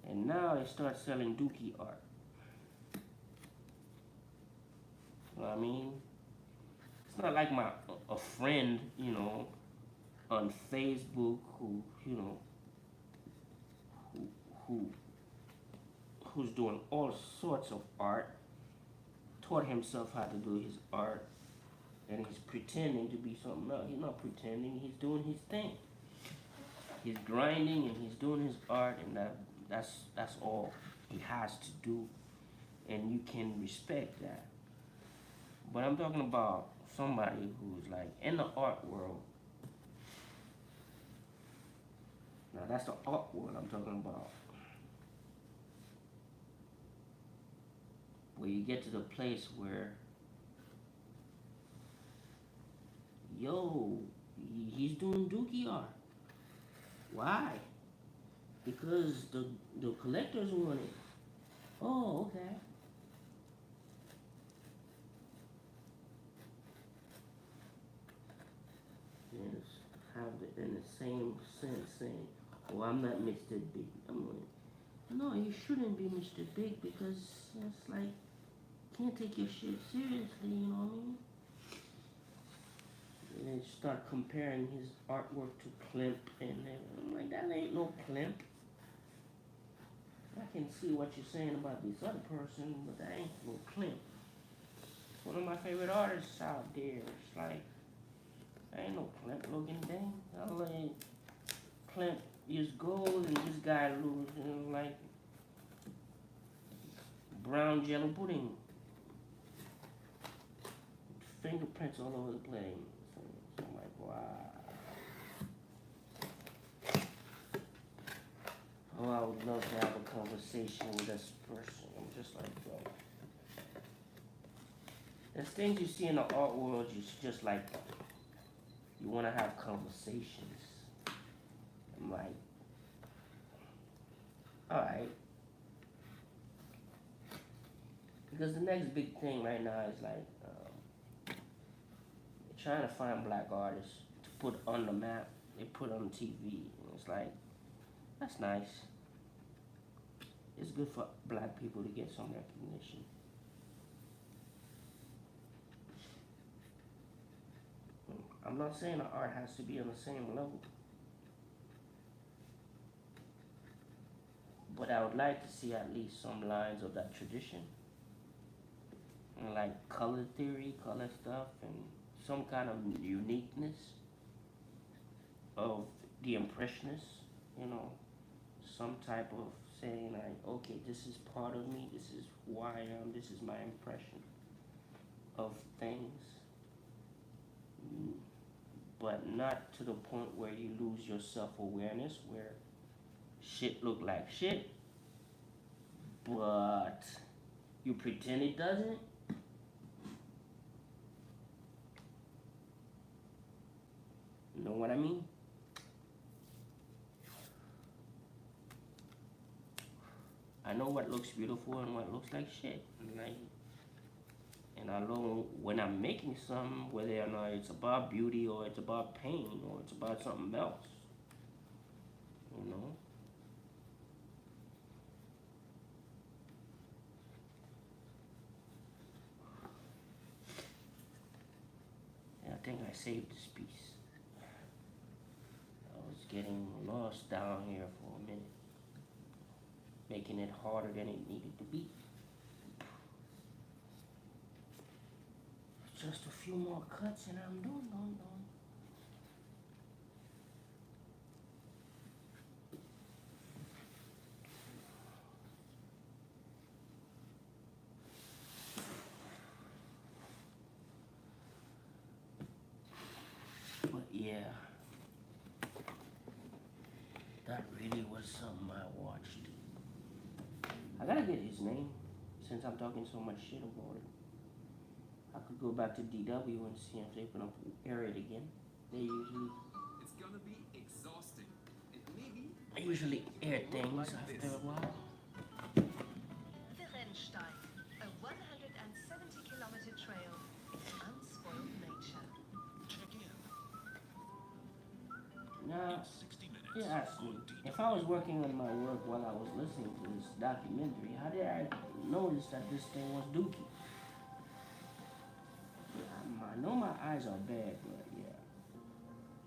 A: and now they start selling dookie art? You know what I mean? It's not like a friend, you know, on Facebook who, you know, who, who who's doing all sorts of art, taught himself how to do his art, and he's pretending to be something else. He's not pretending, he's doing his thing. He's grinding and he's doing his art, and that's all he has to do, and you can respect that. But I'm talking about somebody who's like in the art world. Now that's the art world I'm talking about. Where you get to the place where, yo, he's doing dookie art. Why? Because the collectors want it. Oh, okay. Yes, have it in the same sense saying, oh, I'm not Mr. Big. I'm like, no, you shouldn't be Mr. Big because it's like, can't take your shit seriously, you know what I mean? And then start comparing his artwork to Klimp, and then I'm like, that ain't no Klimp. I can see what you're saying about this other person, but that ain't no Klimp. It's one of my favorite artists out there. It's like, that ain't no Klimp looking thing. I like Klimp use gold and this guy lose, you know, like brown jello pudding. Fingerprints all over the place. So I'm like, wow. Oh, I would love to have a conversation with this person. I'm just like, bro. There's things you see in the art world, just like, you want to have conversations. I'm like, alright. Because the next big thing right now is like, trying to find black artists to put on the map. They put on TV. And it's like, that's nice. It's good for black people to get some recognition. I'm not saying the art has to be on the same level. But I would like to see at least some lines of that tradition. And like color theory, color stuff, and some kind of uniqueness of the impressionists, you know, some type of saying like, okay, this is part of me, this is who I am, this is my impression of things, but not to the point where you lose your self-awareness, where shit look like shit, but you pretend it doesn't. You know what I mean? I know what looks beautiful and what looks like shit. And I know when I'm making something, whether or not it's about beauty or it's about pain or it's about something else. You know? And I think I saved this piece. I was getting lost down here for a minute, making it harder than it needed to be. Just a few more cuts and I'm done. But yeah, that really was something I watched. I gotta get his name, since I'm talking so much shit about it. I could go back to DW and see if they're gonna air it again. They usually
F: It's gonna be exhausting. And maybe
A: I usually air things after a while.
G: The Rennsteig, a 170-kilometer trail in unspoiled nature.
F: check in.
A: Now,
F: 60 minutes.
A: they asked me, if I was working on my work while I was listening to this documentary, how did I notice that this thing was dookie? I know my eyes are bad, but yeah.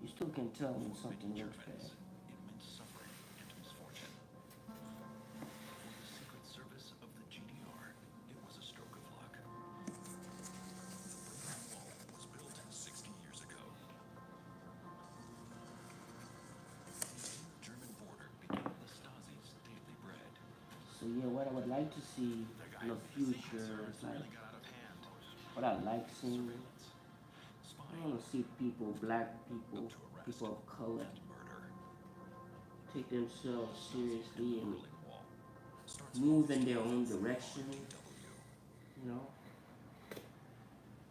A: You still can tell when something looks bad.
H: Immense suffering and misfortune. For the Secret Service of the GDR, it was a stroke of luck. The Berlin Wall was built 60 years ago. The German border became the Stasi's daily bread.
A: So yeah, what I would like to see in the future is like what I like seeing. I want to see people, black people, people of color, take themselves seriously and move in their own direction, you know.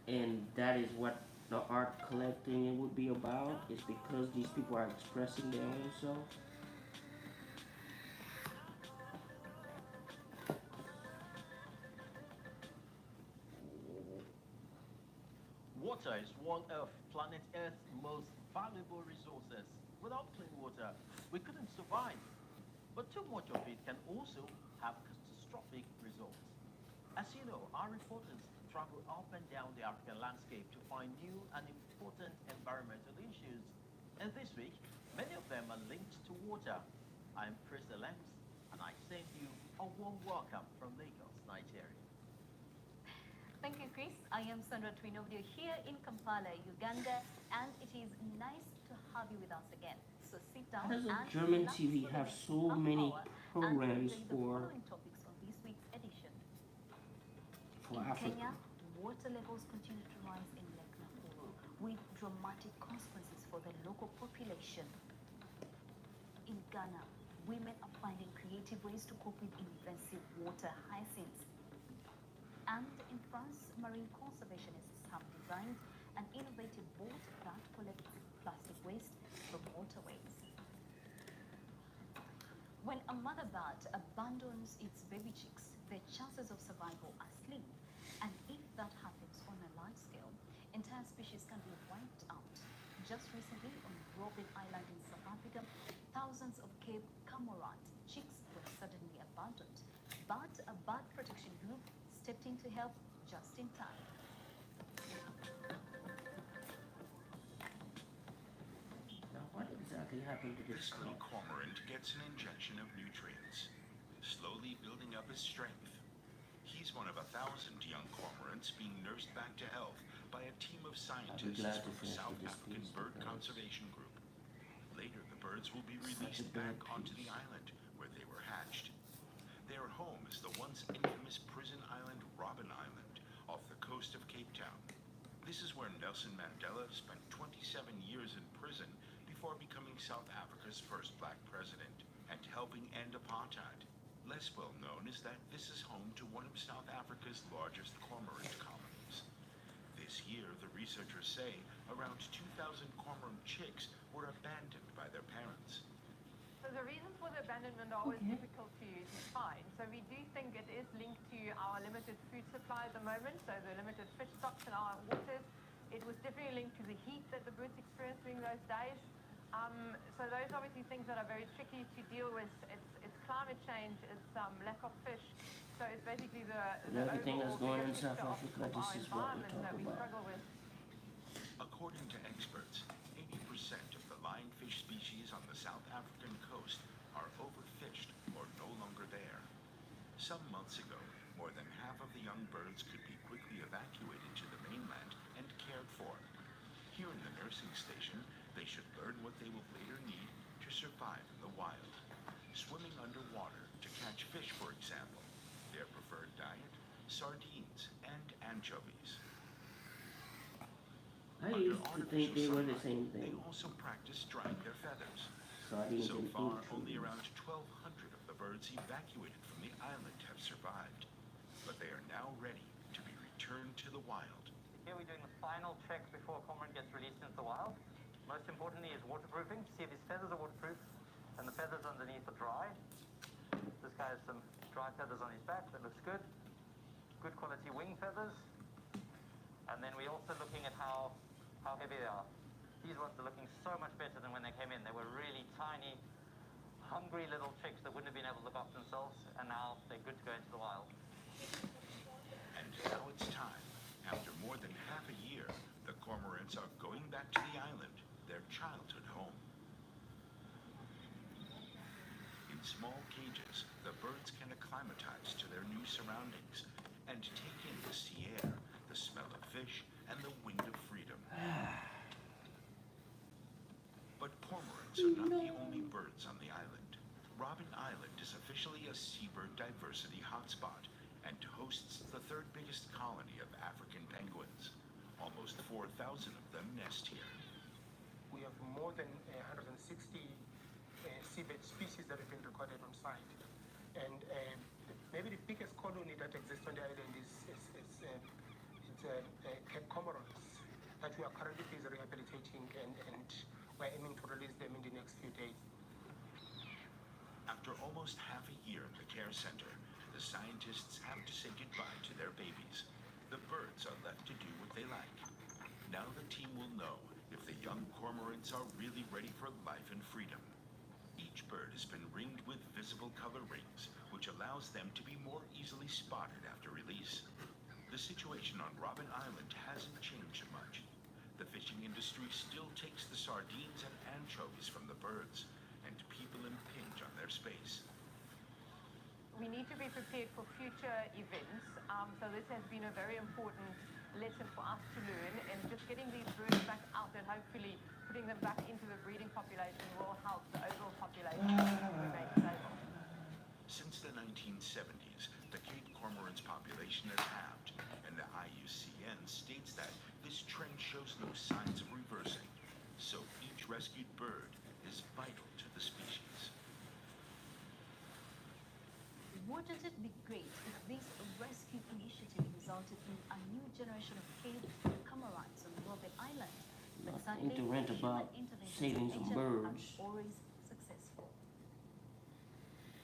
A: And that is what the art collecting it would be about. Is because these people are expressing their own self.
E: Water is one of planet Earth's most valuable resources. Without clean water, we couldn't survive. But too much of it can also have catastrophic results. As you know, our reporters travel up and down the African landscape to find new and important environmental issues. And this week, many of them are linked to water. I'm Chris Lems, and I send you a warm welcome from Lagos, Nigeria.
I: Thank you, Chris. I am Sandra Twinodio here in Kampala, Uganda, and it is nice to have you with us again. So sit down.
A: How does a
I: and
A: German
I: relax
A: TV
I: for the
A: have
I: next
A: so
I: half
A: many
I: hour
A: programs
I: and the
A: for
I: following topics on this week's edition.
A: for
I: In
A: Africa?
I: Kenya, water levels continue to rise in Lake Nakuru with dramatic consequences for the local population. In Ghana, women are finding creative ways to cope with invasive water hyacinths. And in France, marine conservationists have designed an innovative boat that collects plastic waste from waterways. When a mother bat abandons its baby chicks, their chances of survival are slim. And if that happens on a large scale, entire species can be wiped out. Just recently, on Robben Island in South Africa, thousands of Cape Cormorant chicks were suddenly abandoned. But a bird protection group stepped in to help just in time.
A: Now, what exactly happened to this
H: This
A: girl?
H: little cormorant gets an injection of nutrients, slowly building up his strength. He's one of 1,000 young cormorants being nursed back to health by a team of scientists
A: glad to
H: from the
A: finish
H: South
A: with this
H: African
A: piece,
H: Bird
A: because
H: Conservation Group. Later, the birds will be
A: Such a
H: released
A: bad
H: back onto
A: piece.
H: the island where they were hatched. Their home is the once infamous prison island Robben Island off the coast of Cape Town. This is where Nelson Mandela spent 27 years in prison before becoming South Africa's first black president and helping end apartheid. Less well known is that this is home to one of South Africa's largest cormorant colonies. This year, the researchers say around 2,000 cormorant chicks were abandoned by their parents.
J: So the reasons for the abandonment are always difficult to find. So we do think it is linked to our limited food supply at the moment, so the limited fish stocks in our waters. It was definitely linked to the heat that the birds experienced during those days. So those are obviously things that are very tricky to deal with. It's climate change, it's lack of fish. So it's basically the
A: Everything that's
J: overall
A: going on in
J: bigger
A: South
J: picture
A: Africa,
J: of
A: this
J: our
A: is what we
J: environment
A: talk
J: that we
A: about.
J: struggle with.
H: According to experts, 80% of the lionfish species on the South African coast are overfished or no longer there. Some months ago, more than half of the young birds could be quickly evacuated to the mainland and cared for. Here in the nursing station, they should learn what they will later need to survive in the wild. Swimming underwater to catch fish, for example. Their preferred diet, sardines and anchovies.
A: I
H: Under
A: used to think they
H: artificial
A: were the
H: sunlight,
A: same
H: they
A: thing.
H: also practice drying their feathers.
A: Sardines
H: So
A: and
H: far,
A: anchovies.
H: only around 1,200 of the birds evacuated from the island have survived. But they are now ready to be returned to the wild.
K: Here we're doing the final check before a cormorant gets released into the wild. Most importantly is waterproofing, to see if his feathers are waterproof and the feathers underneath are dry. This guy has some dry feathers on his back, that looks good. Good quality wing feathers. And then we're also looking at how heavy they are. These ones are looking so much better than when they came in. They were really tiny, hungry little chicks that wouldn't have been able to look after themselves, and now they're good to go into the wild.
H: And now it's time. After more than half a year, the cormorants are going back to the island, their childhood small cages, the birds can acclimatize to their new surroundings and take in the sea air, the smell of fish, and the wind of freedom. But cormorants are not the only birds on the island. Robben Island is officially a seabird diversity hotspot and hosts the third biggest colony of African penguins. Almost 4,000 of them nest here.
L: We have more than 160 seabird species that have been recorded on site. And maybe the biggest colony that exists on the island is Cape Cormorants that we are currently busy rehabilitating, and we're aiming to release them in the next few days.
H: After almost half a year in the care center, the scientists have to say goodbye to their babies. The birds are left to do what they like. Now the team will know if the young cormorants are really ready for life and freedom. Each bird has been ringed with visible color rings, which allows them to be more easily spotted after release. The situation on Robben Island hasn't changed much. The fishing industry still takes the sardines and anchovies from the birds, and people impinge on their space.
J: We need to be prepared for future events. So this has been a very important lesson for us to learn, and just getting these birds back out and hopefully putting them back into the breeding population will help the overall population remain stable.
H: Since the 1970s, the Cape Cormorant's population has halved, and the IUCN states that this trend shows no signs of reversing. So each rescued bird is vital to the species.
I: Wouldn't it be great if this rescue initiative resulted in a new generation of Cape Cormorants on Robben Island? But sadly,
A: ignorant about
I: human interventions
A: saving
I: in
A: some
I: nature
A: birds.
I: aren't always successful.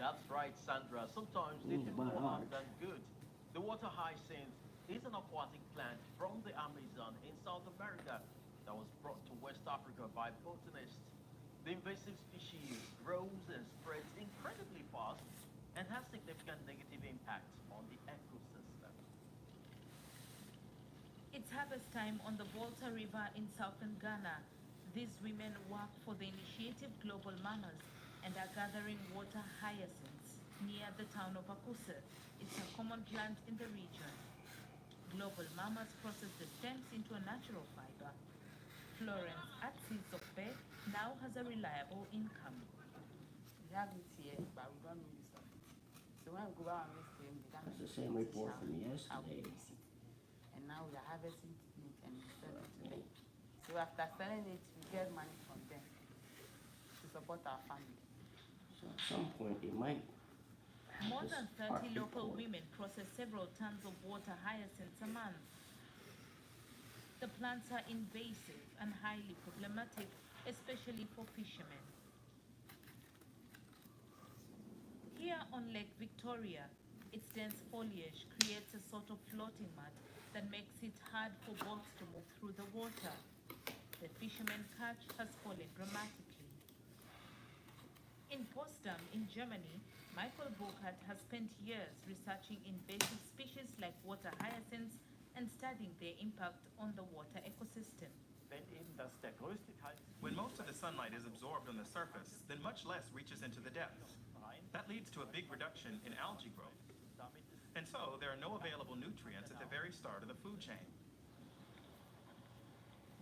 E: That's right, Sandra. Sometimes they do more harm than good. The water hyacinth is an aquatic plant from the Amazon in South America that was brought to West Africa by botanists. The invasive species grows and spreads incredibly fast and has significant negative impacts on the ecosystem.
M: It's harvest time on the Volta River in southern Ghana. These women work for the initiative Global Mamas and are gathering water hyacinths near the town of Akuse. It's a common plant in the region. Global Mamas process the stems into a natural fiber. Florence at Seeds of Bay now has a reliable income.
N: We have it here, but we don't know this one. So when we go out and mix them, we can
A: That's the same report from yesterday.
N: And now we are harvesting it and selling it to them. So after selling it, we get money from them to support our family.
A: So at some point, they might have
M: More
A: this
M: than
A: art
M: 30 local
A: report.
M: women process several tons of water hyacinths a month. The plants are invasive and highly problematic, especially for fishermen. Here on Lake Victoria, its dense foliage creates a sort of floating mud that makes it hard for boats to move through the water. The fishermen catch has fallen dramatically. In Potsdam, in Germany, Michael Burkhardt has spent years researching invasive species like water hyacinths and studying their impact on the water ecosystem.
O: When most of the sunlight is absorbed on the surface, then much less reaches into the depths. That leads to a big reduction in algae growth. And so there are no available nutrients at the very start of the food chain.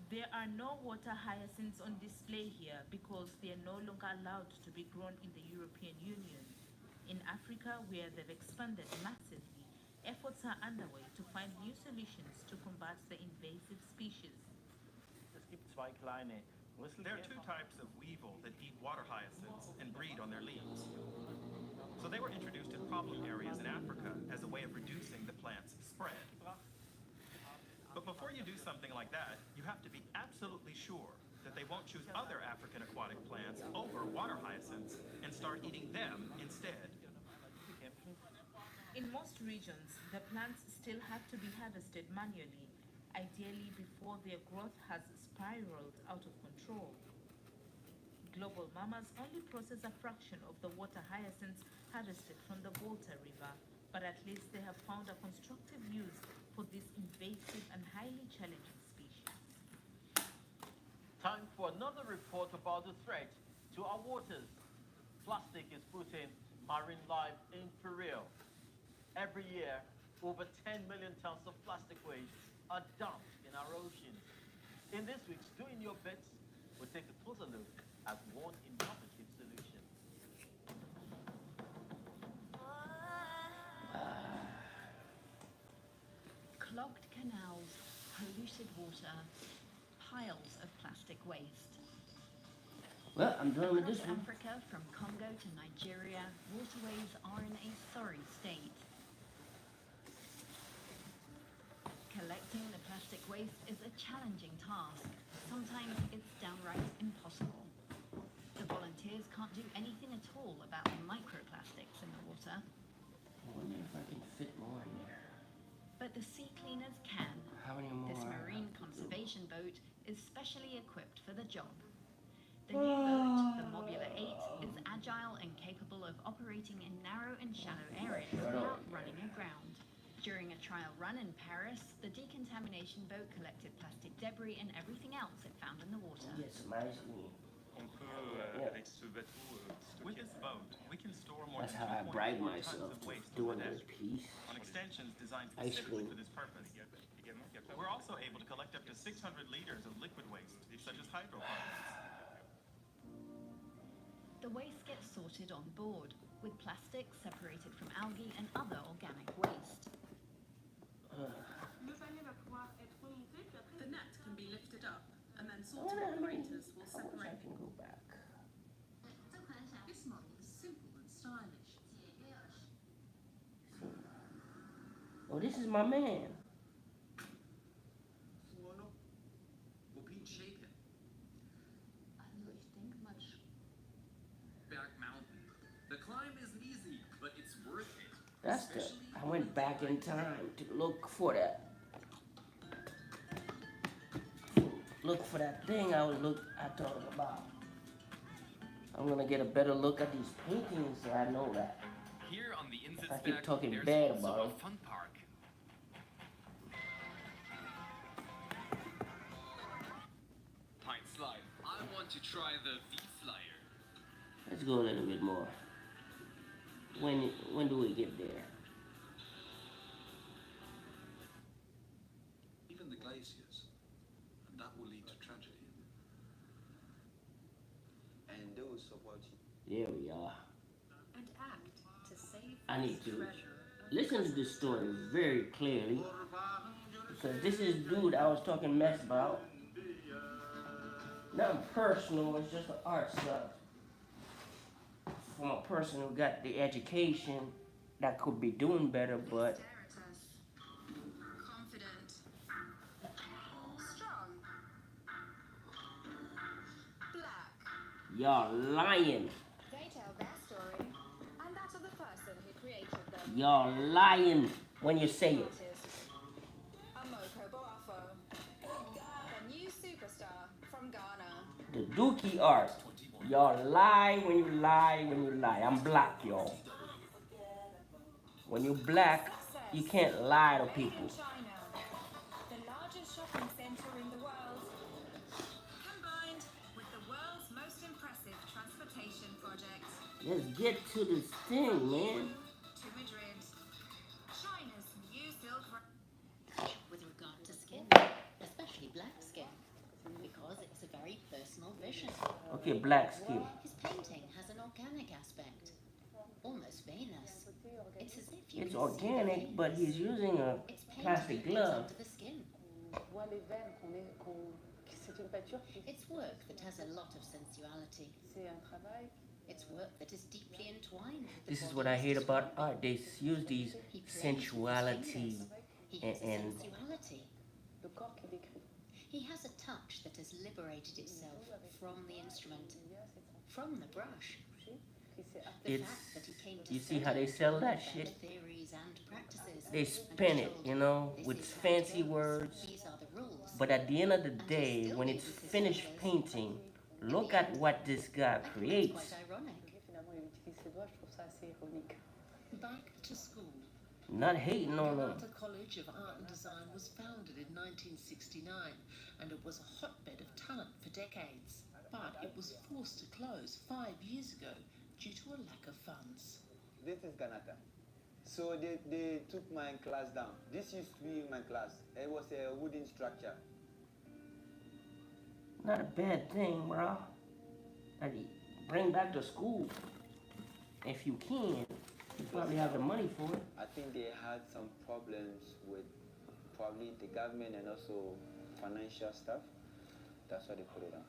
M: There are no water hyacinths on display here because they are no longer allowed to be grown in the European Union. In Africa, where they've expanded massively, efforts are underway to find new solutions to combat the invasive species.
O: There are two types of weevil that eat water hyacinths and breed on their leaves. So they were introduced in problem areas in Africa as a way of reducing the plant's spread. But before you do something like that, you have to be absolutely sure that they won't choose other African aquatic plants over water hyacinths and start eating them instead.
M: In most regions, the plants still have to be harvested manually, ideally before their growth has spiraled out of control. Global Mamas only process a fraction of the water hyacinths harvested from the Volta River, but at least they have found a constructive use for this invasive and highly challenging species.
E: Time for another report about the threat to our waters. plastic is putting marine life in peril. Every year, over 10 million tons of plastic waste are dumped in our oceans. In this week's Doing Your Bits, we'll take a closer look at one innovative solution.
P: Clogged canals, polluted water, piles of plastic waste.
A: Well, I'm done with this
P: Across
A: one.
P: Africa, from Congo to Nigeria, waterways are in a sorry state. Collecting the plastic waste is a challenging task. Sometimes it's downright impossible. The volunteers can't do anything at all about the microplastics in the water.
A: I wonder if I can fit more in there.
P: But the sea cleaners can.
A: How many more?
P: This marine conservation boat is specially equipped for the job. The new boat, the Mobula 8, is agile and capable of operating in narrow and shallow areas without running aground. During a trial run in Paris, the decontamination boat collected plastic debris and everything else it found in the water.
A: Yes, amazing.
O: With this boat, we can store more
A: That's
O: than
A: how I
O: 2.4
A: bribe
O: tons
A: myself
O: of waste
A: doing
O: per
A: this
O: day
A: piece.
O: on extensions designed
A: Ice
O: specifically
A: cream.
O: for this purpose. We're also able to collect up to 600 liters of liquid waste, such as hydrocarbons.
P: The waste gets sorted on board, with plastic separated from algae and other organic waste.
Q: The net can be lifted up, and then sorting operators will separate.
A: I can go back.
Q: This model is simple and stylish.
A: Oh, this is my man.
F: We're being shaken.
Q: Ich denke much.
F: Back mountain. The climb isn't easy, but it's worth it.
A: That's the. I went back in time to look for that. Look for that thing I talking about. I'm gonna get a better look at these paintings so I know that.
F: Here on the
A: I keep
F: Insitzberg,
A: talking
F: there's
A: bad
F: also
A: about
F: a
A: them.
F: fun park. Pine slide. I want to try the V-Flyer.
A: Let's go a little bit more. When do we get there?
R: Even the glaciers, and that will lead to tragedy. And those support you.
A: There we are.
Q: And act to save
A: I need to
Q: treasure.
A: listen to this story very clearly because this is dude I was talking mess about. Nothing personal, it's just the art stuff. From a person who got the education that could be doing better, but
Q: Confident. Strong. Black.
A: y'all lying.
Q: They tell their story, and that of the person who created them.
A: Y'all lying when you say it.
Q: Amoko Boafo, the new superstar from Ghana.
A: The Dookie art. Y'all lie when you lie when you lie. I'm black, y'all. When you black, you can't lie to people.
Q: China, the largest shopping center in the world, combined with the world's most impressive transportation project.
A: Let's get to this thing, man.
Q: To Madrid, China's new Silk Road.
S: With regard to skin, especially black skin, because it's a very personal vision.
A: Okay, black skin.
S: His painting has an organic aspect, almost Venus. It's as if you
A: It's
S: can see
A: organic,
S: the
A: but he's using a
S: It's paint
A: plastic
S: that goes
A: glove.
S: onto the skin. It's work that has a lot of sensuality. It's work that is deeply entwined with the
A: This is
S: body
A: what I
S: of
A: hate
S: his
A: about
S: photographer.
A: art. They use these
S: He plays with his
A: sensuality
S: fingers. He has a
A: and
S: sensuality. He has a touch that has liberated itself from the instrument, from the brush. The
A: it's,
S: fact that he came to
A: you see how they
S: study
A: sell that
S: better
A: shit?
S: theories and practices,
A: They
S: and
A: spin it,
S: told
A: you know,
S: this
A: with
S: is how it
A: fancy
S: goes.
A: words.
S: These are the rules.
A: But at the end of the day, when it's finished painting, look at what this guy creates.
S: Quite ironic.
T: Back to school.
A: Not hating on them.
T: Granada College of Art and Design was founded in 1969 and it was a hotbed of talent for decades. But it was forced to close 5 years ago due to a lack of funds.
U: This is Ganata. So they took my class down. This used to be my class. It was a wooden structure.
A: Not a bad thing, bro. Like, bring back to school if you can. You probably have the money for it.
U: I think they had some problems with probably the government and also financial stuff. That's why they put it on.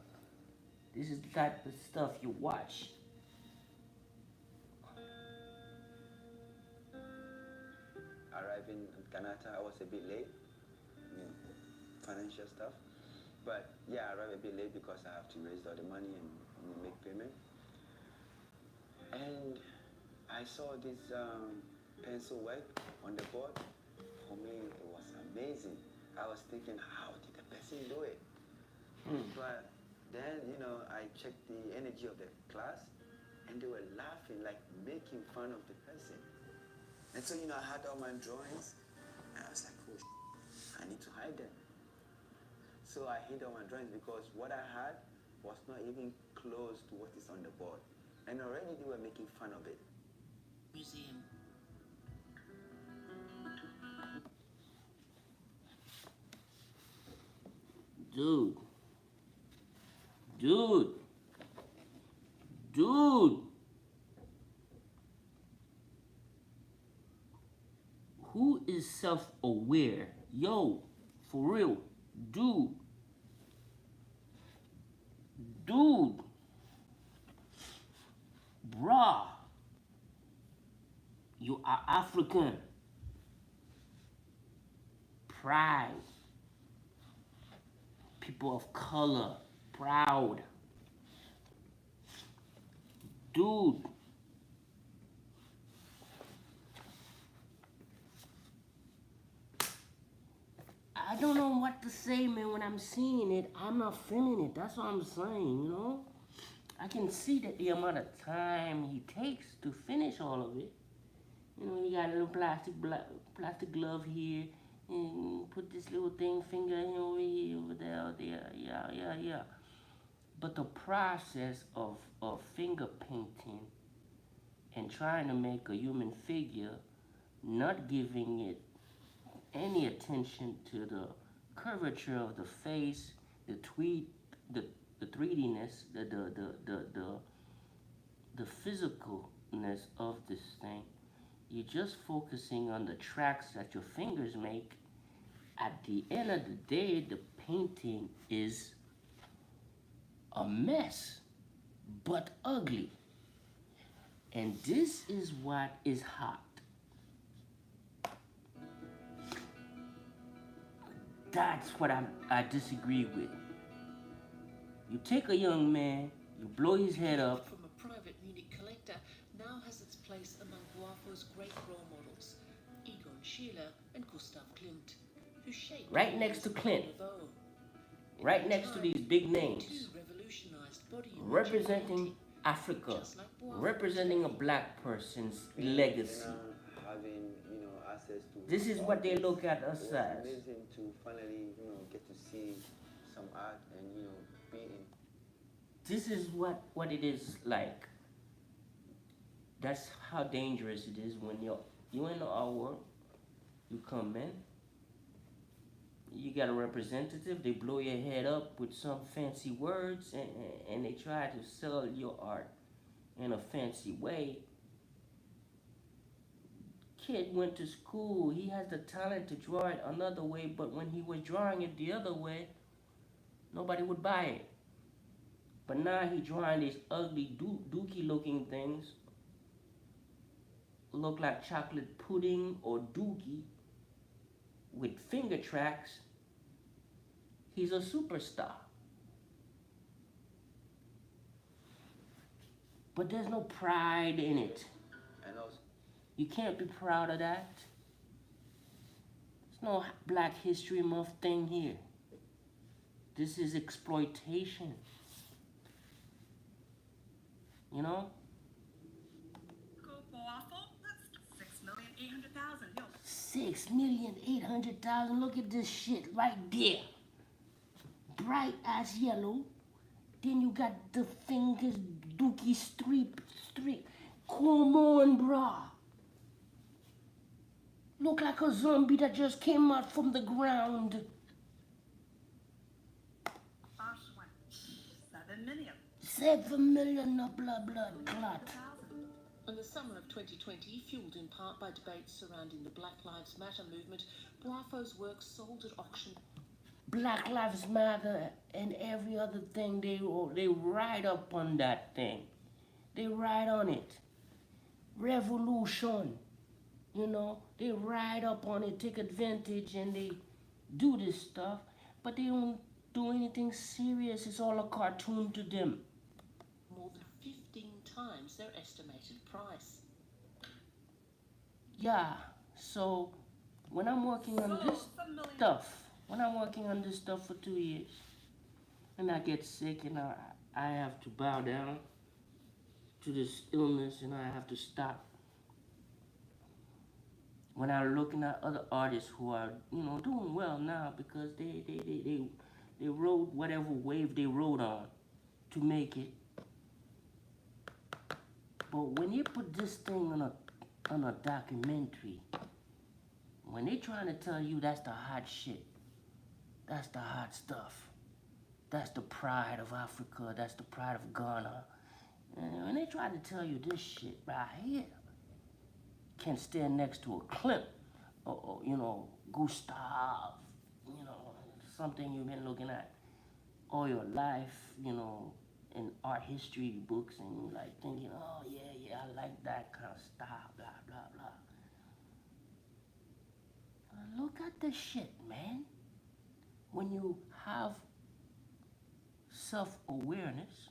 A: This is the type of stuff you watch.
U: Arriving in Canada, I was a bit late. Financial stuff. But yeah, I arrived a bit late because I have to raise all the money and make payment. And I saw this pencil work on the board. For me, it was amazing. I was thinking, how did the person do it? But then, I checked the energy of the class, and they were laughing, like making fun of the person. And so, I had all my drawings, and I was like, oh, I need to hide them. So I hid all my drawings because what I had was not even close to what is on the board. And already they were making fun of it.
T: Museum.
A: Dude. Who is self-aware? Yo, for real. Dude. Bruh. You are African. Pride. People of color. Proud. Dude. I don't know what to say, man. When I'm seeing it, I'm not feeling it. That's what I'm saying, I can see that the amount of time he takes to finish all of it. You got a little plastic glove here, and put this little finger over here, over there, yeah. But the process of finger painting and trying to make a human figure, not giving it any attention to the curvature of the face, the 3D-ness, the physicalness of this thing. You're just focusing on the tracks that your fingers make. At the end of the day, the painting is a mess, but ugly. And this is what is hot. That's what I disagree with. You take a young man, you blow his head up.
T: From a private Munich collector now has its place among Boafo's great role models, Egon Schiele and Gustav Klimt, who shaped
A: right next to Klimt. Right next to these big names. Representing Africa. Representing a black person's legacy.
U: Having, access to
A: this is what they look at us as.
U: Amazing to finally, get to see some art and, be in.
A: This is what it is like. That's how dangerous it is when you in our world. You come in. You got a representative. They blow your head up with some fancy words, and they try to sell your art in a fancy way. Kid went to school. He has the talent to draw it another way, but when he was drawing it the other way, nobody would buy it. But now he's drawing these ugly dookie looking things. Look like chocolate pudding or dookie with finger tracks. He's a superstar. But there's no pride in it. You can't be proud of that. There's no Black History Month thing here. This is exploitation.
Q: Go Boafo, that's 6,800,000.
A: 6,800,000. Look at this shit right there. Bright as yellow. Then you got the fingers, dookie street. Come on, brah. Look like a zombie that just came out from the ground. 7 million of blood clot.
T: In the summer of 2020, fueled in part by debates surrounding the Black Lives Matter movement, Boafo's work sold at auction.
A: Black Lives Matter and every other thing, they ride up on that thing. They ride on it. Revolution. You know, they ride up on it, take advantage, and they do this stuff, but they don't do anything serious. It's all a cartoon to them.
T: More than 15 times their estimated price.
A: Yeah, so when I'm working on this stuff, for 2 years, and I get sick and I have to bow down to this illness and I have to stop. When I'm looking at other artists who are, you know, doing well now because they rode whatever wave they rode on to make it. But when you put this thing on a documentary, when they trying to tell you that's the hot shit, that's the hot stuff, that's the pride of Africa, that's the pride of Ghana, and when they try to tell you this shit right here can stand next to a clip, or you know, Gustav, you know, something you've been looking at all your life, you know, in art history books, and you're like thinking, oh yeah, I like that kind of style, blah, blah, blah. Look at the shit, man. When you have self-awareness,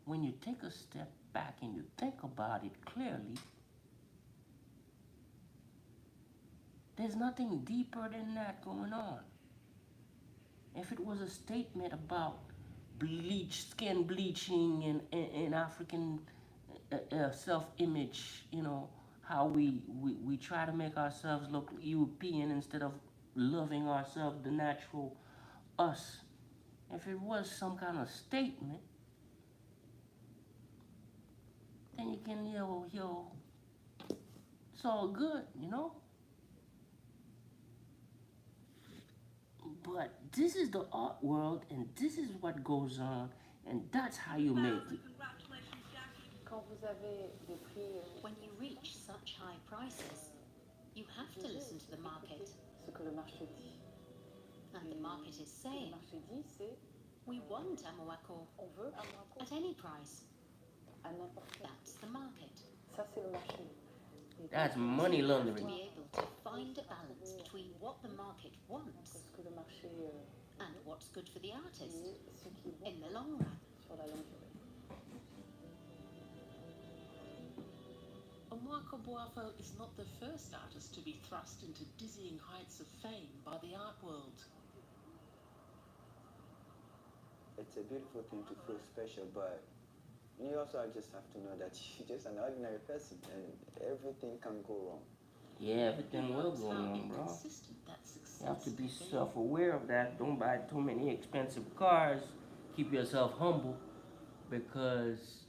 A: when you take a step back and you think about it clearly, there's nothing deeper than that going on. If it was a statement about skin bleaching and African self-image, you know, how we try to make ourselves look European instead of loving ourselves, the natural us. If it was some kind of statement, then you can, yo, it's all good, you know? But this is the art world, and this is what goes on, and that's how you make it.
S: When you reach such high prices, you have to listen to the market. And the market is saying, we want Amoako at any price. That's the market.
A: That's money laundering.
S: To be able to find a balance between what the market wants and what's good for the artist in the long run.
T: Amoako Boafo is not the first artist to be thrust into dizzying heights of fame by the art world.
U: It's a beautiful thing to feel special, but you also just have to know that you're just an ordinary person and everything can go wrong.
A: Yeah, everything will go wrong, bro. You have to be self-aware of that. Don't buy too many expensive cars. Keep yourself humble, because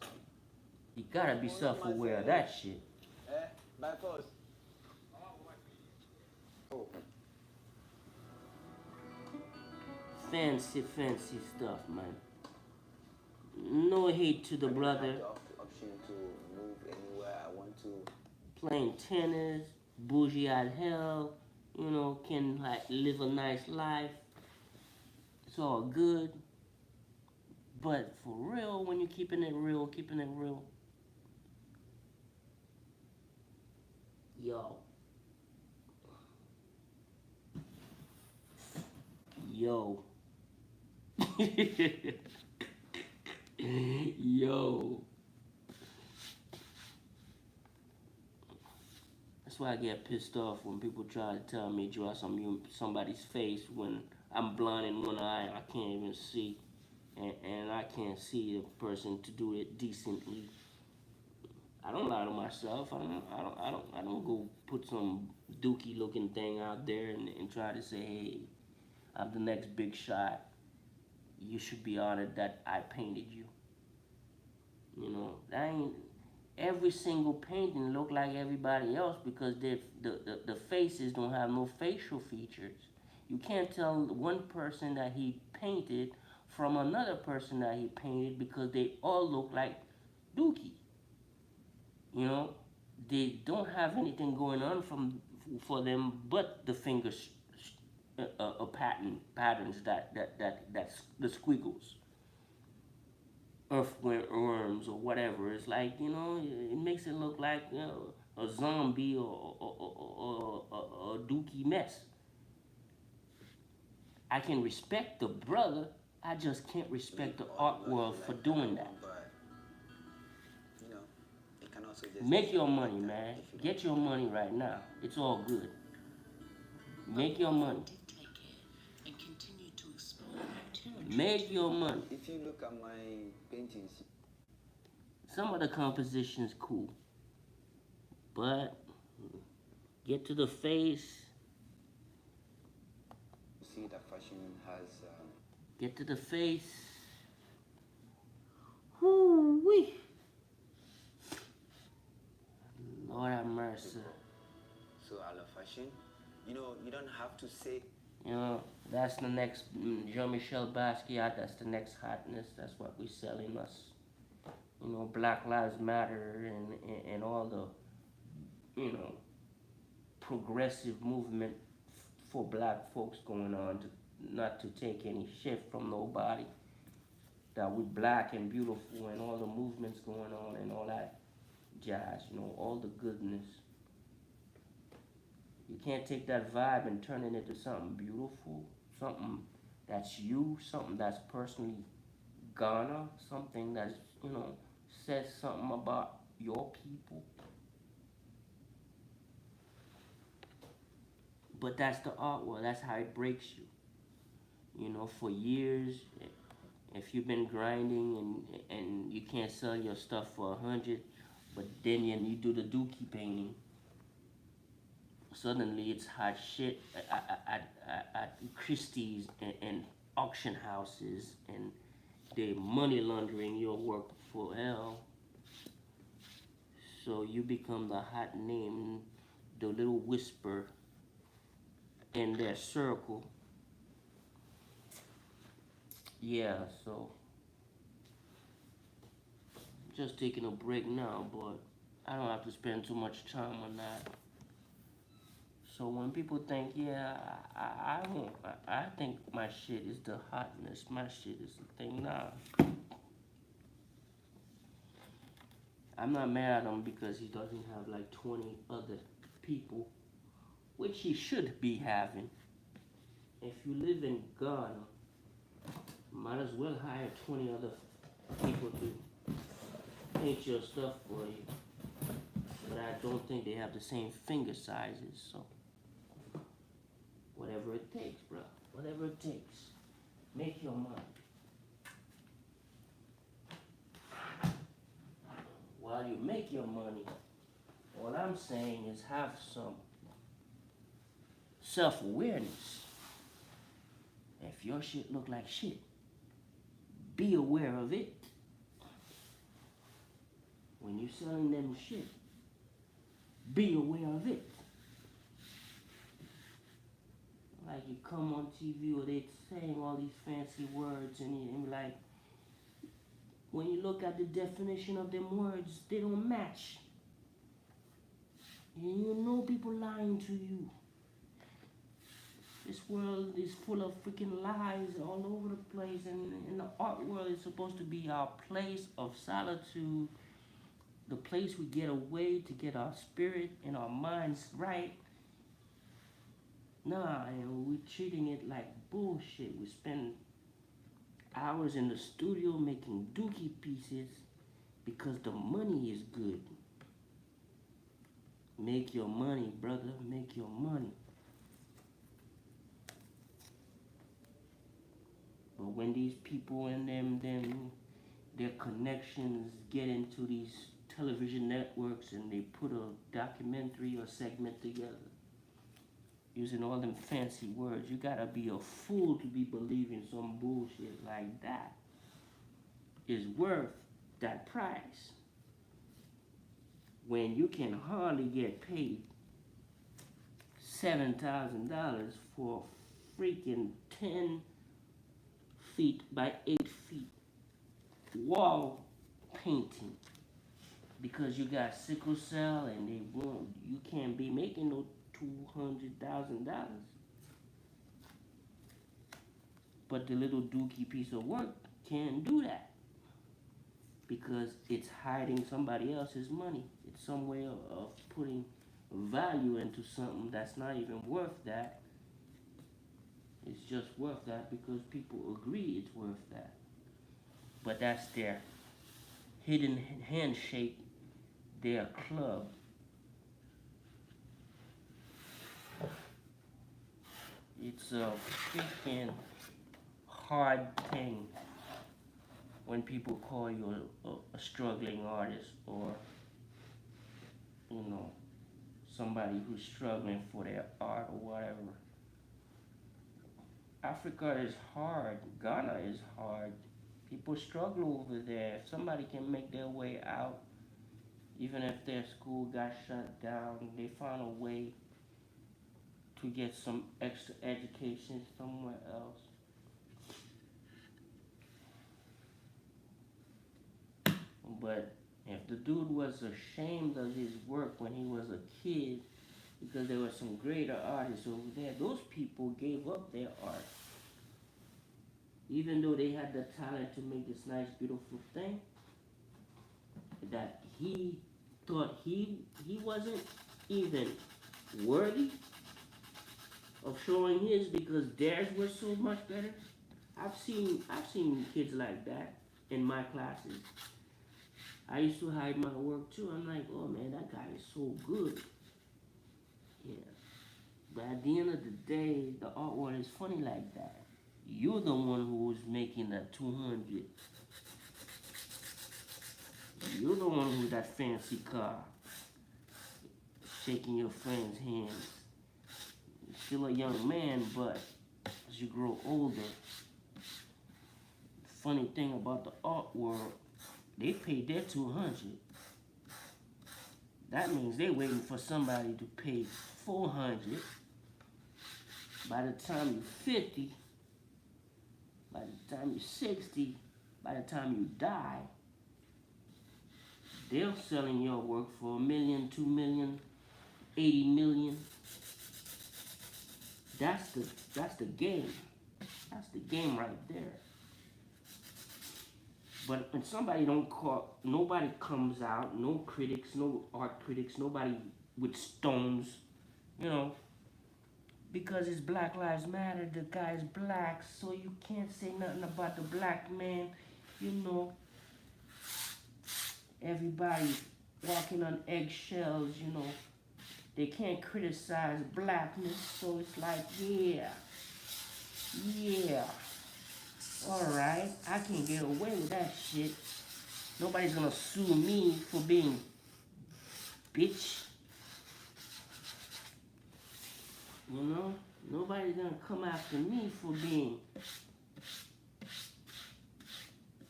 A: you gotta be self-aware of that shit.
U: By force. Oh.
A: Fancy stuff, man. No hate to the brother.
U: I have the option to move anywhere I want to.
A: Playing tennis, bougie as hell, you know, can like live a nice life. It's all good. But for real, when you're keeping it real, yo. Yo. That's why I get pissed off when people try to tell me draw somebody's face when I'm blind in one eye and I can't even see, and I can't see the person to do it decently. I don't lie to myself. I don't go put some dookie looking thing out there and try to say, hey, I'm the next big shot. you should be honored that I painted you. You know, that ain't every single painting look like everybody else because the faces don't have no facial features. You can't tell one person that he painted from another person that he painted because they all look like Dookie. You know, they don't have anything going on for them but the fingers patterns that's the squiggles, earthworms or whatever. It's like, you know, it makes it look like, you know, a zombie or a Dookie mess. I can respect the brother, I just can't respect the art world for doing that.
U: You know, it can also just
A: Make your money, man. Get your money right now. It's all good. Make your money.
T: And continue to explore new territory.
A: Make your money.
U: If you look at my paintings,
A: some of the composition's cool, but get to the face.
U: You see that fashion has.
A: Get to the face. Whoo-wee. Lord have mercy.
U: So I love fashion. You know, you don't have to say.
A: You know, that's the next Jean-Michel Basquiat. That's the next hotness. That's what we're selling us. You know, Black Lives Matter and all the, you know, progressive movement for black folks going on, to not to take any shit from nobody. That we black and beautiful and all the movements going on and all that jazz, you know, all the goodness. You can't take that vibe and turn it into something beautiful, something that's you, something that's personally Ghana, something that's, you know, says something about your people. But that's the art world. That's how it breaks you. You know, for years, if you've been grinding and you can't sell your stuff for 100, but then you do the Dookie painting, suddenly it's hot shit at Christie's and auction houses, and they're money laundering your work for hell. So you become the hot name, the little whisper in their circle. Yeah, so just taking a break now, but I don't have to spend too much time on that. So when people think, yeah, I won't, I think my shit is the hotness, my shit is the thing. Nah, I'm not mad at him because he doesn't have like 20 other people, which he should be having. If you live in Ghana, might as well hire 20 other people to paint your stuff for you. But I don't think they have the same finger sizes, so whatever it takes, bro. Whatever it takes. Make your money. While you make your money, what I'm saying is have some self-awareness. If your shit look like shit, be aware of it. When you're selling them shit, be aware of it. Like you come on TV or they saying all these fancy words and you're like, when you look at the definition of them words, they don't match. And you know people lying to you. This world is full of freaking lies all over the place, and the art world is supposed to be our place of solitude, the place we get away to get our spirit and our minds right. Nah, and we're treating it like bullshit. We spend hours in the studio making Dookie pieces because the money is good. Make your money, brother, make your money. But when these people and their connections get into these television networks and they put a documentary or segment together, using all them fancy words. You gotta be a fool to be believing some bullshit like that is worth that price when you can hardly get paid $7,000 for freaking 10 feet by 8 feet wall painting because you got sickle cell and you can't be making no $200,000. But the little dookie piece of work can't do that because it's hiding somebody else's money. It's some way of putting value into something that's not even worth that. It's just worth that because people agree it's worth that. But that's their hidden handshake, their club. It's a freaking hard thing when people call you a struggling artist or, you know, somebody who's struggling for their art or whatever. Africa is hard. Ghana is hard. People struggle over there. If somebody can make their way out, even if their school got shut down, they found a way to get some extra education somewhere else. But if the dude was ashamed of his work when he was a kid, because there were some greater artists over there, those people gave up their art. Even though they had the talent to make this nice, beautiful thing, that he thought he wasn't even worthy of showing his because theirs were so much better. I've seen kids like that in my classes. I used to hide my work too. I'm like, oh man, that guy is so good. Yeah. But at the end of the day, the art world is funny like that. You're the one who was making that 200. You're the one with that fancy car, shaking your friend's hands. You're still a young man, but as you grow older, the funny thing about the art world, they paid their 200. That means they're waiting for somebody to pay 400. By the time you're 50, by the time you're 60, by the time you die, they're selling your work for $1 million, $2 million, 80 million. That's the game. That's the game right there. But when somebody don't call, nobody comes out, no critics, no art critics, nobody with stones, you know, because it's Black Lives Matter, the guy's black, so you can't say nothing about the black man, you know. Everybody walking on eggshells, you know. They can't criticize blackness, so it's like, yeah. Alright, I can get away with that shit. Nobody's gonna sue me for being bitch. You know? Nobody's gonna come after me for being,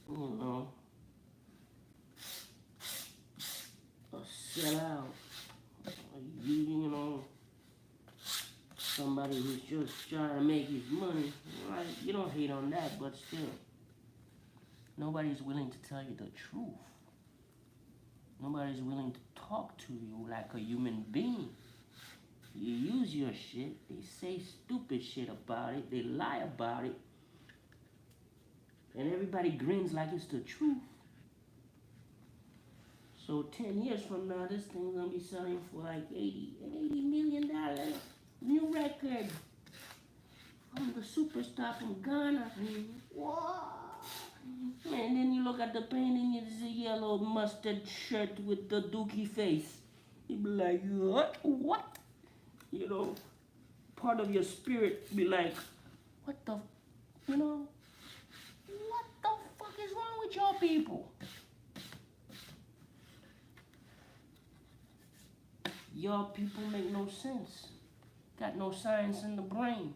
A: you know, a sellout. You know, somebody who's just trying to make his money. Right? You don't hate on that, but still, nobody's willing to tell you the truth. Nobody's willing to talk to you like a human being. You use your shit, they say stupid shit about it, they lie about it, and everybody grins like it's the truth. So 10 years from now, this thing's gonna be selling for like $80 million. New record from the superstar from Ghana. Whoa! And then you look at the painting, it's a yellow mustard shirt with the dookie face. You be like, what? You know, part of your spirit be like, what the fuck is wrong with y'all people? Y'all people make no sense. Got no science in the brain.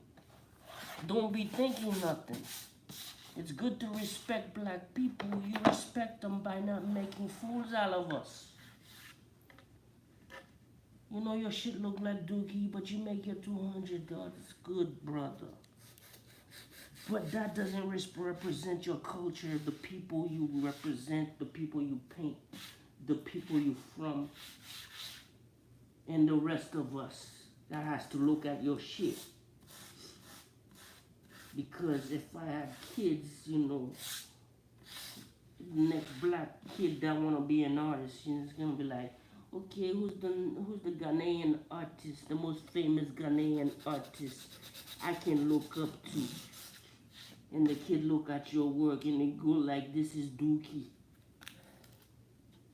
A: Don't be thinking nothing. It's good to respect black people. You respect them by not making fools out of us. You know your shit look like dookie, but you make your $200. Good, brother. But that doesn't represent your culture, the people you represent, the people you paint, the people you from, and the rest of us that has to look at your shit. Because if I had kids, you know, next black kid that wanna be an artist, you know, it's gonna be like, okay, who's the Ghanaian artist, the most famous Ghanaian artist I can look up to? And the kid look at your work and they go like, this is Dookie.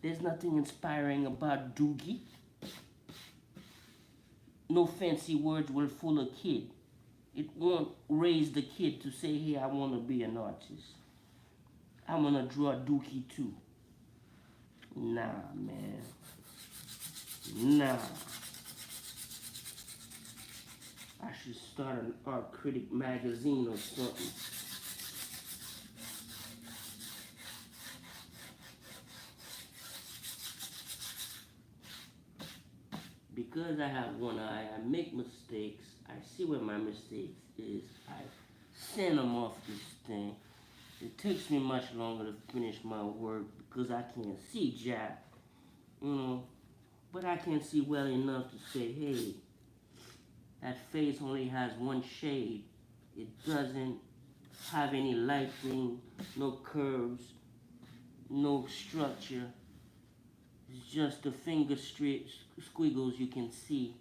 A: There's nothing inspiring about Dookie. No fancy words will fool a kid. It won't raise the kid to say, hey, I want to be an artist. I'm going to draw Dookie too. Nah, man. Nah. I should start an art critic magazine or something. Because I have one eye, I make mistakes. I see where my mistakes is. I send them off this thing. It takes me much longer to finish my work because I can't see jack. You know, but I can see well enough to say, hey, that face only has one shade. It doesn't have any lighting, no curves, no structure. It's just the finger squiggles you can see,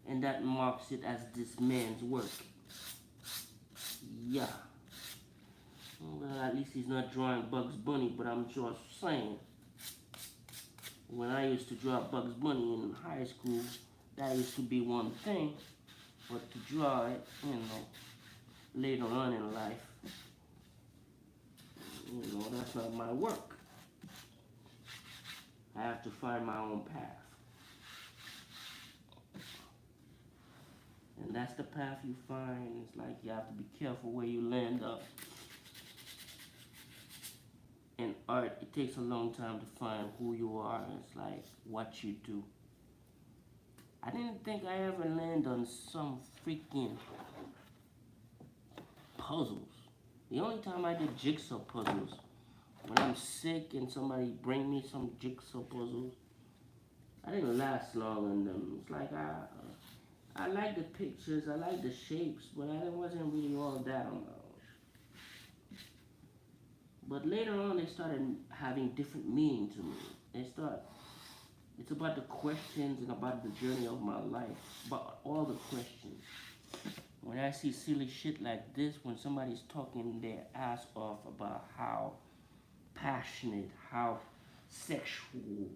A: and that marks it as this man's work. Yeah. Well, at least he's not drawing Bugs Bunny, but I'm just saying. When I used to draw Bugs Bunny in high school, that used to be one thing, but to draw it, you know, later on in life, you know, that's not my work. I have to find my own path. And that's the path you find. It's like you have to be careful where you land up. In art, it takes a long time to find who you are. It's like what you do. I didn't think I ever landed on some freaking puzzles. The only time I did jigsaw puzzles, when I'm sick and somebody bring me some jigsaw puzzles, I didn't last long on them. It's like I like the pictures, I like the shapes, but I wasn't really all down. But later on, they started having different meaning to me. It's about the questions and about the journey of my life, about all the questions. When I see silly shit like this, when somebody's talking their ass off about how passionate, how sexual,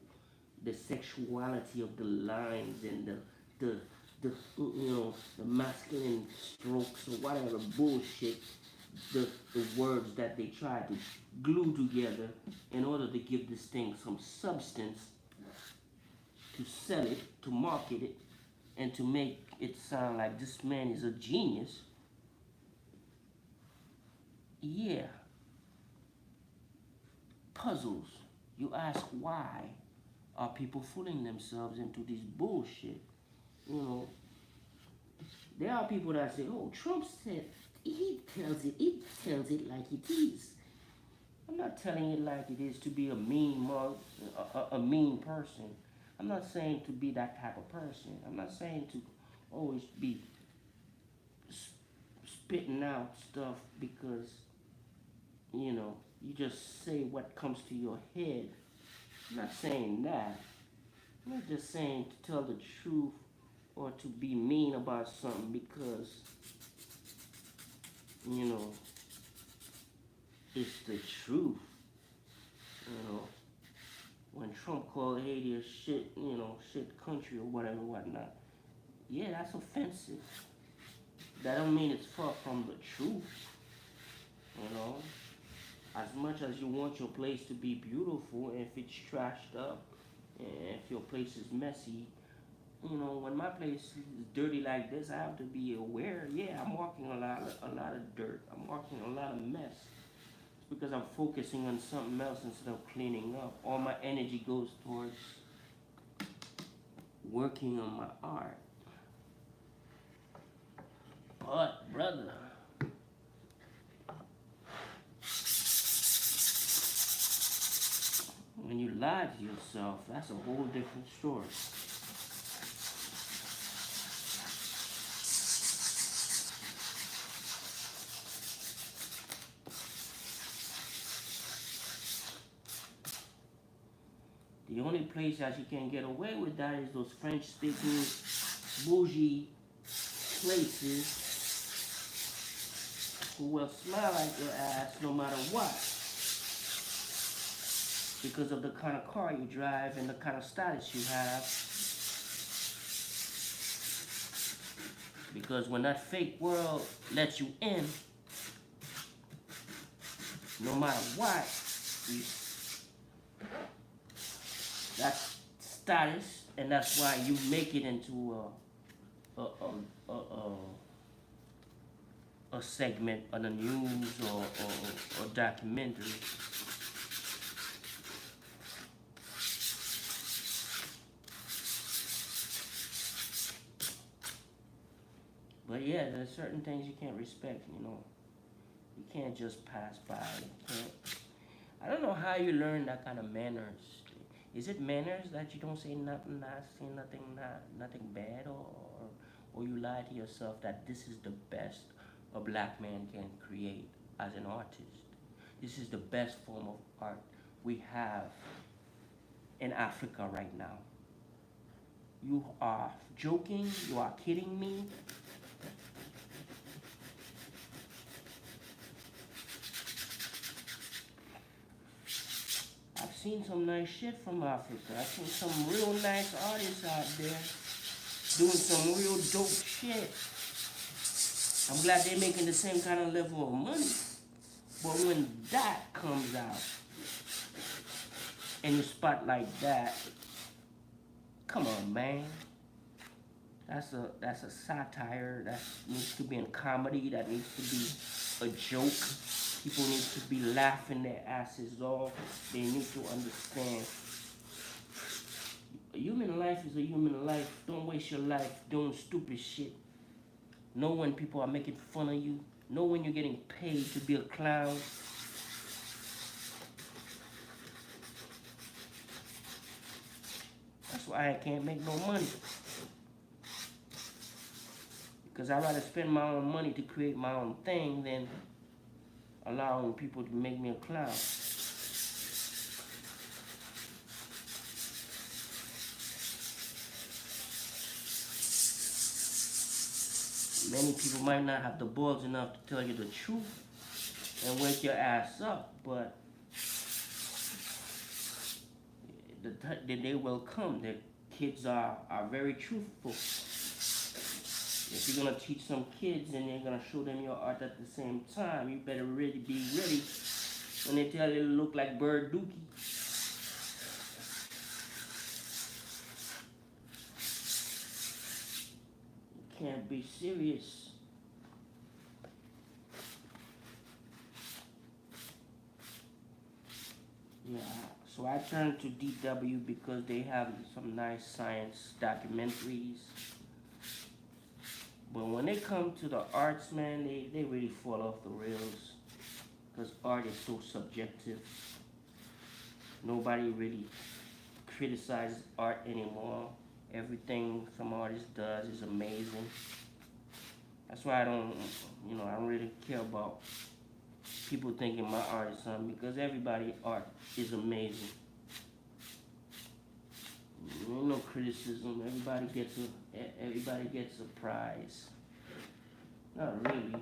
A: the sexuality of the lines and the you know, the masculine strokes or whatever bullshit, the words that they try to glue together in order to give this thing some substance, to sell it, to market it, and to make it sound like this man is a genius. Yeah. Puzzles. You ask why are people fooling themselves into this bullshit? You know, there are people that say, oh, Trump said, he tells it like it is. I'm not telling it like it is to be a mean mug, a mean person. I'm not saying to be that type of person. I'm not saying to always be spitting out stuff because, you know, you just say what comes to your head. I'm not saying that. I'm not just saying to tell the truth or to be mean about something because, you know, it's the truth. You know, when Trump called Haiti a shit, you know, shit country or whatnot, yeah, that's offensive. That don't mean it's far from the truth. You know, as much as you want your place to be beautiful, if it's trashed up, and if your place is messy, you know, when my place is dirty like this, I have to be aware. Yeah, I'm walking a lot of dirt. I'm walking a lot of mess. It's because I'm focusing on something else instead of cleaning up. All my energy goes towards working on my art. But brother, when you lie to yourself, that's a whole different story. The only place that you can get away with that is those French-speaking bougie places who will smile at your ass no matter what, because of the kind of car you drive and the kind of status you have. Because when that fake world lets you in, no matter what, that's status, and that's why you make it into a segment on the news or documentary. But yeah, there's certain things you can't respect, you know. You can't just pass by. You can't. I don't know how you learn that kind of manners. Is it manners that you don't say nothing nasty, nothing bad, or you lie to yourself that this is the best a black man can create as an artist? This is the best form of art we have in Africa right now. You are joking? You are kidding me? I've seen some nice shit from Africa. I've seen some real nice artists out there doing some real dope shit. I'm glad they're making the same kind of level of money. But when that comes out and you spotlight that, come on, man. That's a satire. That needs to be in comedy. That needs to be a joke. People need to be laughing their asses off. They need to understand. A human life is a human life. Don't waste your life doing stupid shit. Know when people are making fun of you. Know when you're getting paid to be a clown. That's why I can't make no money. Because I'd rather spend my own money to create my own thing than allowing people to make me a clown. Many people might not have the balls enough to tell you the truth and wake your ass up, but the day will come that kids are very truthful. If you're gonna teach some kids and you're gonna show them your art at the same time, you better really be ready when they tell you to look like Bird Dookie. You can't be serious. Yeah, so I turned to DW because they have some nice science documentaries. But when they come to the arts, man, they really fall off the rails. Because art is so subjective. Nobody really criticizes art anymore. Everything some artist does is amazing. That's why I don't really care about people thinking my art is something, because everybody's art is amazing. Ain't no criticism. Everybody gets a prize. Not really.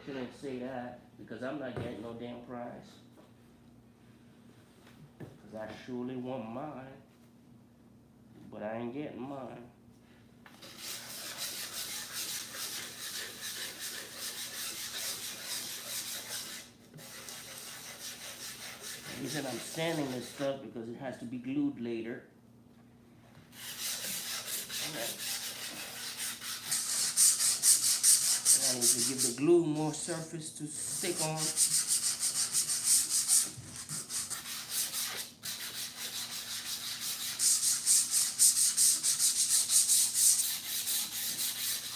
A: Shouldn't say that, because I'm not getting no damn prize. Because I surely want mine, but I ain't getting mine. The reason I'm sanding this stuff because it has to be glued later. glue, more surface to stick on.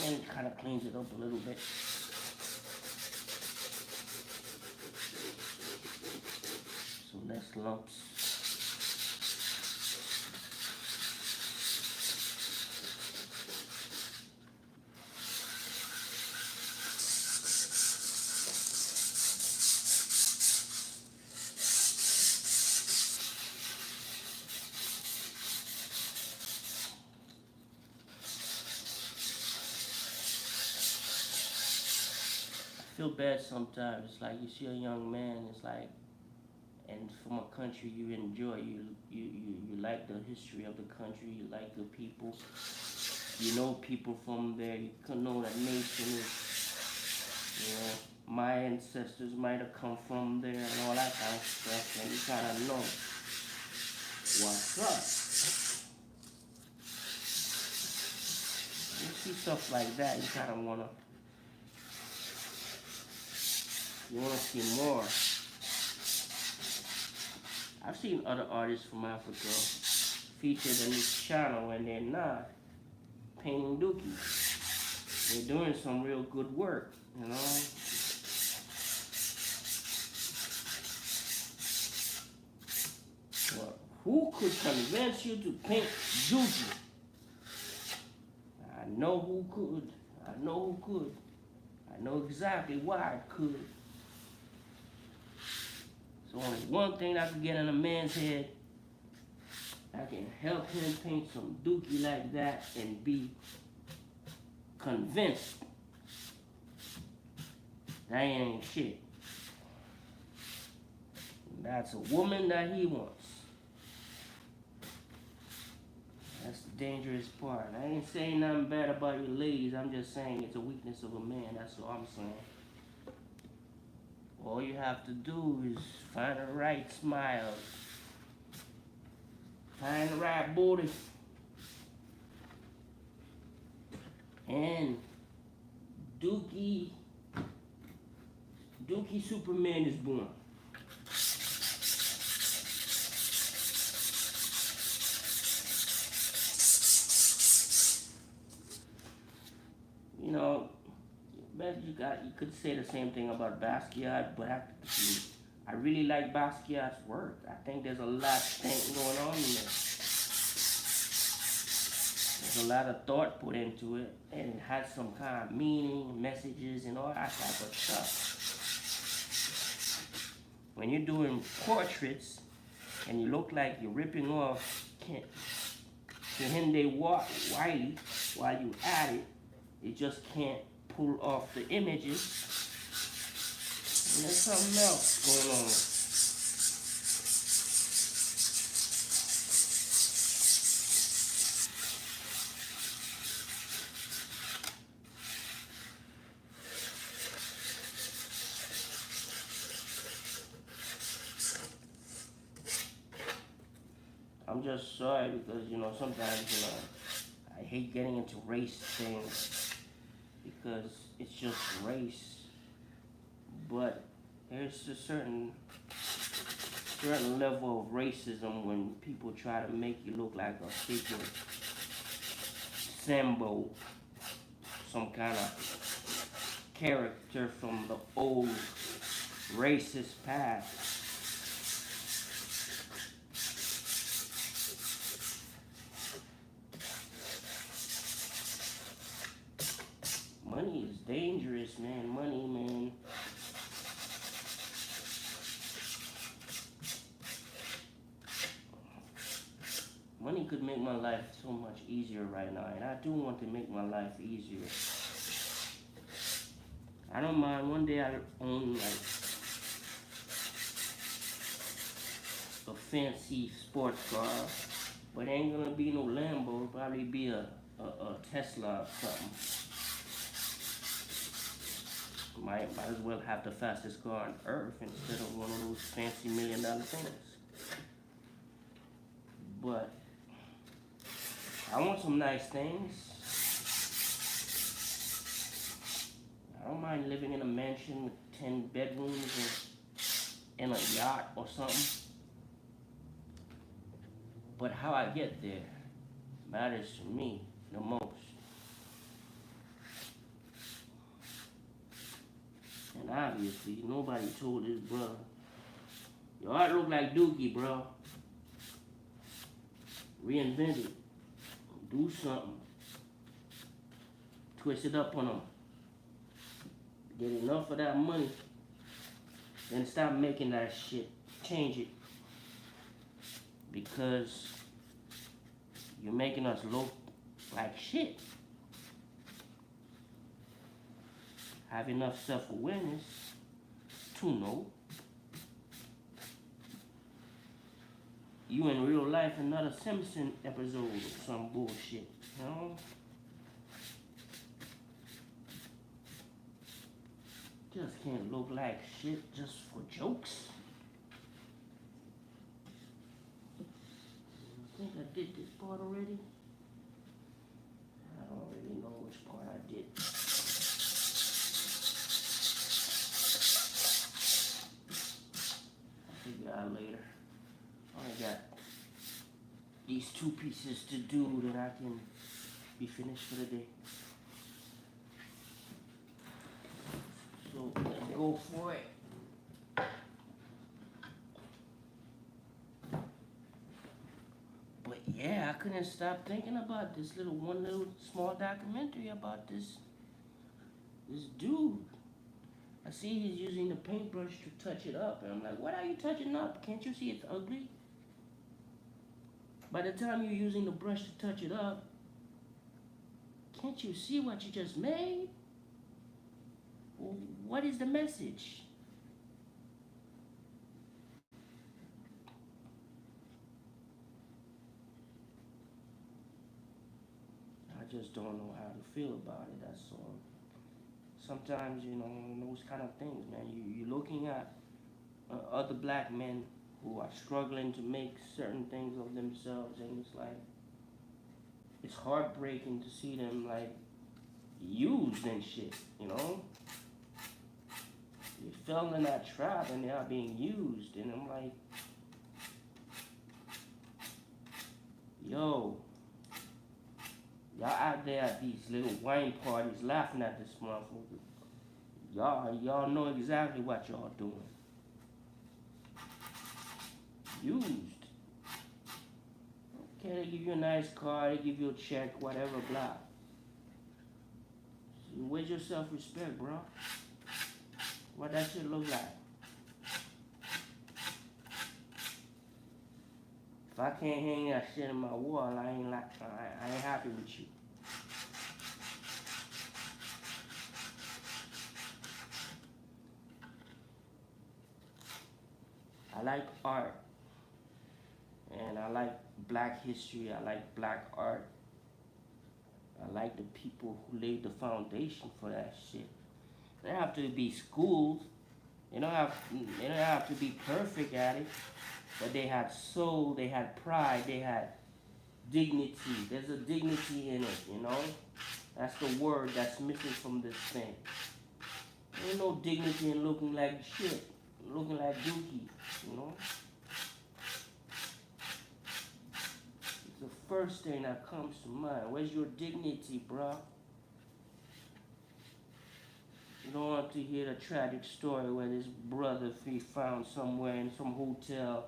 A: And it kind of cleans it up a little bit. So less lumps. I feel bad sometimes. It's like you see a young man, it's like, and from a country you enjoy, you like the history of the country, you like the people, you know people from there, you can know that nation is, you know, my ancestors might have come from there and all that kind of stuff, and you kind of know what's up. You see stuff like that, you kind of want to, you want to see more. I've seen other artists from Africa featured in this channel and they're not painting dookie. They're doing some real good work, you know. Well, who could convince you to paint dookie? I know who could. I know who could. I know exactly why I could. So only one thing that can get in a man's head, I can help him paint some dookie like that and be convinced that ain't shit. That's a woman that he wants. That's the dangerous part. I ain't saying nothing bad about you ladies. I'm just saying it's a weakness of a man. That's all I'm saying. All you have to do is find the right smile. Find the right booty. And Dookie Superman is born. You know, you could say the same thing about Basquiat, but I really like Basquiat's work. I think there's a lot going on in there. There's a lot of thought put into it, and it has some kind of meaning, messages, and all that type of stuff. When you're doing portraits, and you look like you're ripping off Kehinde Wiley while you at it, you just can't pull off the images. And there's something else going on. I'm just sorry because, you know, sometimes, you know, I hate getting into race things because it's just race. But there's a certain level of racism when people try to make you look like a freaking symbol, some kind of character from the old racist past. Money is dangerous, man. Money, man. Money could make my life so much easier right now, and I do want to make my life easier. I don't mind. One day I own like a fancy sports car, but it ain't gonna be no Lambo. It'll probably be a Tesla or something. Might as well have the fastest car on earth instead of one of those fancy $1 million things. But I want some nice things. I I don't mind living in a mansion with 10 bedrooms and a yacht or something. But how I get there matters to me the most. And obviously, nobody told his brother, your art look like Dookie, bro. Reinvent it. Do something. Twist it up on them. Get enough of that money. Then stop making that shit. Change it. Because you're making us look like shit. Have enough self-awareness to know you in real life another Simpson episode or some bullshit, you know? Just can't look like shit just for jokes. I think I did this part already. I don't really know which part I did. I'll figure it out later. I got these 2 pieces to do that I can be finished for the day. So let's go for it. But yeah, I couldn't stop thinking about this one little small documentary about this dude. I see he's using the paintbrush to touch it up, and I'm like, what are you touching up? Can't you see it's ugly? By the time you're using the brush to touch it up, can't you see what you just made? What is the message? I just don't know how to feel about it, that's all. Sometimes, you know, those kind of things, man. You're looking at other black men who are struggling to make certain things of themselves, and it's like, it's heartbreaking to see them, like, used and shit, you know? You fell in that trap and they are being used, and I'm like, yo, y'all out there at these little wine parties laughing at this motherfucker. Y'all know exactly what y'all doing. Used. Okay, they give you a nice car, they give you a check, whatever, blah. So where's your self-respect, bro? What that shit look like? If I can't hang that shit in my wall, I ain't happy with you. I like art, and I like black history, I like black art. I like the people who laid the foundation for that shit. They don't have to be schooled, they don't have to be perfect at it, but they had soul, they had pride, they had dignity. There's a dignity in it, you know? That's the word that's missing from this thing. There ain't no dignity in looking like shit, looking like dookie, you know? It's the first thing that comes to mind. Where's your dignity, bruh? You don't want to hear the tragic story where this brother he found somewhere in some hotel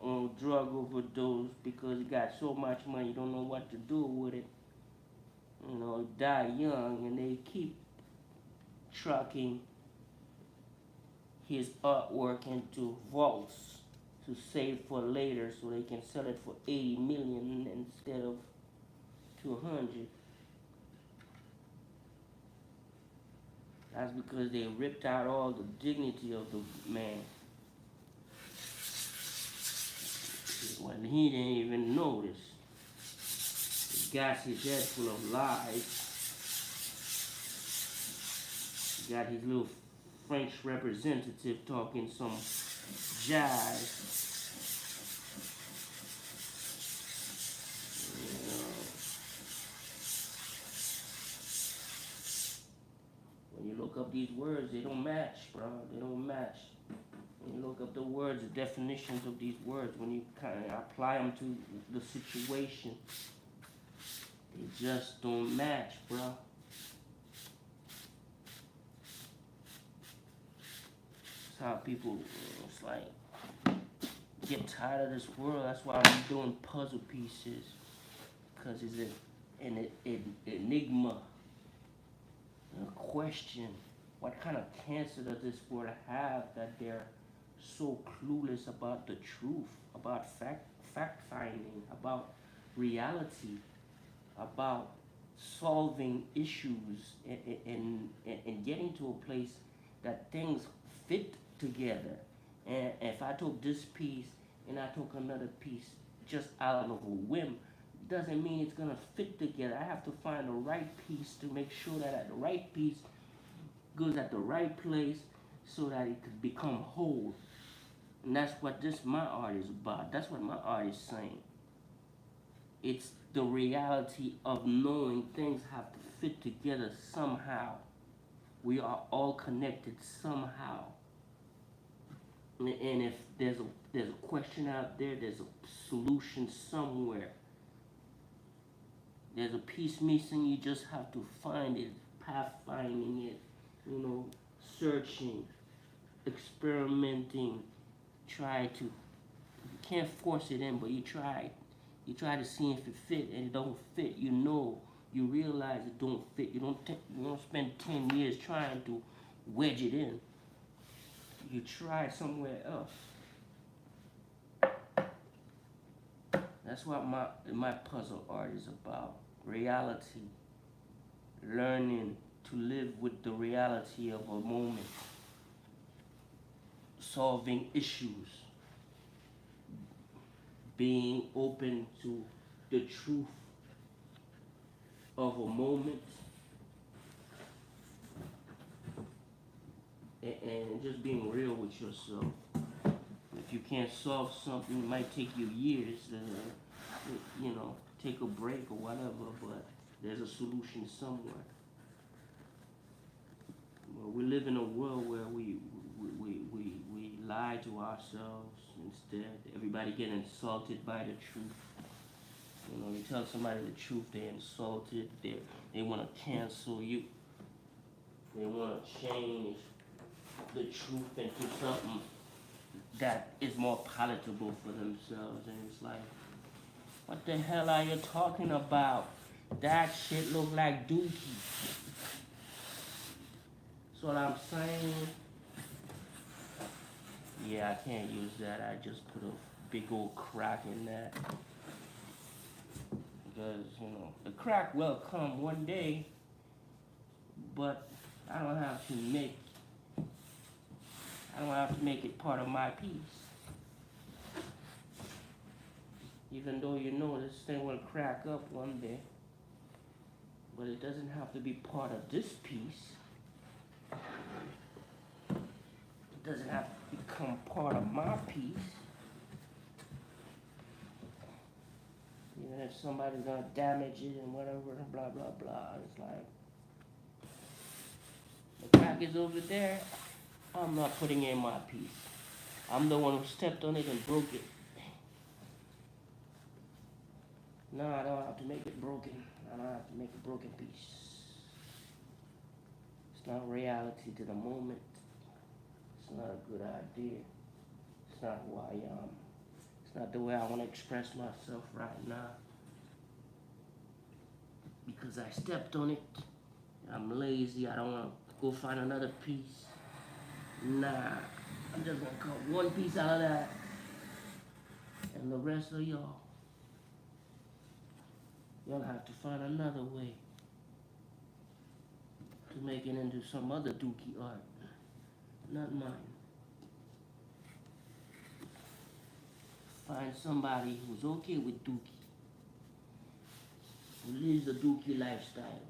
A: on drug overdose because he got so much money he don't know what to do with it. You know, die young, and they keep trucking his artwork into vaults to save for later so they can sell it for 80 million instead of 200. That's because they ripped out all the dignity of the man. When he didn't even notice. He got his head full of lies. He got his little French representative talking some jive. When you look up these words, they don't match, bro. They don't match. When you look up the words, the definitions of these words, when you kind of apply them to the situation, they just don't match, bro. That's how people, it's like, get tired of this world. That's why I'm doing puzzle pieces, because it's an enigma, a question. What kind of cancer does this world have that they're so clueless about the truth, about fact finding, about reality, about solving issues, and getting to a place that things fit together. And if I took this piece and I took another piece just out of a whim, doesn't mean it's gonna fit together. I have to find the right piece to make sure that the right piece goes at the right place so that it could become whole. And that's what my art is about. That's what my art is saying. It's the reality of knowing things have to fit together somehow. We are all connected somehow. And if there's a question out there, there's a solution somewhere. There's a piece missing, you just have to find it, pathfinding it, searching, experimenting, try to, you can't force it in, but you try to see if it fit, and it don't fit, you realize it don't fit, you don't spend 10 years trying to wedge it in, you try it somewhere else. That's what my puzzle art is about. Reality. Learning to live with the reality of a moment. Solving issues. Being open to the truth of a moment. And just being real with yourself. If you can't solve something, it might take you years to, take a break or whatever, but there's a solution somewhere. Well, we live in a world where we lie to ourselves instead. Everybody get insulted by the truth. You tell somebody the truth, they're insulted. They want to cancel you. They want to change the truth into something that is more palatable for themselves, and it's like, what the hell are you talking about? That shit look like dookie. That's what I'm saying. Yeah, I can't use that. I just put a big old crack in that. Because, the crack will come one day, but I don't have to make it part of my piece. Even though this thing will crack up one day. But it doesn't have to be part of this piece. It doesn't have to become part of my piece. Even if somebody's gonna damage it and whatever, blah, blah, blah. It's like, the crack is over there. I'm not putting in my piece. I'm the one who stepped on it and broke it. No, I don't have to make it broken. I don't have to make a broken piece. It's not reality to the moment. It's not a good idea. It's not who I am. It's not the way I want to express myself right now. Because I stepped on it. I'm lazy. I don't want to go find another piece. Nah. I'm just going to cut one piece out of that. And the rest of y'all have to find another way to make it into some other dookie art. Not mine. Find somebody who's okay with dookie. Who lives the dookie lifestyle.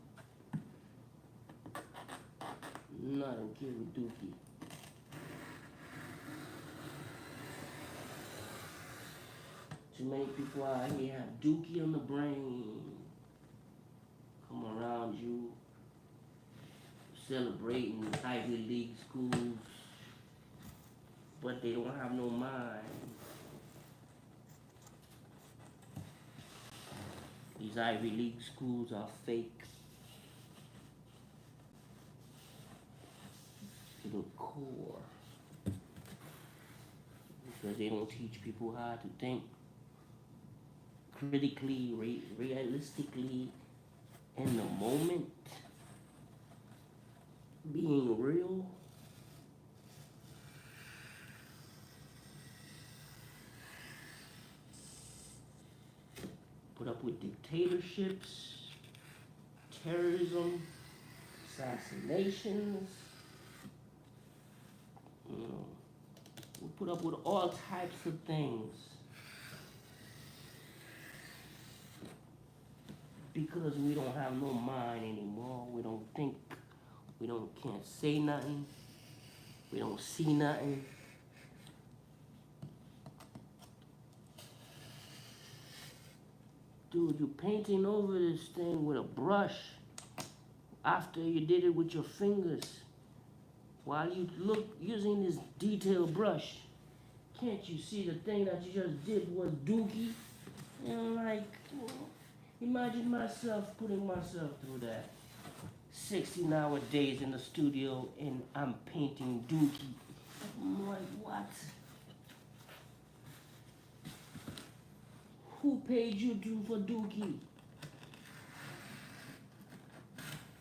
A: Not okay with dookie. Too many people out here have dookie on the brain. Come around you, celebrating Ivy League schools, but they don't have no mind. These Ivy League schools are fake to the core because they don't teach people how to think critically, realistically, in the moment, being real. Put up with dictatorships, terrorism, assassinations. You know, we put up with all types of things because we don't have no mind anymore. We don't think. We can't say nothing. We don't see nothing. Dude, you're painting over this thing with a brush after you did it with your fingers. While you look using this detailed brush, can't you see the thing that you just did was dookie? And like, imagine myself putting myself through that. 16-hour days in the studio and I'm painting dookie. I'm like, what? Who paid you for dookie?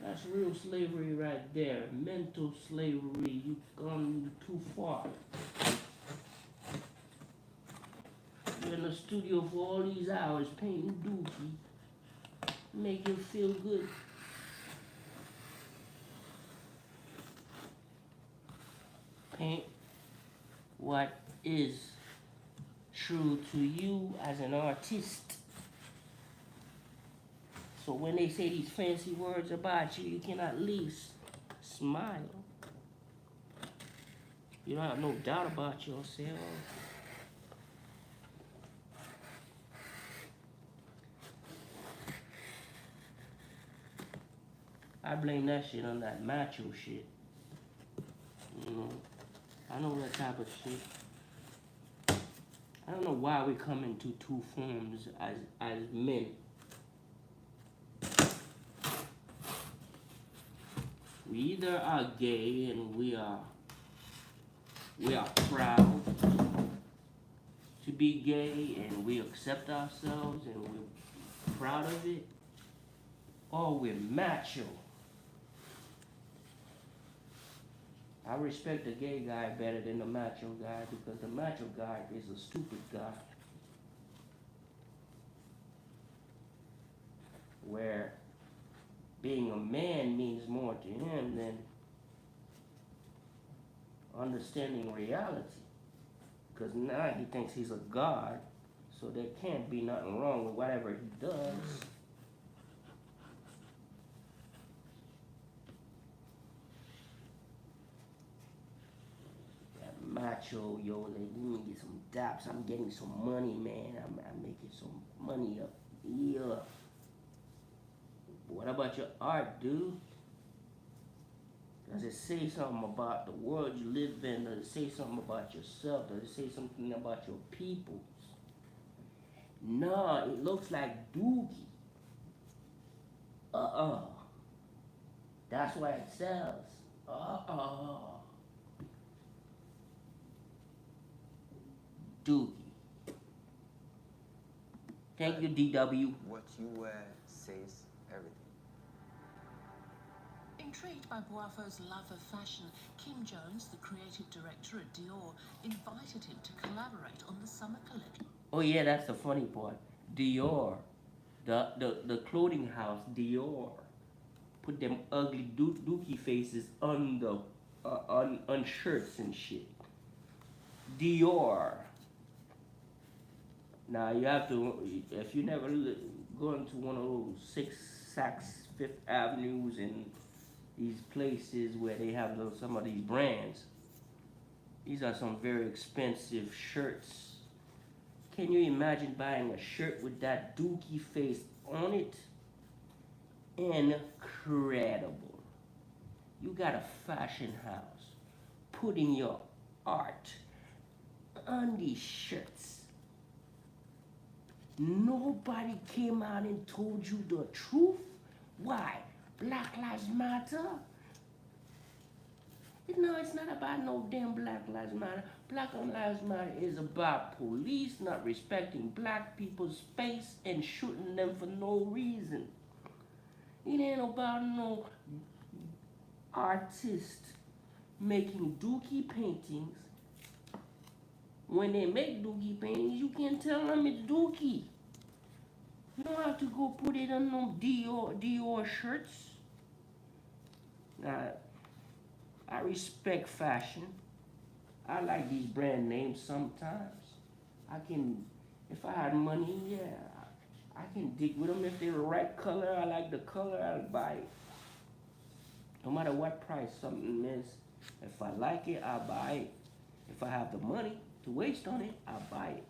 A: That's real slavery right there. Mental slavery. You've gone too far. You're in the studio for all these hours painting dookie. Make you feel good. Paint what is true to you as an artist. So when they say these fancy words about you, you can at least smile. You don't have no doubt about yourself. I blame that shit on that macho shit. You know, I know that type of shit. I don't know why we come into two forms as men. We either are gay and we are proud to be gay and we accept ourselves and we're proud of it, or we're macho. I respect the gay guy better than the macho guy because the macho guy is a stupid guy. Where being a man means more to him than understanding reality. Because now he thinks he's a god, so there can't be nothing wrong with whatever he does. Macho, yo, let me get some daps. I'm getting some money, man. I'm making some money up here. But what about your art, dude? Does it say something about the world you live in? Does it say something about yourself? Does it say something about your people? No, it looks like dookie. That's why it sells. Dookie. Thank you, DW.
U: What you wear says everything.
T: Intrigued by Boafo's love of fashion, Kim Jones, the creative director at Dior, invited him to collaborate on the summer collection.
A: Oh yeah, that's the funny part. Dior, the clothing house, Dior, put them ugly dookie faces on the on shirts and shit. Dior. Now you have to, if you never go into one of those Six Saks Fifth Avenues and these places where they have some of these brands, these are some very expensive shirts. Can you imagine buying a shirt with that dookie face on it? Incredible. You got a fashion house putting your art on these shirts. Nobody came out and told you the truth. Why? Black Lives Matter? No, it's not about no damn Black Lives Matter. Black Lives Matter is about police not respecting black people's space and shooting them for no reason. It ain't about no artist making dookie paintings. When they make dookie paintings, you can't tell them it's dookie. You don't have to go put it on no Dior shirts. Now, I respect fashion. I like these brand names sometimes. If I had money, yeah, I can dig with them. If they're the right color, I like the color, I'll buy it. No matter what price something is, if I like it, I'll buy it. If I have the money to waste on it, I'll buy it.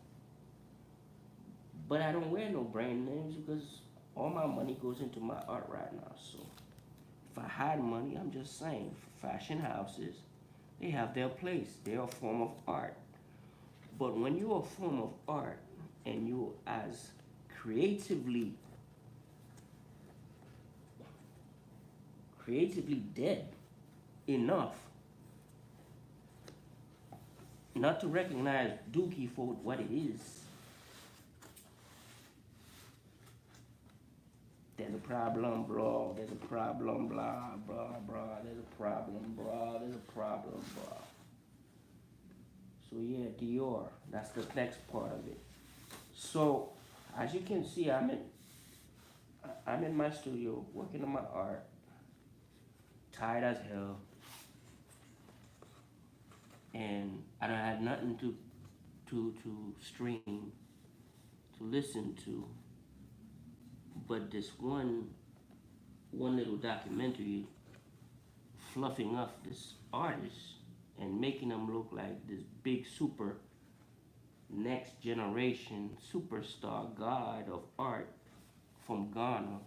A: But I don't wear no brand names because all my money goes into my art right now. So if I had money, I'm just saying, fashion houses, they have their place. They're a form of art. But when you're a form of art and you're as creatively dead enough not to recognize dookie for what it is, there's a problem, bro. There's a problem, blah, blah, blah. There's a problem, blah. There's a problem, blah. So yeah, Dior. That's the next part of it. So as you can see, I'm in my studio working on my art. Tired as hell. And I don't have nothing to stream, to listen to. But this one little documentary fluffing up this artist and making them look like this big super next generation superstar god of art from Ghana.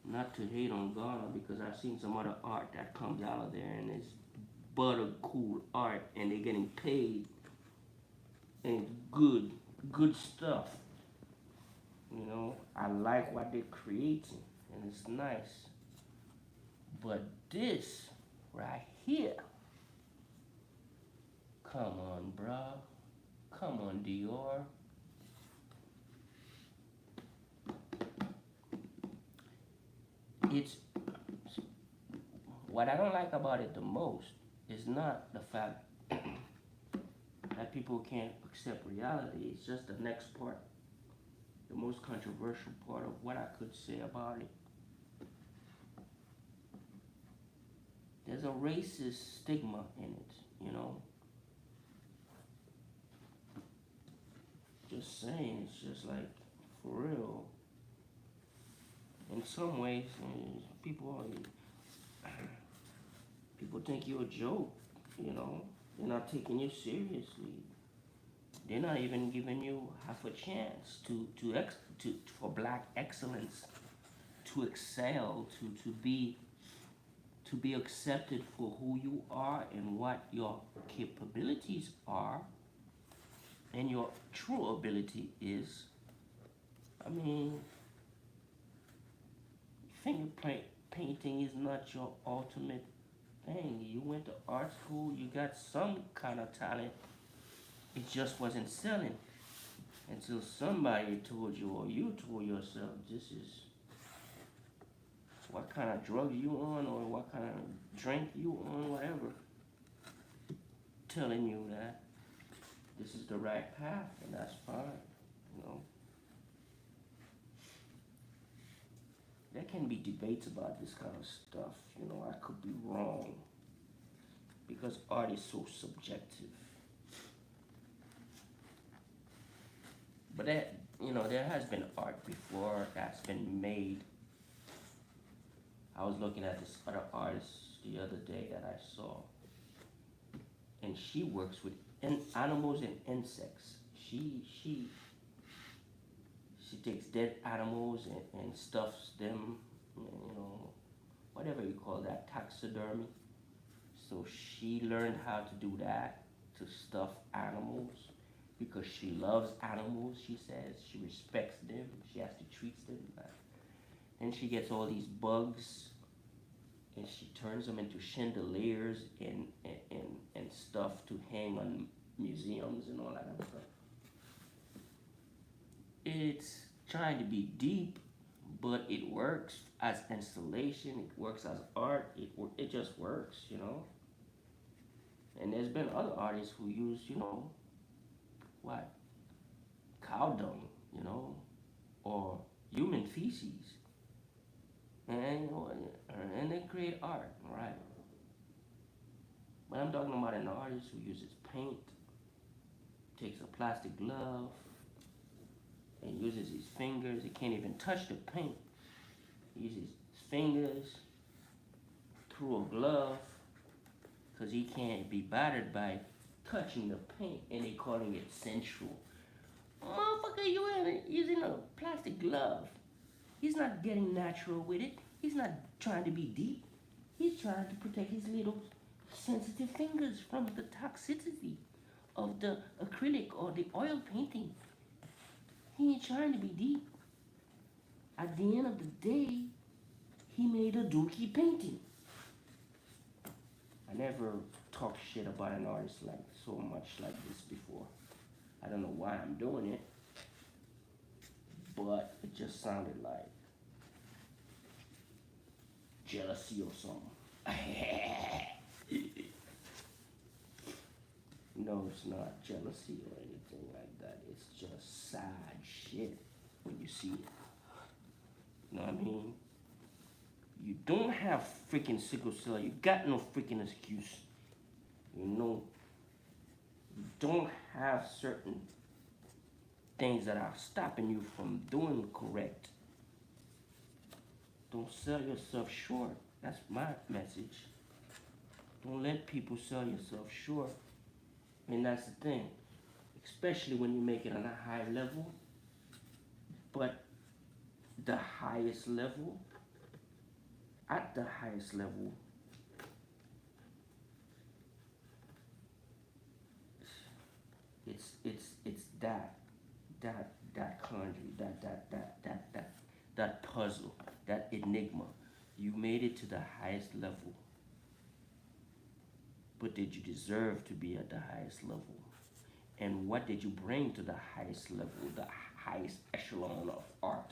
A: Not to hate on Ghana, because I've seen some other art that comes out of there and it's butter cool art and they're getting paid and good stuff. You know, I like what they're creating and it's nice. But this right here, come on, bruh. Come on, Dior. It's what I don't like about it the most is not the fact that people can't accept reality. It's just the next part, the most controversial part of what I could say about it. There's a racist stigma in it, you know. Just saying, it's just like, for real. In some ways, people think you're a joke, you know. They're not taking you seriously. They're not even giving you half a chance for black excellence, to excel, to be accepted for who you are and what your capabilities are and your true ability is. I mean, finger painting is not your ultimate thing. You went to art school, you got some kind of talent. It just wasn't selling until somebody told you, or you told yourself, this is what kind of drug you on, or what kind of drink you on, whatever, telling you that this is the right path, and that's fine, you know. There can be debates about this kind of stuff, you know. I could be wrong, because art is so subjective. But that, you know, there has been art before that's been made. I was looking at this other artist the other day that I saw, and she works with animals and insects. She takes dead animals and stuffs them, you know, whatever you call that, taxidermy. So she learned how to do that, to stuff animals, because she loves animals, she says. She respects them. She has to treat them. Then she gets all these bugs and she turns them into chandeliers and stuff to hang on museums and all that kind of stuff. It's trying to be deep, but it works as installation. It works as art. It just works, you know. And there's been other artists who use, you know, what? Cow dung, you know, or human feces. And, you know, and they create art, right? But I'm talking about an artist who uses paint, takes a plastic glove, and uses his fingers. He can't even touch the paint. He uses his fingers through a glove because he can't be bothered by touching the paint, and they calling it sensual. Motherfucker, you ain't using a plastic glove. He's not getting natural with it. He's not trying to be deep. He's trying to protect his little sensitive fingers from the toxicity of the acrylic or the oil painting. He ain't trying to be deep. At the end of the day, he made a dookie painting. I never talked shit about an artist like so much like this before. I don't know why I'm doing it, but it just sounded like jealousy or something. No, it's not jealousy or anything like that. It's just sad shit when you see it. You know what I mean? You don't have freaking sickle cell. You got no freaking excuse. You know, you don't have certain things that are stopping you from doing correct. Don't sell yourself short. That's my message. Don't let people sell yourself short. And that's the thing. Especially when you make it on a high level. But the highest level, at the highest level, it's that conjury, that puzzle, that enigma. You made it to the highest level. But did you deserve to be at the highest level? And what did you bring to the highest level, the highest echelon of art?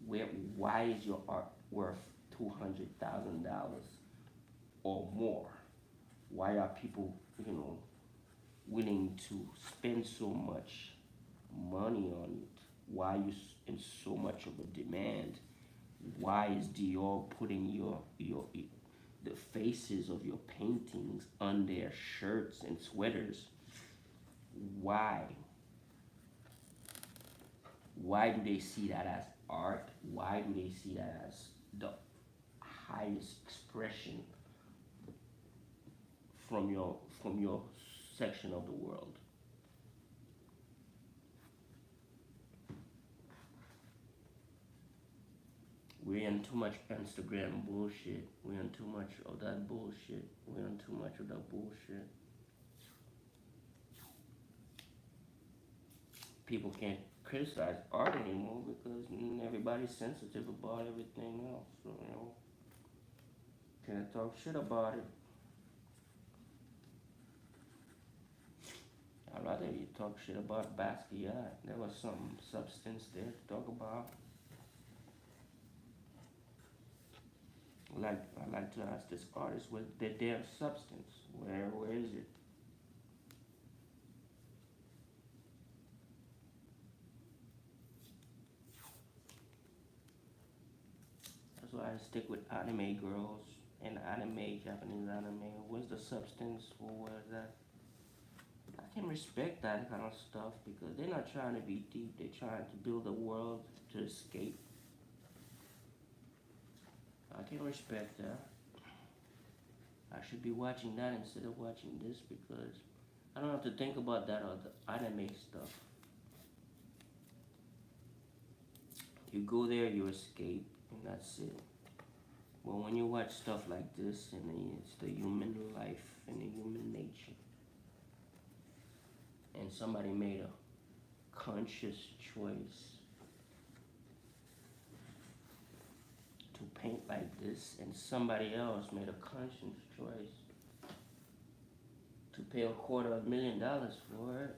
A: Why is your art worth $200,000 or more? Why are people, you know, willing to spend so much money on it? Why are you in so much of a demand? Why is Dior putting the faces of your paintings on their shirts and sweaters? Why? Why do they see that as art? Why do they see that as the highest expression from your section of the world? We're in too much Instagram bullshit. We're in too much of that bullshit. We're in too much of that bullshit. People can't criticize art anymore because everybody's sensitive about everything else. So, you know, can't talk shit about it. I'd rather you talk shit about Basquiat. There was some substance there to talk about. I like to ask this artist, where's their damn substance? Where is it? That's why I stick with anime girls and anime, Japanese anime. Where's the substance? Where's that? I can respect that kind of stuff because they're not trying to be deep. They're trying to build a world to escape. I can respect that. I should be watching that instead of watching this because I don't have to think about that other anime stuff. You go there, you escape, and that's it. Well, when you watch stuff like this, and it's the human life and the human nature, and somebody made a conscious choice to paint like this, and somebody else made a conscious choice to pay $250,000 for it.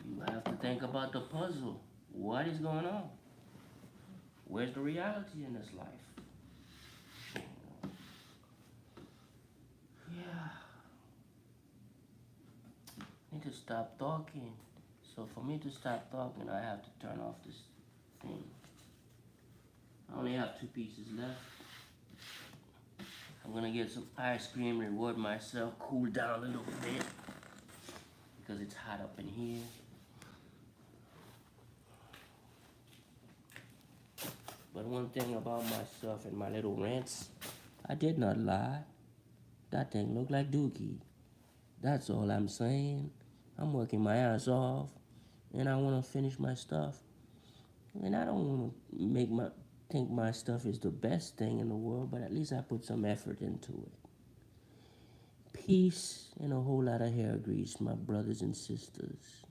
A: You have to think about the puzzle. What is going on? Where's the reality in this life? Yeah. I need to stop talking. So for me to stop talking, I have to turn off this thing. I only have 2 pieces left. I'm gonna get some ice cream, reward myself, cool down a little bit, because it's hot up in here. But one thing about myself and my little rants, I did not lie. That thing looked like Dookie. That's all I'm saying. I'm working my ass off, and I want to finish my stuff. And I don't want to think my stuff is the best thing in the world, but at least I put some effort into it. Peace and a whole lot of hair grease, my brothers and sisters.